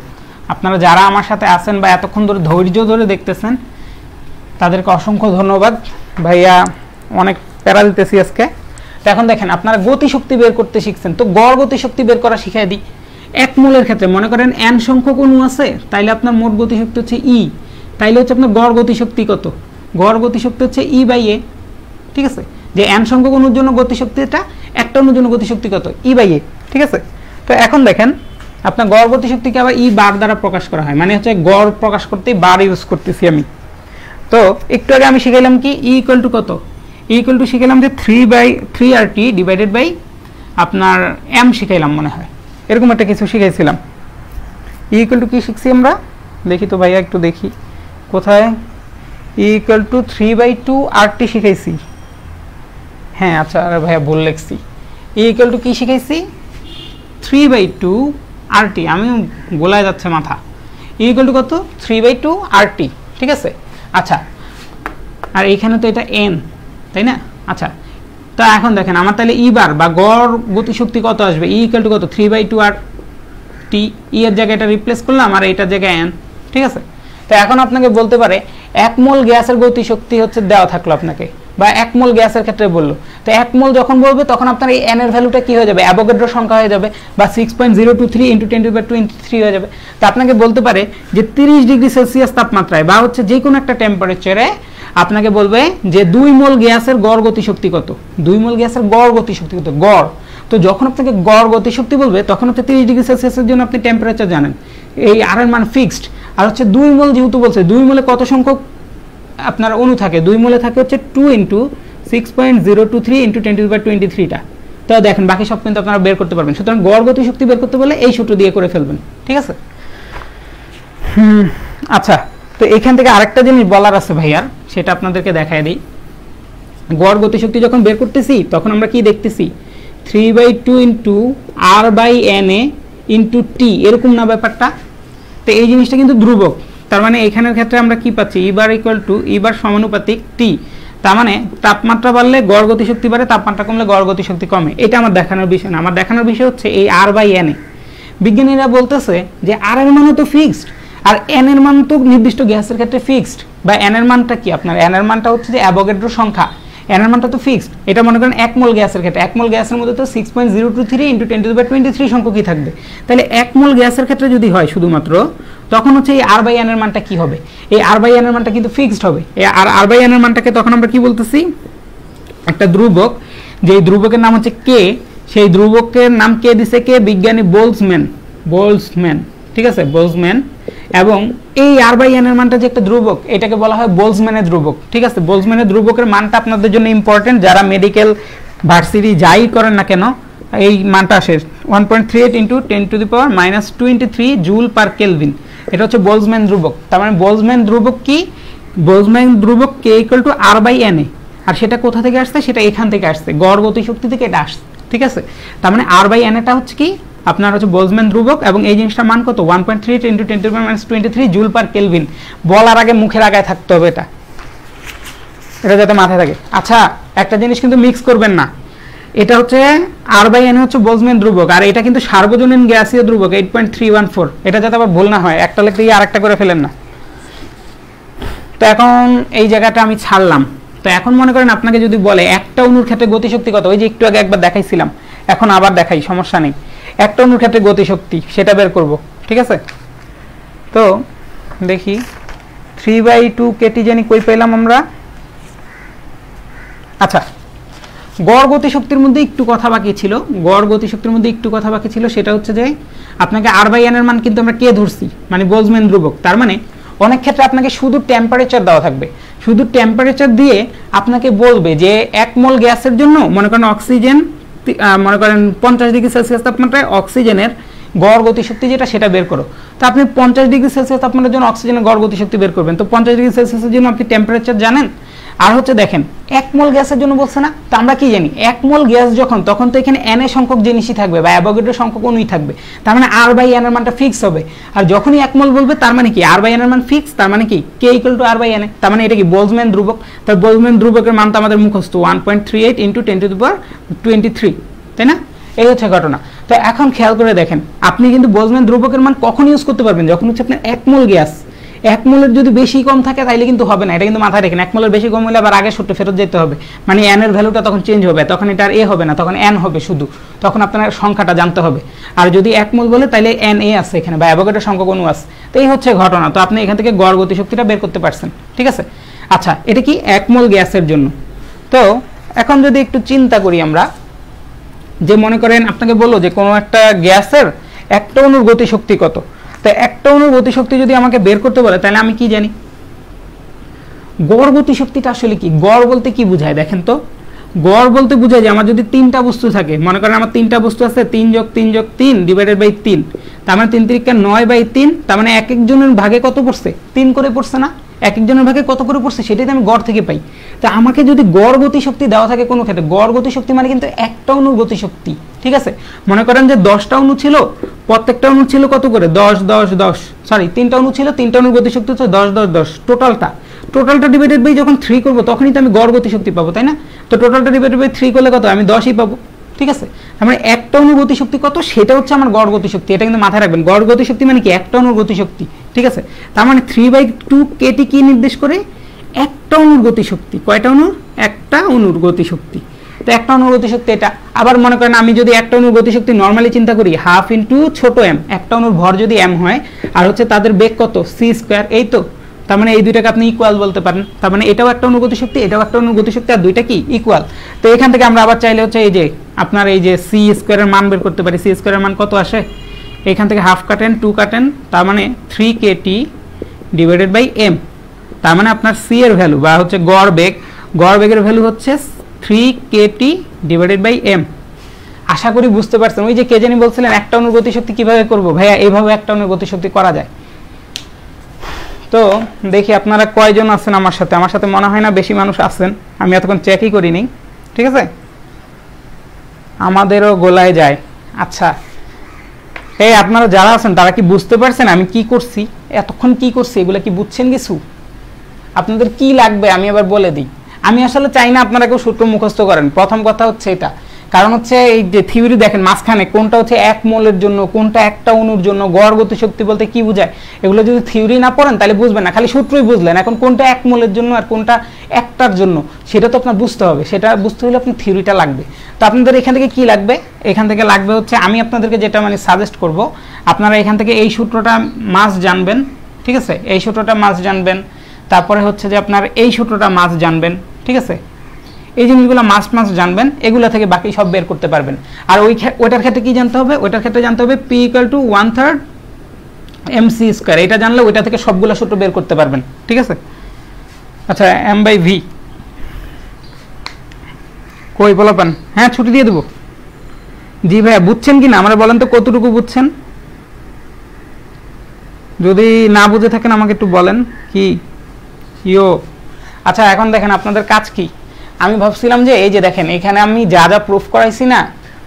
আপনারা যারা আমার সাথে আছেন বা এতক্ষণ ধরে ধৈর্য ধরে দেখতেছেন তাদেরকে অসংখ্য ধন্যবাদ। ভাইয়া অনেক প্যারা দিতেছি আজকে। তো এখন দেখেন আপনারা গতিশক্তি বের করতে শিখছেন, তো গড় গতিশক্তি বের করা শিখাই দিই। 1 মোলের ক্ষেত্রে মনে করেন n সংখ্যক অণু আছে, তাইলে আপনার মোট গতিশক্তি হচ্ছে E, তাইলে হচ্ছে আপনার গড় গতিশক্তি কত, গড় গতিশক্তি হচ্ছে E/A, ঠিক আছে। যে n সংখ্যক অণুর জন্য গতিশক্তিটা, একটা অণুর জন্য গতিশক্তি কত, E/A, ঠিক আছে। তো এখন দেখেন আপনার গড় গতিশক্তিকে আবার E বার দ্বারা প্রকাশ করা হয়, মানে হচ্ছে গড় প্রকাশ করতে বার ইউজ করতেছি আমি। তো একটু আগে আমি শিখাইলাম কি E ইকুয়াল টু কত, E ইকুয়াল টু শিখাইলাম যে 3/3RT ডিভাইডেড বাই আপনার m শিখাইলাম মনে হয়, এরকম একটা কিছু শিখাইছিলাম। E ইকুয়াল টু কি শিখছি আমরা, দেখি তো ভাইয়া একটু দেখি কোথায়, E ইকুয়াল টু 3/2RT শিখাইছি, হ্যাঁ আচ্ছা আরে ভাইয়া ভুল লিখছি। E ইকুয়াল টু কি শিখাইছি, 3/2RT, আমি গোলায় যাচ্ছে মাথা। E ইকুয়াল টু কত, 3/2RT, ঠিক আছে। আচ্ছা, আর এইখানে তো এটা n, তাই না। আচ্ছা, তো এখন দেখেন আমার তাহলে E বার বা গড় গতিশক্তি কত আসবে, E ইকুয়াল টু কত, 3/2RT, E এর জায়গায় এটা রিপ্লেস করলাম আর এইটার জায়গায় n, ঠিক আছে। তো এখন আপনাকে বলতে পারে 1 মোল গ্যাসের গতিশক্তি হচ্ছে দেওয়া থাকলো আপনাকে, বা 1 মোল গ্যাসের ক্ষেত্রে বললো, তো 1 মোল যখন বলবে তখন আপনার এই n এর ভ্যালুটা কি হয়ে যাবে, অ্যাভোগাড্রো সংখ্যা হয়ে যাবে, বা 6.023 × 10⁻23 হয়ে যাবে। তো আপনাকে বলতে পারে যে 30 ডিগ্রি সেলসিয়াস তাপমাত্রায় বা হচ্ছে যে কোনো একটা টেম্পারেচারে আপনাকে বলবে যে 2 মোল গ্যাসের গড় গতিশক্তি কত, 2 মোল গ্যাসের গড় গতিশক্তি কত, গড়। তো যখন আপনাকে গড় গতিশক্তি বলবে তখন হচ্ছে 30 ডিগ্রি সেলসিয়াসের জন্য আপনি টেম্পারেচার জানেন, এই আর এর মান ফিক্সড, আর হচ্ছে 2 মোল যেহেতু বলছে, 2 মোলে কত সংখ্যক আপনার অণু থাকে, 2 মোলে থাকে হচ্ছে 2 × 6.023 × 10⁻23টা। তো দেখেন বাকি সব কিন্তু আপনারা বের করতে পারবেন। সুতরাং গড় গতিশক্তি বের করতে বলে এই সূত্র দিয়ে করে ফেলবেন, ঠিক আছে। আচ্ছা, তো এখান থেকে আরেকটা জিনিস বলার আছে ভাইয়ার, সেটা আপনাদেরকে দেখায় দিই। গড় গতিশক্তি যখন বের করতেছি তখন আমরা কি দেখতেছি, 3/2 × r/na × t, এরকম না ব্যাপারটা। তো এই জিনিসটা কিন্তু ধ্রুবক, তার মানে এখানের ক্ষেত্রে আমরা কি পাচ্ছি, E বার ইকুয়াল টু E বার সমানুপাতিক t, তার মানে তাপমাত্রা বাড়লে গড় গতিশক্তি বাড়ে, তাপমাত্রা কমলে গড় গতিশক্তি কমে। এটা আমার দেখানোর বিষয় না, আমার দেখানোর বিষয় হচ্ছে এই r/na। বিজ্ঞানীরা বলতেছে যে r এর মান তো ফিক্সড, আর n এর মান তো নির্দিষ্ট গ্যাসের ক্ষেত্রে ফিক্সড, বা n এর মানটা কি আপনার, n এর মানটা হচ্ছে যে অ্যাভোগাড্রো সংখ্যা, এন এর মানটা তো ফিক্সড। এটা মনে করেন 1 মোল গ্যাসের ক্ষেত্রে 1 মোল গ্যাসের মধ্যে তো 6.023 × 10⁻23 সংখ্যকই থাকবে। তাহলে 1 মোল গ্যাসের ক্ষেত্রে যদি হয় শুধুমাত্র, তখন হচ্ছে এই r/n এর মানটা কি হবে? এই r/n এর মানটা কিন্তু ফিক্সড হবে। এই r/n এর মানটাকে তখন আমরা কি বলতেছি? একটা ধ্রুবক, যে ধ্রুবকের নাম হচ্ছে কে, সেই ধ্রুবকের নাম কে দিছে? কে বিজ্ঞানী বোলজম্যান, ঠিক আছে, বোলজম্যান। এবং এই r/n এর মানটা যে একটা ধ্রুবক, এটাকে বলা হয় বোলজম্যানের ধ্রুবক, ঠিক আছে। বোলজম্যানের ধ্রুবকের মানটা আপনাদের জন্য ইম্পর্টেন্ট, যারা মেডিকেল ভার্সিটি যাই করেন না কেন, এই মানটা আসে 1.38 × 10⁻23 জুল পার কেলভিন। এটা হচ্ছে বোলজম্যান ধ্রুবক। তার মানে বোলজম্যান ধ্রুবক কি? বোলজম্যান ধ্রুবক k = r/n, আর সেটা কোথা থেকে আসছে? সেটা এখান থেকে আসছে, গড় গতিশক্তি থেকে এটা আসছে, ঠিক আছে। তার মানে r/n এটা হচ্ছে কি আপনার হচ্ছে বোলজম্যান ধ্রুবক, এবং এই জিনিসটার মান কত? 1.38 × 10⁻23 জুল পার কেলভিন। বলার আগে মুখের আগায় থাকতে হবে, এটা যাতে মাথায় থাকে। আচ্ছা, একটা জিনিস কিন্তু মিক্স করবেন না, এটা হচ্ছে r/n হচ্ছে বোলজম্যান ধ্রুবক, আর এটা কিন্তু সার্বজনীন গ্যাসীয় ধ্রুবক 8.314। এটা যাতে আবার ভুল না হয়, একটা লিখতে গিয়ে আরেকটা করে ফেলেন না। তো এখন এই জায়গাটা আমি ছাড়লাম। তো এখন মনে করেন আপনাকে যদি বলে একটা অণুর ক্ষেত্রে গতিশক্তি কত, ওই যে একটু আগে একবার দেখাইছিলাম, এখন আবার দেখাই, সমস্যা নেই। একটা অণুর ক্ষেত্রে গতিশক্তি সেটা বের করব, ঠিক আছে। তো দেখি 3/2 kT জানি কই পেলাম আমরা। আচ্ছা, গড় গতিশক্তির মধ্যে একটু কথা বাকি ছিল, সেটা হচ্ছে যে আপনাকে r/n এর মান কিন্তু আমরা কে ধরছি, মানে বোলজম্যান ধ্রুবক। তার মানে অনেক ক্ষেত্রে আপনাকে শুধু টেম্পারেচার দেওয়া থাকবে, শুধু টেম্পারেচার দিয়ে আপনাকে বলবে যে 1 মোল গ্যাসের জন্য মনে করেন অক্সিজেন, মনে করেন 50 ডিগ্রি সেলসিয়াস তাপমাত্রায় অক্সিজেনের গড় গতিশক্তি যেটা, সেটা বের করো। তো আপনি 50 ডিগ্রি সেলসিয়াস তাপমাত্রার জন্য অক্সিজেনের গড় গতিশক্তি বের করবেন, তো 50 ডিগ্রি সেলসিয়াসের জন্য আপনি টেম্পারেচার জানেন। আর হচ্ছে দেখেন 1 মোল গ্যাসের জন্য বলছে না, তো আমরা কি জানি 1 মোল গ্যাস যখন, তখন তো এখানে n এর সংখ্যক জিনিসই থাকবে বা অ্যাভোগাড্রো সংখ্যক অণুই থাকবে। তার মানে r/n এর মানটা ফিক্স হবে। আর যখনই 1 মোল বলবে তার মানে কি r/n এর মান ফিক্স, তার মানে কি k = r/n। তার মানে এটা কি বোলজম্যান ধ্রুবক। তার বোলজম্যান ধ্রুবকের মান তো আমাদের মুখস্থ 1.38 × 10⁻23, তাই না? এই হচ্ছে ঘটনা। তো এখন খেয়াল করে দেখেন, আপনি কিন্তু বোলজম্যান ধ্রুবকের মান কখন ইউজ করতে পারবেন? যখন হচ্ছে আপনার 1 মোল গ্যাস, 1 মোলের যদি বেশি কম থাকে তাইলে কিন্তু হবে না, এটা কিন্তু মাথায় রাখেন। 1 মোলের বেশি কম হলে আবার আগে সূত্রে ফেরত যেতে হবে, মানে n এর ভ্যালুটা তখন চেঞ্জ হবে, তখন এটা আর a হবে না, তখন n হবে শুধু, তখন আপনার সংখ্যাটা জানতে হবে। আর যদি 1 মোল বলে তাইলে na আছে এখানে, বা অ্যাভোগাড্রো সংখ্যক অণু আছে। তো এই হচ্ছে ঘটনা। তো আপনি এখান থেকে গড় গতিশক্তিটা বের করতে পারছেন, ঠিক আছে। আচ্ছা, এটা কি 1 মোল গ্যাসের জন্য। তো এখন যদি একটু চিন্তা করি আমরা, যে মনে করেন আপনাকে বললো যে কোনো একটা গ্যাসের একটা অণুর গতিশক্তি কত, তো একটা অণুর গতিশক্তি যদি আমাকে বের করতে বলে, তাহলে আমি কি জানি? গড় গতিশক্তিটা আসলে কি? গড় বলতে কি বোঝায় দেখেন তো? গড় বলতে বোঝায় যে আমার যদি 3টা বস্তু থাকে, মনে করেন আমার 3টা বস্তু আছে, 3 + 3 + 3 / 3, তার মানে 3 × 3 = 9/3, তার মানে এক একজনের ভাগে কত পড়ছে? 3 করে পড়ছে না? এক একজনের ভাগে কত করে পড়ছে সেটাই তো আমি গড় থেকে পাই। তো আমাকে যদি গড় গতিশক্তি দেওয়া থাকে কোনো ক্ষেত্রে, গড় গতিশক্তি মানে কিন্তু একটা অণুর গতিশক্তি, ঠিক আছে। মনে করেন যে 10টা অণু ছিল, প্রত্যেকটা অণু ছিল কত করে? 10 10 10, সরি 3টা অণু ছিল, 3টা অণুর গতিশক্তি হচ্ছে 10 10 10। টোটালটা ডিভাইডেড বাই যখন 3 করব তখনই তো আমি গড় গতিশক্তি পাবো, তাই না? তো টোটালটা ডিভাইডেড বাই 3 করলে কত? আমি 10ই পাবো, ঠিক আছে। মানে একটা অণুর গতিশক্তি কত, সেটা হচ্ছে আমার গড় গতিশক্তি। এটা কিন্তু মাথায় রাখবেন, গড় গতিশক্তি মানে কি? একটা অণুর গতিশক্তি, ঠিক আছে। তার মানে 3/2 kT কি নির্দেশ করে? একটা অণুর গতিশক্তি। কয়টা অণুর? একটা অণুর গতিশক্তি। তো একটা অণুর গতিশক্তি এটা। আবার মনে করেন আমি যদি একটা অণুর গতিশক্তি নরমালি চিন্তা করি, 1/2 × ছোট m, একটা অণুর ভর যদি m হয়, আর হচ্ছে তাদের বেগ কত? c², এই তো। তার মানে এই দুইটাকে আপনি ইকুয়াল বলতে পারেন। তার মানে এটাও একটা অণুর গতিশক্তি, এটাও একটা অণুর গতিশক্তি, আর দুইটা কি ইকুয়াল। তো এখান থেকে আমরা আবার চাইলে হচ্ছে এই যে আপনার এই যে c² এর মান বের করতে পারি। c² এর মান কত আসে? এখান থেকে 1/2 কাটেন, 2 কাটেন, তার মানে 3 kT / m। তার মানে আপনার c এর ভ্যালু বা হচ্ছে গড় বেগের ভ্যালু হচ্ছে 3 kT / m। আশা করি বুঝতে পারছেন। ওই যে কে জানি বলছিলেন একটা অণুর গতিশক্তি কিভাবে করব? ভাইয়া এইভাবে একটা অণুর গতিশক্তি করা যায়। তো দেখি আপনারা কয়জন আছেন আমার সাথে। আমার সাথে মনে হয় না বেশি মানুষ আছেন, আমি এতক্ষণ চেকই করিনি, ঠিক আছে। আমাদেরও গোলায় যায়। আচ্ছা, এই আপনারা যারা আছেন তারা কি বুঝতে পারছেন আমি কি করছি, এতক্ষণ কি করছি, এগুলো কি বুঝছেন কিছু? আপনাদের কি লাগবে আমি আবার বলে দিই। আমি আসলে চাই না আপনারা কেউ সূত্র মুখস্থ করেন, প্রথম কথা হচ্ছে এটা। কারণ হচ্ছে এই যে থিওরি দেখেন মাঝখানে কোনটা হচ্ছে 1 মোলের জন্য, কোনটা একটা অণুর জন্য, গড় গতিশক্তি বলতে কি বোঝায়, এগুলো যদি থিওরি না পড়েন তাহলে বুঝবেন না, খালি সূত্রই বুঝলেন। এখন কোনটা 1 মোলের জন্য আর কোনটা একটার জন্য সেটা তো আপনার বুঝতে হবে, সেটা বুঝতে হলে আপনার থিওরিটা লাগবে। তো আপনাদের এখান থেকে কি লাগবে, এখান থেকে লাগবে হচ্ছে আমি আপনাদেরকে যেটা মানে সাজেস্ট করব, আপনারা এখান থেকে এই সূত্রটা মাস জানবেন, ঠিক আছে, এই সূত্রটা মাস জানবেন, তারপরে হচ্ছে যে আপনার এই সূত্রটা মাস জানবেন, ঠিক আছে, এই জিনিসগুলো মাস জানবেন, এগুলো থেকে বাকি সব বের করতে পারবেন। আর ওইটার ক্ষেত্রে কি জানতে হবে, ওইটার ক্ষেত্রে জানতে হবে P = 1/3 mc², এটা জানলে ওইটা থেকে সবগুলো সূত্র বের করতে পারবেন, ঠিক আছে। আচ্ছা m/v কই বলপান, হ্যাঁ ছুটি দিয়ে দেবো। জি ভাইয়া বুঝছেন কি না আমরা বলেন তো কতটুকু বুঝছেন, যদি না বুঝে থাকেন আমাকে একটু বলেন কি ইয়ো। আচ্ছা এখন দেখেন আপনাদের কাজ কি, আমি ভাবছিলাম যে এই যে দেখেন এখানে আমি যা যা প্রুফ করাইছি না,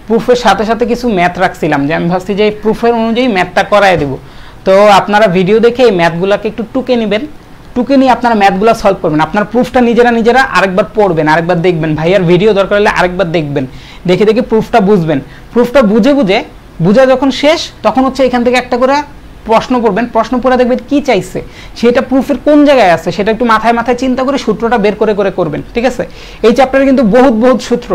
প্রুফের সাথে সাথে কিছু ম্যাথ রাখছিলাম, যে আমি ভাবছি যে এই প্রুফের অনুযায়ী ম্যাথটা করাই দেব। তো আপনারা ভিডিও দেখে এই ম্যাথগুলোকে একটু টুকে নেবেন, টুকে নিয়ে আপনারা ম্যাথগুলো সলভ করবেন, আপনার প্রুফটা নিজেরা আরেকবার পড়বেন, আরেকবার দেখবেন, ভাইয়ার ভিডিও দরকার হলে আরেকবার দেখবেন, দেখে দেখে প্রুফটা বুঝবেন, প্রুফটা বুঝে যখন শেষ তখন হচ্ছে এখান থেকে একটা করে প্রশ্ন পড়বেন, প্রশ্ন পড়ে দেখবেন কি চাইছে, সেটা প্রুফের কোন জায়গায় আছে সেটা একটু মাথায় চিন্তা করে সূত্রটা বের করে করবেন, ঠিক আছে। এই চ্যাপ্টারে কিন্তু বহুত সূত্র,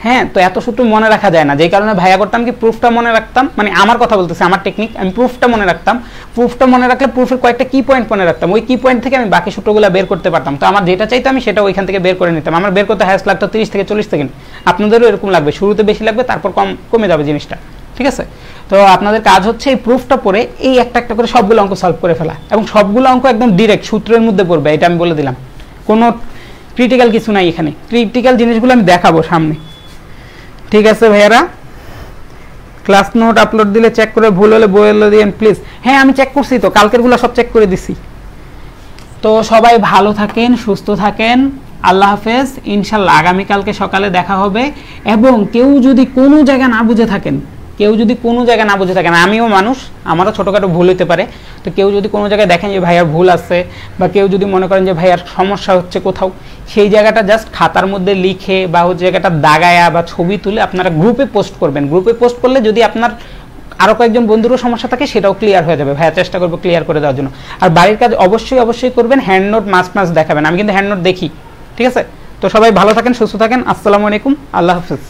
হ্যাঁ, তো এত সূত্র মনে রাখা যায় না, যেই কারণে ভাইয়া করতাম কি প্রুফটা মনে রাখতাম, মানে আমার কথা বলতেছি, আমার টেকনিক, আমি প্রুফটা মনে রাখতাম, প্রুফটা মনে রাখলে প্রুফের কয়েকটা কি পয়েন্ট মনে রাখতাম, ওই কি পয়েন্ট থেকে আমি বাকি সূত্রগুলো বের করতে পারতাম। তো আমার যেটা চাইতো আমি সেটা ওইখান থেকে বের করে নিতাম, আমার বের করতে হায়েস্ট লাগতো 30 থেকে 40 সেকেন্ড, আপনাদেরও এরকম লাগবে, শুরুতে বেশি লাগবে তারপর কমে যাবে জিনিসটা, ঠিক আছে। তো আপনাদের কাজ হচ্ছে এই প্রুফটা পড়ে এই একটা করে সবগুলো অঙ্ক সলভ করে ফেলা, এবং সবগুলো অঙ্ক একদম ডিরেক্ট সূত্রের মধ্যে পড়বে, এটা আমি বলে দিলাম, কোনো ক্রিটিক্যাল কিছু নাই এখানে, ক্রিটিক্যাল জিনিসগুলো আমি দেখাবো সামনে, ঠিক আছে ভাইয়ারা। ক্লাস নোট আপলোড দিলে চেক করে ভুল হলে বলে দিন প্লিজ। হ্যাঁ আমি চেক করছি তো, কালকেরগুলো সব চেক করে দিছি। তো সবাই ভালো থাকেন, সুস্থ থাকেন, আল্লাহ হাফেজ, ইনশাল্লাহ আগামীকালকে সকালে দেখা হবে। এবং কেউ যদি কোনো জায়গা না বুঝে থাকেন, আমিও মানুষ, আমারও ছোটোখাটো ভুল হতে পারে, তো কেউ যদি কোনো জায়গায় দেখেন যে ভাইয়ার ভুল আছে, বা কেউ যদি মনে করেন যে ভাইয়ার সমস্যা হচ্ছে কোথাও, সেই জায়গাটা জাস্ট খাতার মধ্যে লিখে বা ওই জায়গাটা দাগায়া বা ছবি তুলে আপনারা গ্রুপে পোস্ট করবেন। গ্রুপে পোস্ট করলে যদি আপনার আরও কয়েকজন বন্ধুরও সমস্যা থাকে সেটাও ক্লিয়ার হয়ে যাবে, ভাইয়া চেষ্টা করবো ক্লিয়ার করে দেওয়ার জন্য। আর বাড়ির কাজ অবশ্যই করবেন, হ্যান্ড নোট মাস দেখাবেন, আমি কিন্তু হ্যান্ড নোট দেখি, ঠিক আছে। তো সবাই ভালো থাকেন, সুস্থ থাকেন, আসসালামু আলাইকুম, আল্লাহ হাফেজ।